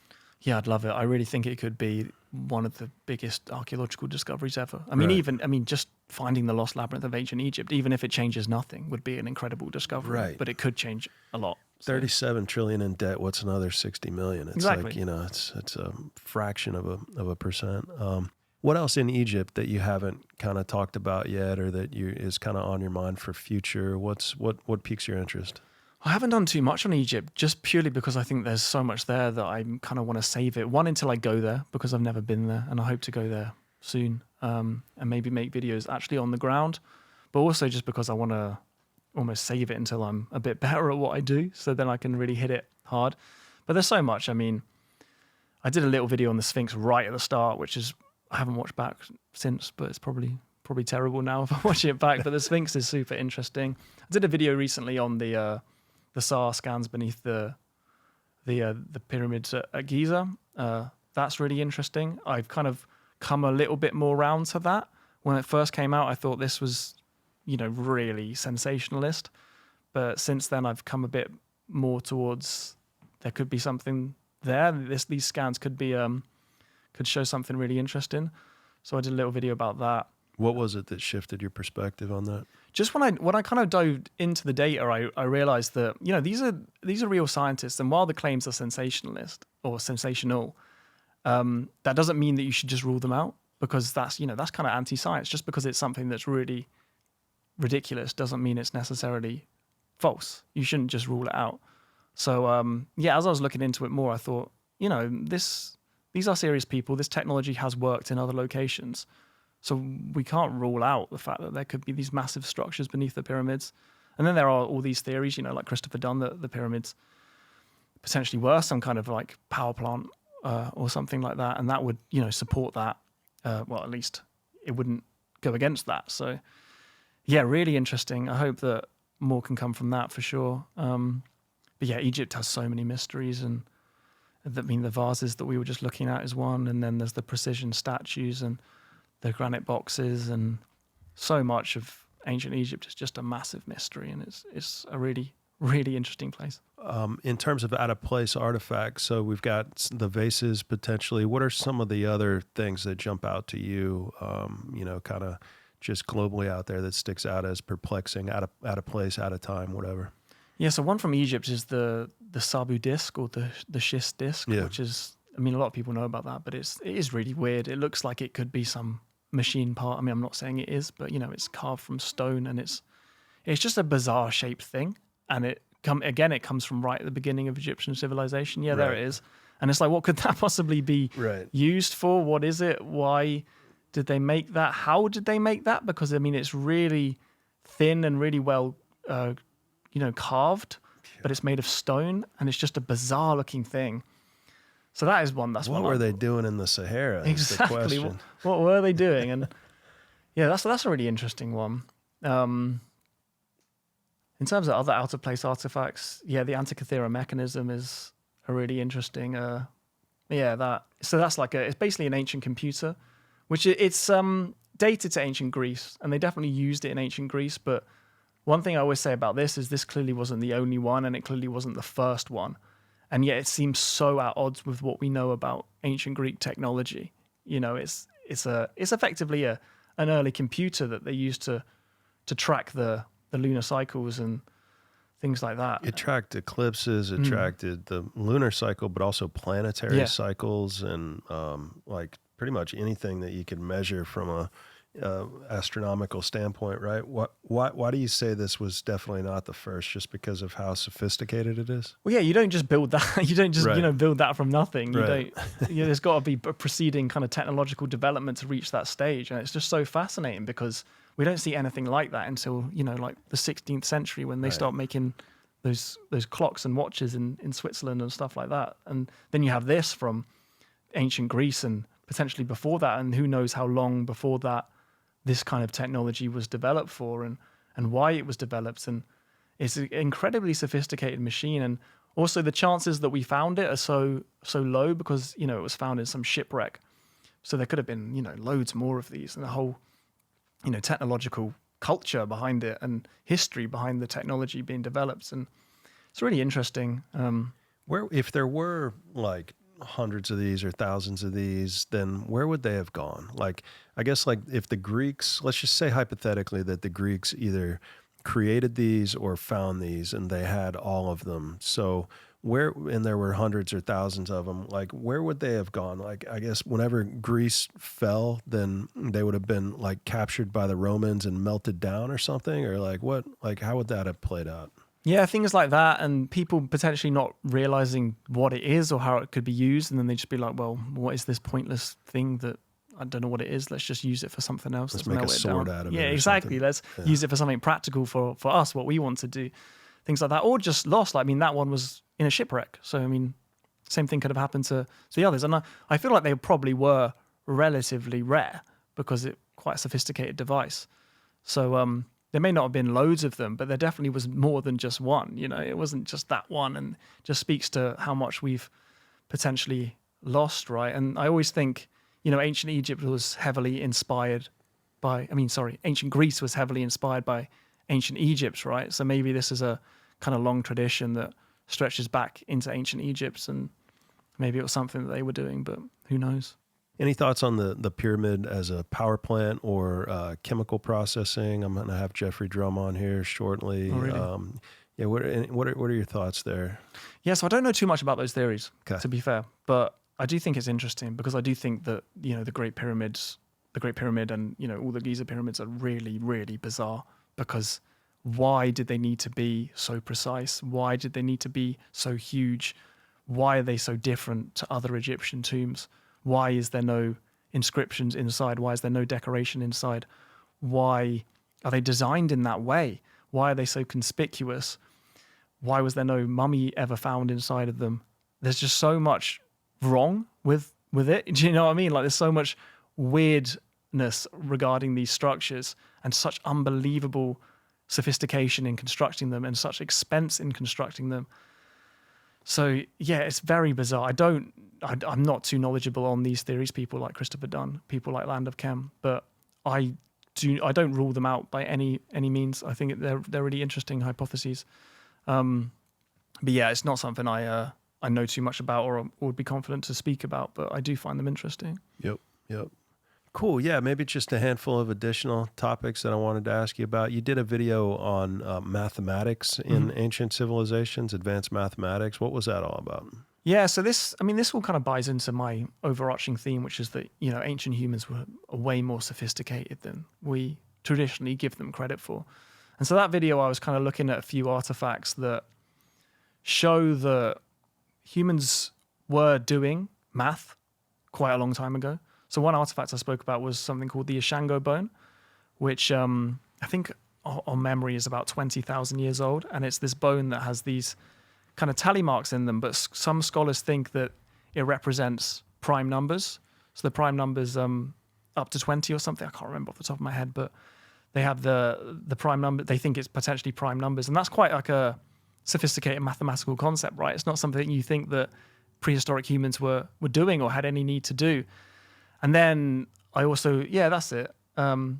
Yeah, I'd love it. I really think it could be one of the biggest archaeological discoveries ever. I mean, just finding the lost labyrinth of ancient Egypt, even if it changes nothing, would be an incredible discovery. Right. But it could change a lot. So. 37 trillion in debt. What's another 60 million? It's exactly. like, it's a fraction of a percent. What else in Egypt that you haven't kind of talked about yet, or that is kind of on your mind for future? What piques your interest? I haven't done too much on Egypt, just purely because I think there's so much there that I kind of want to save it. One, until I go there, because I've never been there, and I hope to go there soon, and maybe make videos actually on the ground. But also just because I want to almost save it until I'm a bit better at what I do, so then I can really hit it hard. But there's so much. I mean, I did a little video on the Sphinx right at the start, which is I haven't watched back since, but it's probably terrible now if I watch it back. But the Sphinx is super interesting. I did a video recently on the SAR scans beneath the pyramids at Giza. That's really interesting. I've kind of come a little bit more round to that. When it first came out, I thought this was, really sensationalist. But since then, I've come a bit more towards there could be something there. These scans could be could show something really interesting. So I did a little video about that. What was it that shifted your perspective on that? Just when I kind of dove into the data, I realized that, these are real scientists. And while the claims are sensationalist or sensational, that doesn't mean that you should just rule them out, because that's kind of anti-science. Just because it's something that's really ridiculous doesn't mean it's necessarily false. You shouldn't just rule it out. So, as I was looking into it more, I thought, these are serious people. This technology has worked in other locations. So we can't rule out the fact that there could be these massive structures beneath the pyramids. And then there are all these theories, like Christopher Dunn, that the pyramids potentially were some kind of like power plant or something like that, and that would support that. Well, at least it wouldn't go against that. So yeah, really interesting. I hope that more can come from that for sure. But yeah, Egypt has so many mysteries, and I mean the vases that we were just looking at is one, and then there's the precision statues and the granite boxes, and so much of ancient Egypt is just a massive mystery, and it's a really, really interesting place. In terms of out of place artifacts, so we've got the vases potentially. What are some of the other things that jump out to you? Kind of just globally out there that sticks out as perplexing, out of place, out of time, whatever. Yeah, so one from Egypt is the Sabu disc, or the schist disc, which is, I mean, a lot of people know about that, but it is really weird. It looks like it could be some machine part. I mean, I'm not saying it is, but it's carved from stone, and it's just a bizarre shaped thing. And it comes from right at the beginning of Egyptian civilization. Yeah, there it is. And it's like, what could that possibly be used for? What is it? Why did they make that? How did they make that? Because I mean, it's really thin and really well, carved, but it's made of stone, and it's just a bizarre looking thing. So that is one. That's what were they doing in the Sahara? Exactly. Is the question. What were they doing? And yeah, that's a really interesting one. In terms of other out of place artifacts, yeah, the Antikythera mechanism is a really interesting. That's it's basically an ancient computer, which it's dated to ancient Greece, and they definitely used it in ancient Greece. But one thing I always say about this is this clearly wasn't the only one, and it clearly wasn't the first one. And yet it seems so at odds with what we know about ancient Greek technology. It's effectively an early computer that they used to track the lunar cycles and things like that. It tracked eclipses, it tracked the lunar cycle, but also planetary cycles, and like pretty much anything that you could measure from a astronomical standpoint, right? Why do you say this was definitely not the first? Just because of how sophisticated it is? Well, yeah, you don't just build that. You don't just build that from nothing. You don't. There's got to be a preceding kind of technological development to reach that stage, and it's just so fascinating because we don't see anything like that until like the 16th century, when they start making those clocks and watches in Switzerland and stuff like that. And then you have this from ancient Greece and potentially before that, and who knows how long before that this kind of technology was developed for, and why it was developed. And it's an incredibly sophisticated machine. And also the chances that we found it are so low because, it was found in some shipwreck. So there could have been, loads more of these, and the whole, technological culture behind it and history behind the technology being developed. And it's really interesting. If there were like hundreds of these or thousands of these, then where would they have gone? Like, I guess like if the Greeks, let's just say hypothetically that the Greeks either created these or found these and they had all of them. So and there were hundreds or thousands of them, like where would they have gone? Like, I guess whenever Greece fell, then they would have been like captured by the Romans and melted down or something, or how would that have played out? Yeah, things like that, and people potentially not realizing what it is or how it could be used, and then they just be like, well, what is this pointless thing that I don't know what it is? Let's just use it for something else. Let's make a sword out of it. Yeah, exactly. Let's use it for something practical for us, what we want to do. Things like that, or just lost. Like, I mean, that one was in a shipwreck. So, I mean, same thing could have happened to the others. And I feel like they probably were relatively rare because it's quite a sophisticated device. So, there may not have been loads of them, but there definitely was more than just one. It wasn't just that one, and just speaks to how much we've potentially lost, right? And I always think, ancient Egypt was heavily inspired by, ancient Greece was heavily inspired by ancient Egypt, right? So maybe this is a kind of long tradition that stretches back into ancient Egypt, and maybe it was something that they were doing, but who knows? Any thoughts on the pyramid as a power plant or chemical processing? I'm going to have Jeffrey Drum on here shortly. Oh, really? What are your thoughts there? Yeah, so I don't know too much about those theories, to be fair, but I do think it's interesting because I do think that, the Great Pyramid and, all the Giza pyramids are really, really bizarre, because why did they need to be so precise? Why did they need to be so huge? Why are they so different to other Egyptian tombs? Why is there no inscriptions inside? Why is there no decoration inside? Why are they designed in that way? Why are they so conspicuous? Why was there no mummy ever found inside of them? There's just so much wrong with it. Do you know what I mean? Like there's so much weirdness regarding these structures and such unbelievable sophistication in constructing them and such expense in constructing them. So yeah, it's very bizarre. I'm not too knowledgeable on these theories, people like Christopher Dunn, people like Land of Chem, but I don't rule them out by any means. I think they're really interesting hypotheses. But yeah, it's not something I know too much about or would be confident to speak about, but I do find them interesting. Yep. Cool. Yeah, maybe just a handful of additional topics that I wanted to ask you about. You did a video on mathematics in ancient civilizations, advanced mathematics. What was that all about? Yeah, so this all kind of buys into my overarching theme, which is that, ancient humans were way more sophisticated than we traditionally give them credit for. And so that video, I was kind of looking at a few artifacts that show that humans were doing math quite a long time ago. So one artifact I spoke about was something called the Ishango bone, which I think on memory is about 20,000 years old. And it's this bone that has these kind of tally marks in them, but some scholars think that it represents prime numbers. So the prime numbers up to 20 or something. I can't remember off the top of my head, but they have the prime number. They think it's potentially prime numbers. And that's quite like a sophisticated mathematical concept, right? It's not something you think that prehistoric humans were doing or had any need to do. And then I also, that's it. So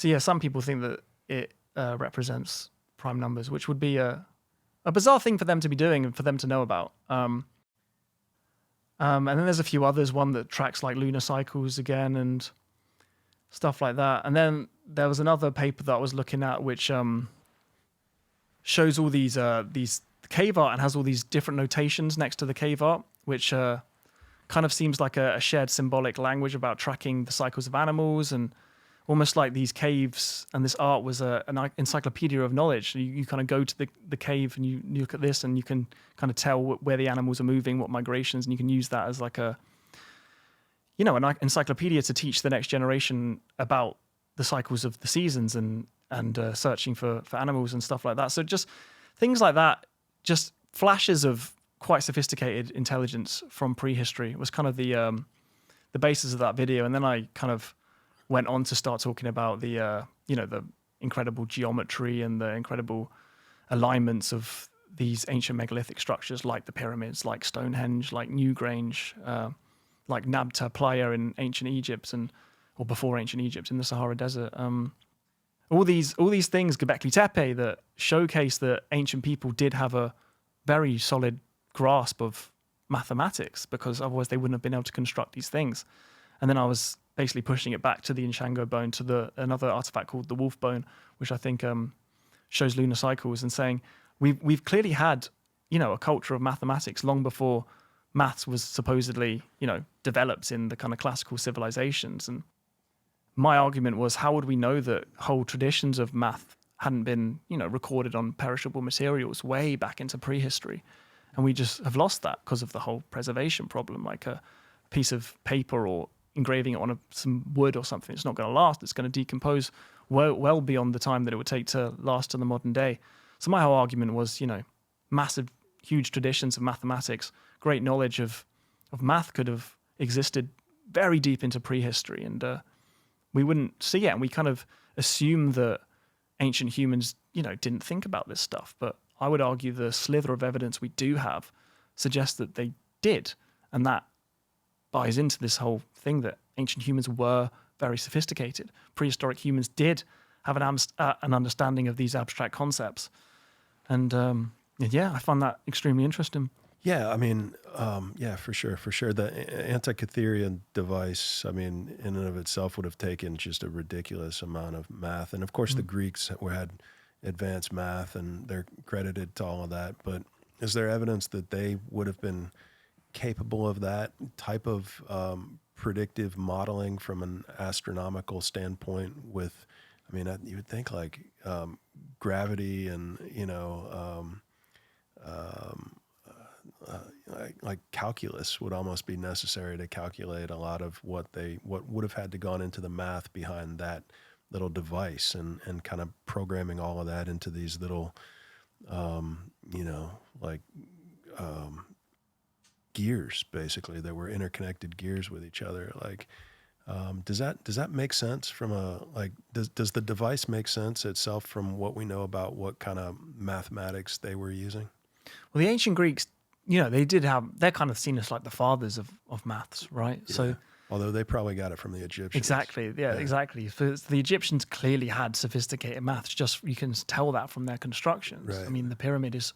yeah, some people think that it represents prime numbers, which would be a bizarre thing for them to be doing and for them to know about. And then there's a few others, one that tracks like lunar cycles again and stuff like that. And then there was another paper that I was looking at, which shows all these cave art and has all these different notations next to the cave art, which kind of seems like a shared symbolic language about tracking the cycles of animals, and almost like these caves and this art was an encyclopedia of knowledge. You kind of go to the cave and you look at this and you can kind of tell where the animals are moving, what migrations, and you can use that as like an encyclopedia to teach the next generation about the cycles of the seasons and searching for animals and stuff like that. So just things like that, just flashes of quite sophisticated intelligence from prehistory was kind of the basis of that video. And then I kind of went on to start talking about the incredible geometry and the incredible alignments of these ancient megalithic structures like the pyramids, like Stonehenge, like Newgrange, like Nabta Playa in ancient Egypt or before ancient Egypt in the Sahara Desert. All these things, Göbekli Tepe, that showcase that ancient people did have a very solid grasp of mathematics, because otherwise they wouldn't have been able to construct these things. And then I was basically pushing it back to the Ishango bone, to another artifact called the wolf bone, which I think shows lunar cycles, and saying we've clearly had a culture of mathematics long before maths was supposedly developed in the kind of classical civilizations. And my argument was, how would we know that whole traditions of math hadn't been recorded on perishable materials way back into prehistory? And we just have lost that because of the whole preservation problem. Like a piece of paper or engraving it on some wood or something, it's not going to last. It's going to decompose well beyond the time that it would take to last in the modern day. So my whole argument was, massive, huge traditions of mathematics, great knowledge of math could have existed very deep into prehistory, and we wouldn't see it. And we kind of assume that ancient humans, didn't think about this stuff. But I would argue the slither of evidence we do have suggests that they did. And that buys into this whole thing that ancient humans were very sophisticated. Prehistoric humans did have an understanding of these abstract concepts. And I find that extremely interesting. Yeah, I mean, for sure. The Antikythera device, I mean, in and of itself would have taken just a ridiculous amount of math. And of course, the Greeks had advanced math, and they're credited to all of that. But is there evidence that they would have been capable of that type of predictive modeling from an astronomical standpoint with, I mean, you would think like gravity and, like calculus would almost be necessary to calculate a lot of what would have had to gone into the math behind that little device, and kind of programming all of that into these little, gears, basically. They were interconnected gears with each other. Like, does that make sense from does the device make sense itself from what we know about what kind of mathematics they were using? Well, the ancient Greeks, they're kind of seen as like the fathers of maths, right? Yeah. So Although they probably got it from the Egyptians. exactly, yeah, exactly. So the Egyptians clearly had sophisticated maths. Just you can tell that from their constructions. Right. I mean, the pyramids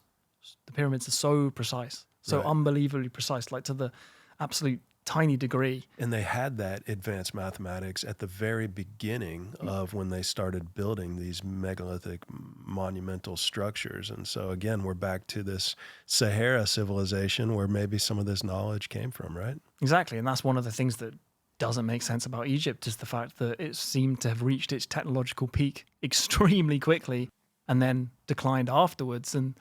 are so precise, so Right. unbelievably precise, like to the absolute tiny degree. And they had that advanced mathematics at the very beginning of when they started building these megalithic monumental structures. And so again, we're back to this Sahara civilization where maybe some of this knowledge came from, right? Exactly, and that's one of the things that doesn't make sense about Egypt is the fact that it seemed to have reached its technological peak extremely quickly and then declined afterwards, and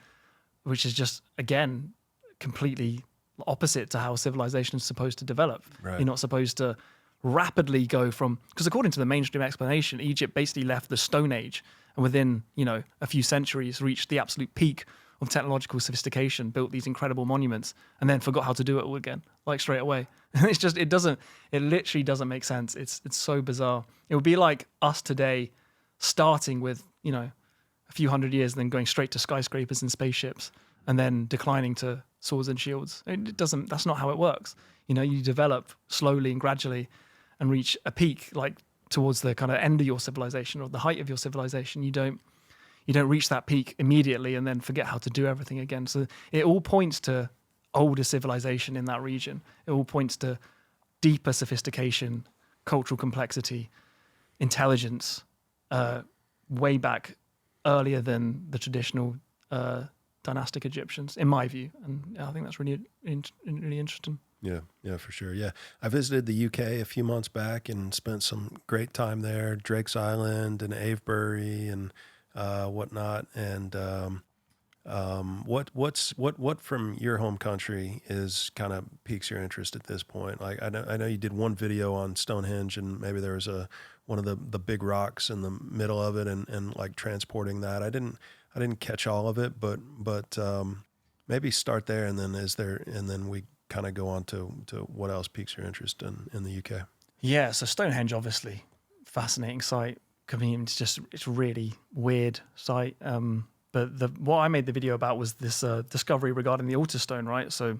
which is just again completely opposite to how civilization is supposed to develop. Right. You're not supposed to rapidly go from, because according to the mainstream explanation, Egypt basically left the Stone Age and within a few centuries reached the absolute peak of technological sophistication, built these incredible monuments, and then forgot how to do it all again, like straight away. It literally doesn't make sense. It's so bizarre. It would be like us today starting with a few hundred years and then going straight to skyscrapers and spaceships and then declining to swords and shields. That's not how it works. You develop slowly and gradually and reach a peak like towards the kind of end of your civilization or the height of your civilization. You don't reach that peak immediately and then forget how to do everything again. So it all points to older civilization in that region. It all points to deeper sophistication, cultural complexity, intelligence, way back earlier than the traditional dynastic Egyptians, in my view. And I think that's really interesting. Yeah, for sure. Yeah. I visited the UK a few months back and spent some great time there, Drake's Island and Avebury and whatnot. And what from your home country is kind of piques your interest at this point? Like I know you did one video on Stonehenge, and maybe there was one of the big rocks in the middle of it, and like transporting that. I didn't catch all of it, but maybe start there, and then we kind of go on to what else piques your interest in the UK. Yeah, so Stonehenge, obviously, fascinating site. I mean, it's a really weird site. But what I made the video about was this discovery regarding the altar stone, right? So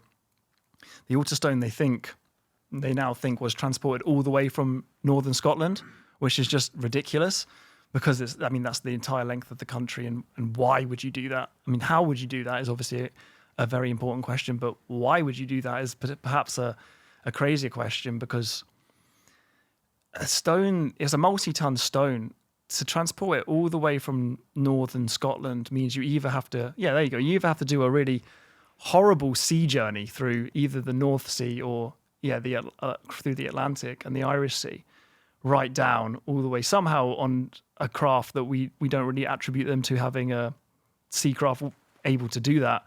the altar stone they now think was transported all the way from northern Scotland, which is just ridiculous because that's the entire length of the country. And why would you do that? I mean, how would you do that is obviously a very important question, but why would you do that is perhaps a crazier question, because a stone is a multi-ton stone. To transport it all the way from northern Scotland means you either have to, you either have to do a really horrible sea journey through either the North Sea or through the Atlantic and the Irish Sea, right down all the way somehow on a craft that we don't really attribute them to having a sea craft able to do that,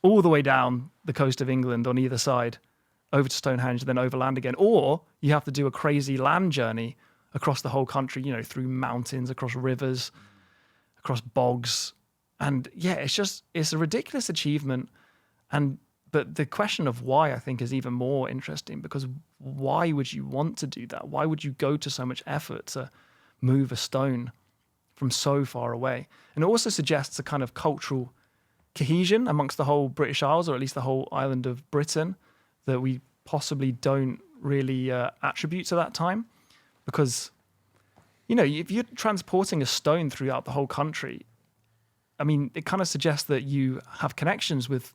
all the way down the coast of England on either side, over to Stonehenge, then overland again. Or you have to do a crazy land journey across the whole country, through mountains, across rivers, across bogs. And yeah, it's a ridiculous achievement. But the question of why, I think, is even more interesting, because why would you want to do that? Why would you go to so much effort to move a stone from so far away? And it also suggests a kind of cultural cohesion amongst the whole British Isles, or at least the whole island of Britain, that we possibly don't really attribute to that time. Because, if you're transporting a stone throughout the whole country, I mean, it kind of suggests that you have connections with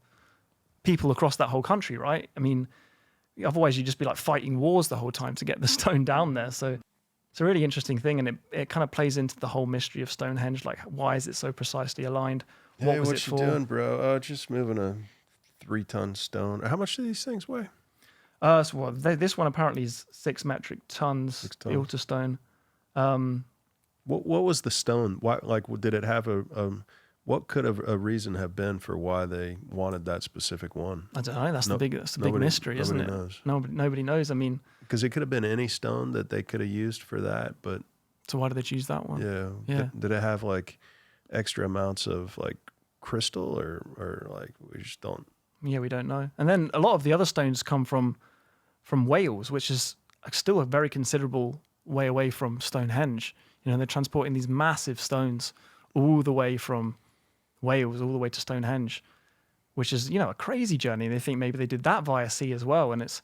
people across that whole country, right? I mean, otherwise you'd just be like fighting wars the whole time to get the stone down there. So it's a really interesting thing, and it kind of plays into the whole mystery of Stonehenge. Like, why is it so precisely aligned? Hey, what you doing, bro? Oh, just moving a 3-ton stone. How much do these things weigh? This one apparently is 6 metric tons. 6 tons. The altar stone. What was the stone? Why? Like, did it have what could a reason have been for why they wanted that specific one? I don't know. That's the big mystery, isn't it? Knows. Nobody knows. I mean, because it could have been any stone that they could have used for that, but so why did they choose that one? Yeah. Did it have like extra amounts of like crystal, or like we just don't? Yeah, we don't know. And then a lot of the other stones come from Wales, which is still a very considerable way away from Stonehenge. You know, they're transporting these massive stones all the way from Wales all the way to Stonehenge, which is, you know, a crazy journey. They think maybe they did that via sea as well. And it's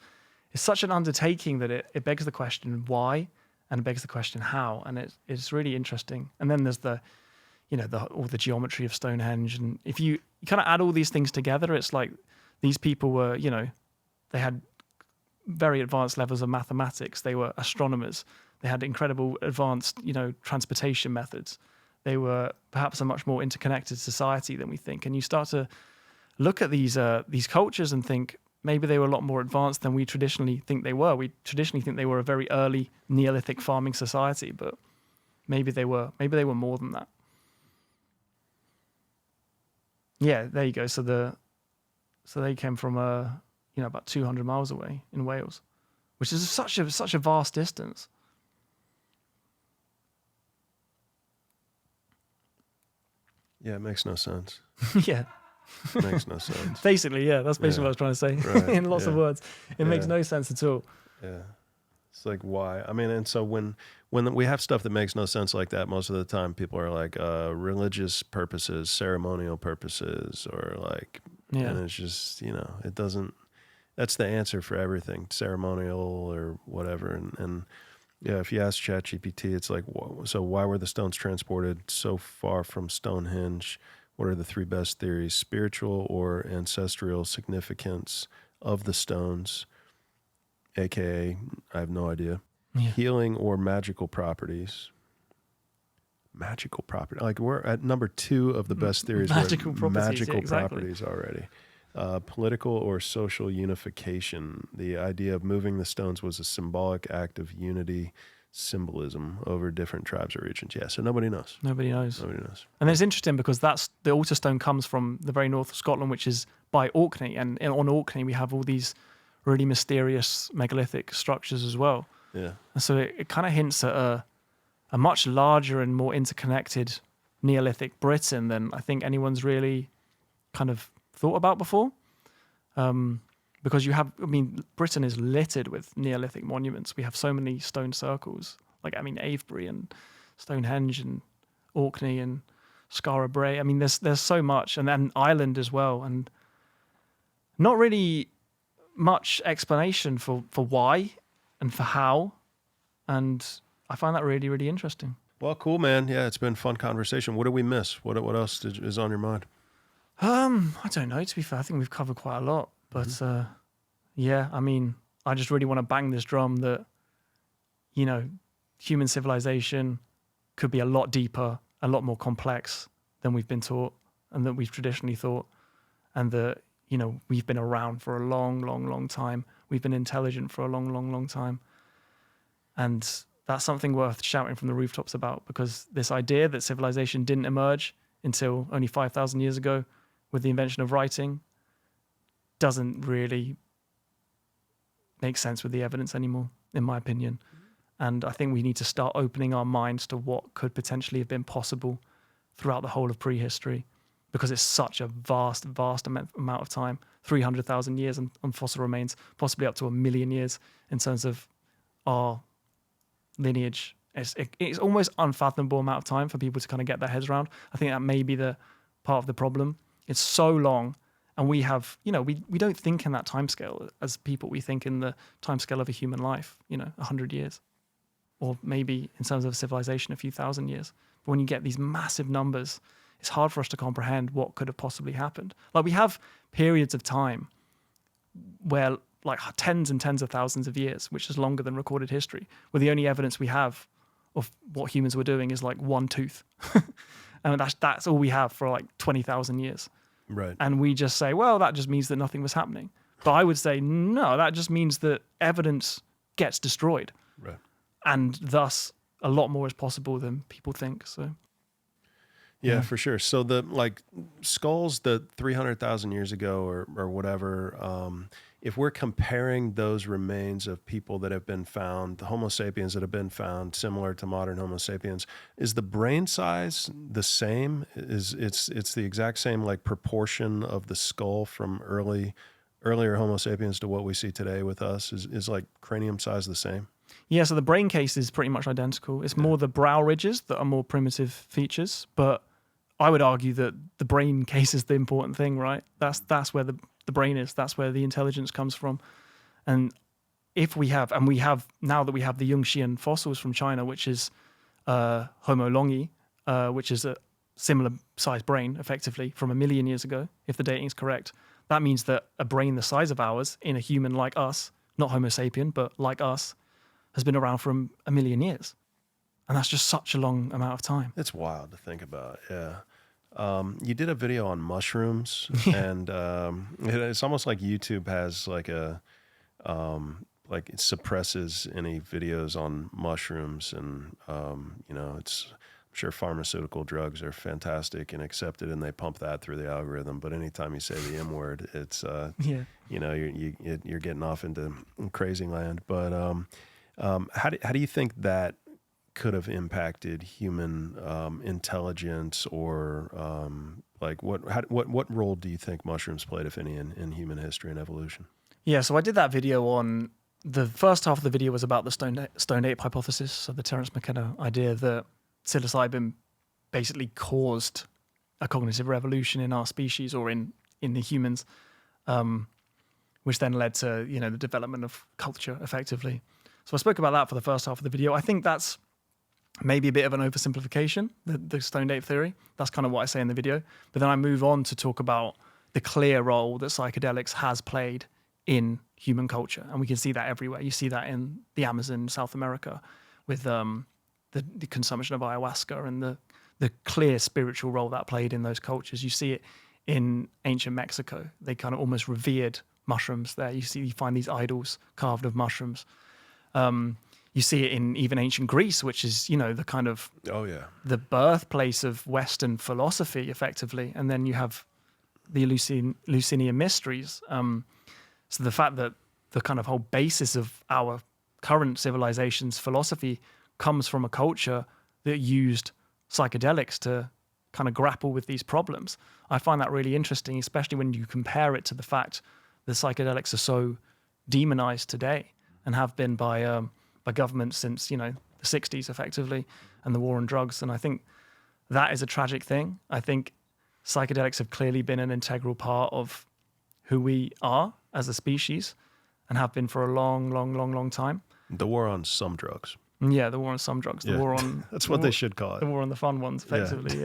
such an undertaking that it begs the question why, and it begs the question how. And it's really interesting. And then there's all the geometry of Stonehenge. And if you kind of add all these things together, it's like these people were, you know, they had very advanced levels of mathematics. They were astronomers. They had incredible advanced, you know, transportation methods. They were perhaps a much more interconnected society than we think. And you start to look at these cultures and think maybe they were a lot more advanced than we traditionally think they were. We traditionally think they were a very early Neolithic farming society, but maybe they were more than that. Yeah, there you go. So they came from about 200 miles away in Wales, which is such a vast distance. Yeah, it makes no sense. Yeah. Makes no sense. Basically, yeah, that's basically what I was trying to say Right, in lots of words. It makes no sense at all. Yeah. It's like, why? I mean, and so when we have stuff that makes no sense like that, most of the time people are like religious purposes, ceremonial purposes, or like, and it's just, you know, it doesn't, that's the answer for everything, ceremonial or whatever. And yeah, if you ask ChatGPT, it's like, so why were the stones transported so far from Stonehenge? What are the three best theories? Spiritual or ancestral significance of the stones, aka, I have no idea. Yeah. Healing or magical properties. Magical property. Like we're at number 2 of the best theories. Magical properties. Magical properties already. Political or social unification. The idea of moving the stones was a symbolic act of unity, symbolism over different tribes or regions. Yeah, so nobody knows. Nobody knows. And it's interesting because the altar stone comes from the very north of Scotland, which is by Orkney. And on Orkney, we have all these really mysterious megalithic structures as well. Yeah. And so it kind of hints at a much larger and more interconnected Neolithic Britain than I think anyone's really kind of thought about before. Because Britain is littered with Neolithic monuments. We have so many stone circles, Avebury and Stonehenge and Orkney and Skara Brae. I mean, there's so much, and then Ireland as well, and not really much explanation for why and for how, and I find that really, really interesting. Well, cool, man. Yeah, it's been a fun conversation. What did we miss? What else is on your mind? I don't know, to be fair. I think we've covered quite a lot. But yeah, I mean, I just really want to bang this drum that, you know, human civilization could be a lot deeper, a lot more complex than we've been taught and that we've traditionally thought. And that, you know, we've been around for a long, long, long time. We've been intelligent for a long, long, long time. And that's something worth shouting from the rooftops about, because this idea that civilization didn't emerge until only 5,000 years ago with the invention of writing doesn't really make sense with the evidence anymore, in my opinion. And I think we need to start opening our minds to what could potentially have been possible throughout the whole of prehistory, because it's such a vast, vast amount of time, 300,000 years on fossil remains, possibly up to 1 million years in terms of our lineage. It's almost unfathomable amount of time for people to kind of get their heads around. I think that may be the part of the problem. It's so long. And we have, you know, we don't think in that timescale as people. We think in the timescale of a human life, 100 years, or maybe in terms of civilization, a few thousand years. But when you get these massive numbers, it's hard for us to comprehend what could have possibly happened. Like, we have periods of time where, like, tens and tens of thousands of years, which is longer than recorded history, where the only evidence we have of what humans were doing is like one tooth. And that's all we have for like 20,000 years. Right. And we just say, well, that just means that nothing was happening. But I would say, no, that just means that evidence gets destroyed. Right. And thus a lot more is possible than people think. So yeah, for sure. So the skulls that 300,000 years ago or whatever, if we're comparing those remains of people that have been found, the Homo sapiens that have been found, similar to modern Homo sapiens, is the brain size the same? It's the exact same like proportion of the skull from earlier Homo sapiens to what we see today with us? Is like cranium size the same? Yeah, so the brain case is pretty much identical. It's more the brow ridges that are more primitive features, but I would argue that the brain case is the important thing, right? That's where the brain is. That's where the intelligence comes from. And if we have, and we have now that we have the Yunxian fossils from China, which is Homo longi, which is a similar sized brain, effectively, from 1 million years ago, if the dating is correct. That means that a brain the size of ours in a human like us, not Homo sapien, but like us, has been around for 1 million years. And that's just such a long amount of time. It's wild to think about, yeah. You did a video on mushrooms, and it's almost like YouTube has like like it suppresses any videos on mushrooms, and it's, I'm sure pharmaceutical drugs are fantastic and accepted, and they pump that through the algorithm. But anytime you say the M word, it's you're getting off into crazy land. But how do you think that could have impacted human intelligence, or like what role do you think mushrooms played, if any, in human history and evolution? Yeah, so I did that video on, the first half of the video was about the stone ape hypothesis, so the Terence McKenna idea that psilocybin basically caused a cognitive revolution in our species, or in the humans, which then led to the development of culture, effectively. So I spoke about that for the first half of the video. I think that's maybe a bit of an oversimplification, the stoned ape theory. That's kind of what I say in the video. But then I move on to talk about the clear role that psychedelics has played in human culture. And we can see that everywhere. You see that in the Amazon, South America, with the consumption of ayahuasca, and the clear spiritual role that played in those cultures. You see it in ancient Mexico. They kind of almost revered mushrooms there. You find these idols carved of mushrooms. You see it in even ancient Greece, which is, the kind of the birthplace of Western philosophy, effectively. And then you have the Eleusinian mysteries. So the fact that the kind of whole basis of our current civilization's philosophy comes from a culture that used psychedelics to kind of grapple with these problems. I find that really interesting, especially when you compare it to the fact that psychedelics are so demonized today, and have been by governments since the 60s, effectively, and the war on drugs. And I think that is a tragic thing. I think psychedelics have clearly been an integral part of who we are as a species, and have been for a long, long, long, long time. The war on some drugs. Yeah, the war on some drugs. The war on that's what they should call it. The war on the fun ones, effectively.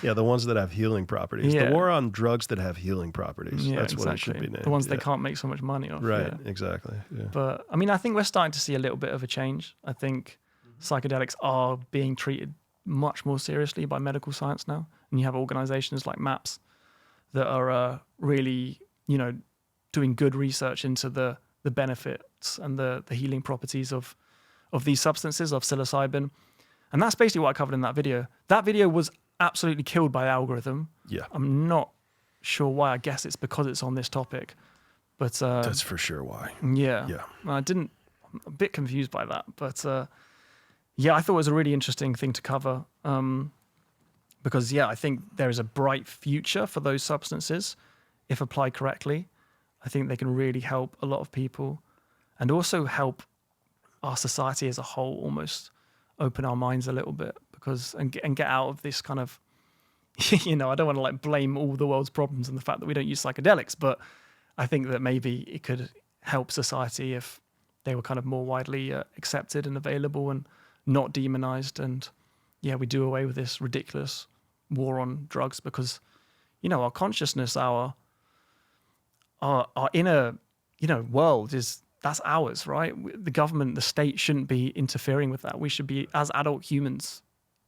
Yeah, the ones that have healing properties. Yeah. The war on drugs that have healing properties. Yeah, that's exactly. what it should be named. The ones they can't make so much money off. Right, yeah. Exactly. Yeah. But I mean, I think we're starting to see a little bit of a change. I think psychedelics are being treated much more seriously by medical science now, and you have organizations like MAPS that are really, doing good research into the benefits and the healing properties of these substances, of psilocybin. And that's basically what I covered in that video. That video was absolutely killed by algorithm. Yeah. I'm not sure why. I guess it's because it's on this topic. But that's for sure why. Yeah. Yeah. I'm a bit confused by that. But I thought it was a really interesting thing to cover. Because I think there is a bright future for those substances if applied correctly. I think they can really help a lot of people, and also help our society as a whole almost open our minds a little bit, and get out of this kind of, I don't want to blame all the world's problems on the fact that we don't use psychedelics, but I think that maybe it could help society if they were kind of more widely accepted and available and not demonized. And we do away with this ridiculous war on drugs, because, our consciousness, our inner, world that's ours, right? The government, the state shouldn't be interfering with that. We should be, as adult humans,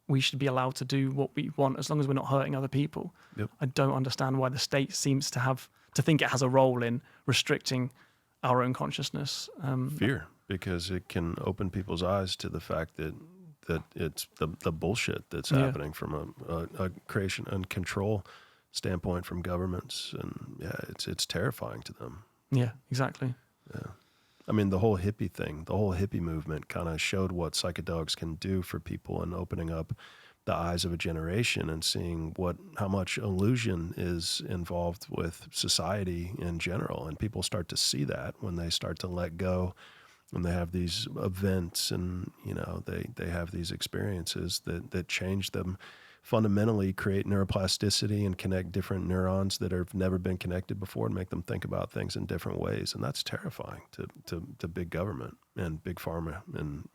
we should be allowed to do what we want as long as we're not hurting other people. Yep. I don't understand why the state seems to think it has a role in restricting our own consciousness. Fear, because it can open people's eyes to the fact that it's the bullshit that's happening from a creation and control standpoint from governments, and it's terrifying to them. Yeah, exactly. Yeah. I mean, the whole hippie thing, the whole hippie movement kind of showed what psychedelics can do for people and opening up the eyes of a generation and seeing how much illusion is involved with society in general. And people start to see that when they start to let go, when they have these events and, they have these experiences that change them fundamentally, create neuroplasticity and connect different neurons that have never been connected before and make them think about things in different ways. And that's terrifying to big government and big pharma and,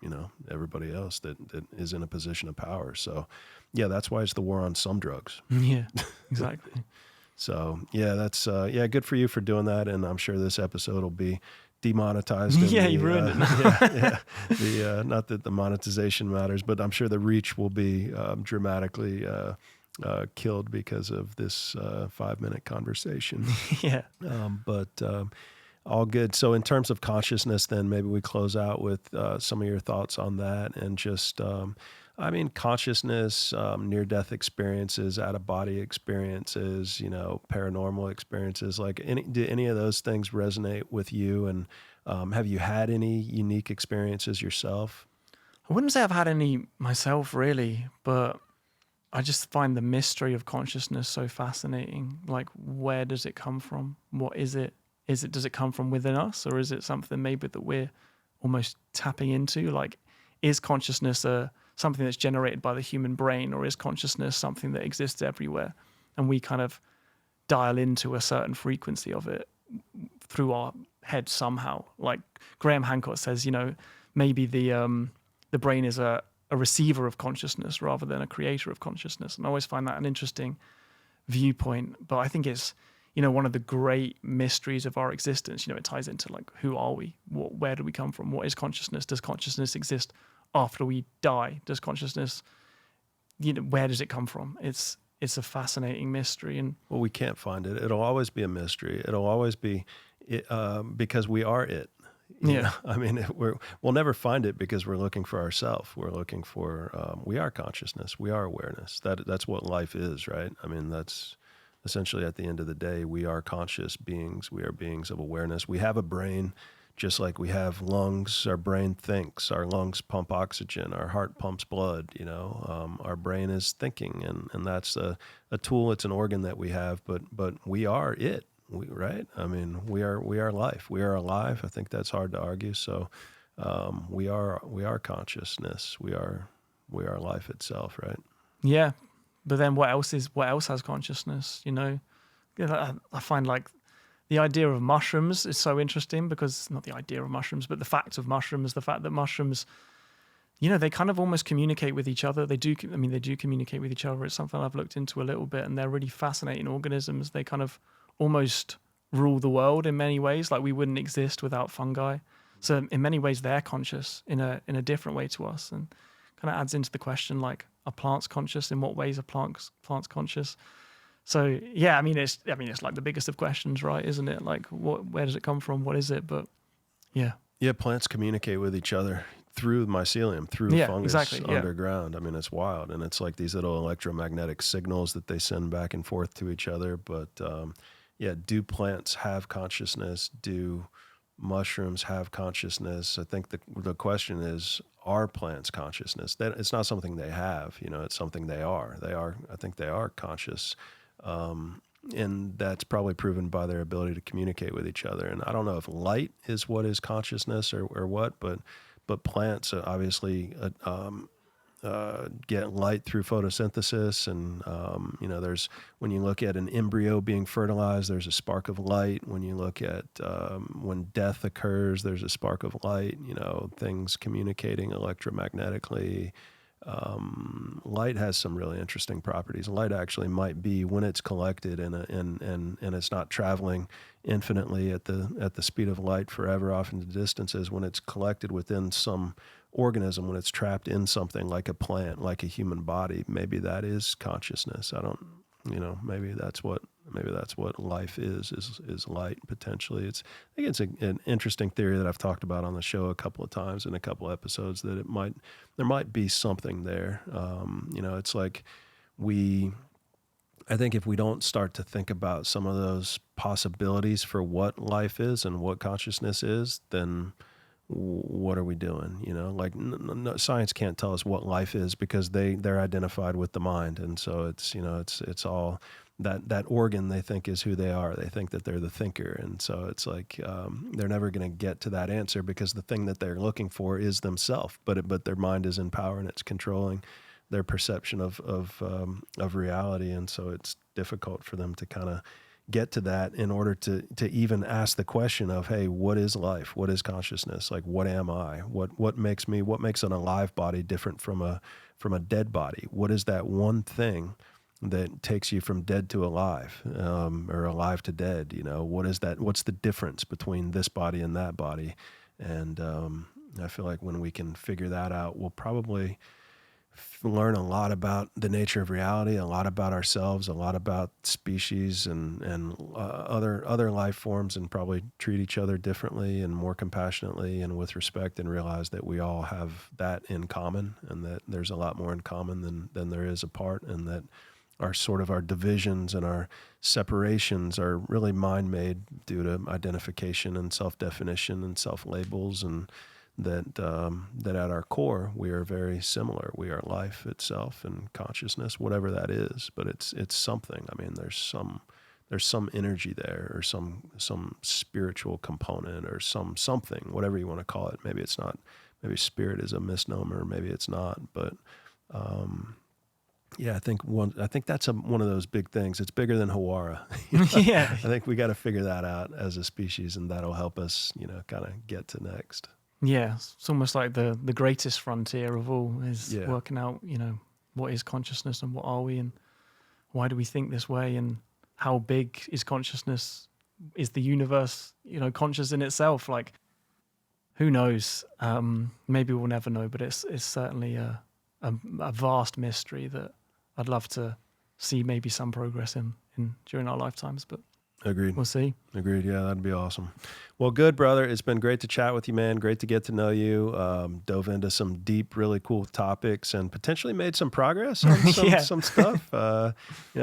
everybody else that is in a position of power. So yeah, that's why it's the war on some drugs. Yeah, exactly. So yeah, that's, good for you for doing that. And I'm sure this episode will be demonetized. Yeah, you ruined it. Not that the monetization matters, but I'm sure the reach will be dramatically killed because of this 5-minute conversation. Yeah. But all good. So in terms of consciousness, then maybe we close out with some of your thoughts on that and just, consciousness, near-death experiences, out-of-body experiences, paranormal experiences. Like, do any of those things resonate with you? And have you had any unique experiences yourself? I wouldn't say I've had any myself, really, but I just find the mystery of consciousness so fascinating. Like, where does it come from? What is it? Does it come from within us, or is it something maybe that we're almost tapping into? Like, is consciousness something that's generated by the human brain, or is consciousness something that exists everywhere and we kind of dial into a certain frequency of it through our head somehow? Like Graham Hancock says, maybe the brain is a receiver of consciousness rather than a creator of consciousness. And I always find that an interesting viewpoint. But I think it's, one of the great mysteries of our existence. It ties into like, who are we? Where do we come from? What is consciousness? Does consciousness exist after we die? Does consciousness, where does it come from? It's a fascinating mystery. And well, we can't find it. It'll always be a mystery. It'll always be because we are it. Yeah. I mean, we'll never find it because we're looking for ourselves. We're looking for, we are consciousness. We are awareness. That's what life is, right? I mean, that's essentially at the end of the day, we are conscious beings. We are beings of awareness. We have a brain, just like we have lungs. Our brain thinks. Our lungs pump oxygen. Our heart pumps blood. Our brain is thinking, and that's a tool. It's an organ that we have, but we are it. Right? I mean, we are life. We are alive. I think that's hard to argue. So, we are consciousness. We are life itself. Right? Yeah. But then what else has consciousness? I find like the idea of mushrooms is so interesting, because not the idea of mushrooms, but the fact that mushrooms, they kind of almost communicate with each other. They do communicate with each other. It's something I've looked into a little bit, and they're really fascinating organisms. They kind of almost rule the world in many ways. Like, we wouldn't exist without fungi. So in many ways, they're conscious in a different way to us, and kind of adds into the question, like, are plants conscious? In what ways are plants conscious? So yeah, I mean it's like the biggest of questions, right? Isn't it? Like, where does it come from? What is it? But yeah, plants communicate with each other through mycelium, through fungus underground. I mean, it's wild, and it's like these little electromagnetic signals that they send back and forth to each other. But do plants have consciousness? Do mushrooms have consciousness? I think the question is, are plants consciousness? That it's not something they have, it's something they are. I think they are conscious. And that's probably proven by their ability to communicate with each other. And I don't know if light is what is consciousness or what, but plants obviously get light through photosynthesis, and there's, when you look at an embryo being fertilized, there's a spark of light. When you look at when death occurs, there's a spark of light. Things communicating electromagnetically. Light has some really interesting properties. Light actually might be, when it's collected and it's not traveling infinitely at the speed of light forever off into distances, when it's collected within some organism, when it's trapped in something like a plant, like a human body, maybe that is consciousness. I don't, maybe that's what life is light potentially. I think it's an interesting theory that I've talked about on the show a couple of times in a couple of episodes, that there might be something there. It's like I think if we don't start to think about some of those possibilities for what life is and what consciousness is, then what are we doing? You know, like science can't tell us what life is because they're identified with the mind. And so it's, you know, it's all that organ they think is who they are. They think that they're the thinker. And so it's like, they're never going to get to that answer because the thing that they're looking for is themselves, but their mind is in power and it's controlling their perception of reality. And so it's difficult for them to kind of get to that in order to even ask the question of, hey, what is life? What is consciousness? Like, what am I? What makes an alive body different from a dead body? What is that one thing that takes you from dead to alive, or alive to dead? You know, what is that? What's the difference between this body and that body? And I feel like when we can figure that out, we'll probably learn a lot about the nature of reality, a lot about ourselves, a lot about species and other life forms, and probably treat each other differently and more compassionately and with respect, and realize that we all have that in common, and that there's a lot more in common than there is apart, and that our divisions and our separations are really mind-made due to identification and self-definition and self-labels, and that at our core we are very similar. We are life itself and consciousness, whatever that is. But it's something. I mean, there's some energy there, or some spiritual component, or something, whatever you want to call it. Maybe it's not. Maybe spirit is a misnomer. Maybe it's not. But yeah, I think that's one of those big things. It's bigger than Hawara. Yeah. I think we got to figure that out as a species, and that'll help us, kind of get to next. Yeah, it's almost like the greatest frontier of all is working out, what is consciousness and what are we, and why do we think this way, and how big is consciousness? Is the universe, conscious in itself? Like, who knows? Maybe we'll never know, but it's certainly a vast mystery that I'd love to see maybe some progress in during our lifetimes, but agreed. We'll see. Agreed. Yeah, that'd be awesome. Well, good, brother. It's been great to chat with you, man. Great to get to know you. Dove into some deep, really cool topics, and potentially made some progress on some stuff.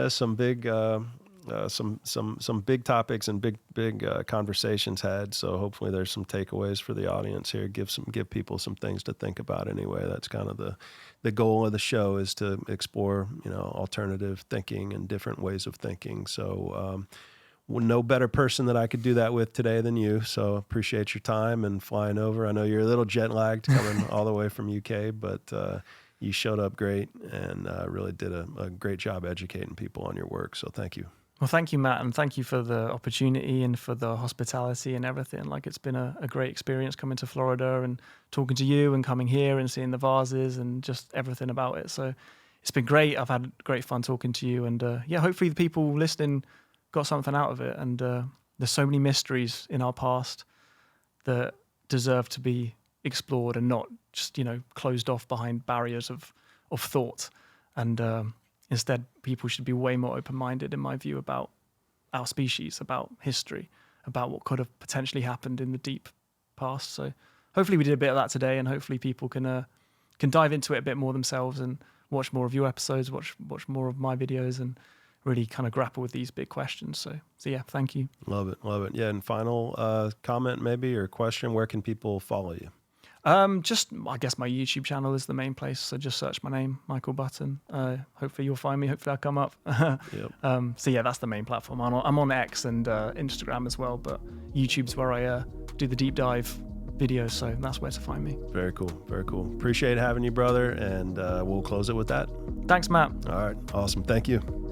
Some big, some big topics and big conversations had. So hopefully there's some takeaways for the audience here. Give people some things to think about. Anyway, that's kind of the goal of the show, is to explore, alternative thinking and different ways of thinking. So. No better person that I could do that with today than you. So appreciate your time and flying over. I know you're a little jet lagged coming all the way from UK, but you showed up great and really did a great job educating people on your work. So thank you. Well, thank you, Matt, and thank you for the opportunity and for the hospitality and everything. Like, it's been a great experience coming to Florida and talking to you and coming here and seeing the vases and just everything about it. So it's been great. I've had great fun talking to you, and hopefully the people listening got something out of it. And there's so many mysteries in our past that deserve to be explored and not just closed off behind barriers of thought. And instead, people should be way more open-minded, in my view, about our species, about history, about what could have potentially happened in the deep past. So hopefully we did a bit of that today, and hopefully people can dive into it a bit more themselves and watch more of your episodes, watch more of my videos, and really kind of grapple with these big questions. So yeah, thank you. Love it. Yeah. And final comment maybe, or question, where can people follow you? Just, I guess my YouTube channel is the main place. So just search my name, Michael Button. Hopefully you'll find me. Hopefully I'll come up. Yep. So yeah, that's the main platform. I'm on X and Instagram as well, but YouTube's where I do the deep dive videos. So that's where to find me. Very cool. Very cool. Appreciate having you, brother. And we'll close it with that. Thanks, Matt. All right. Awesome. Thank you.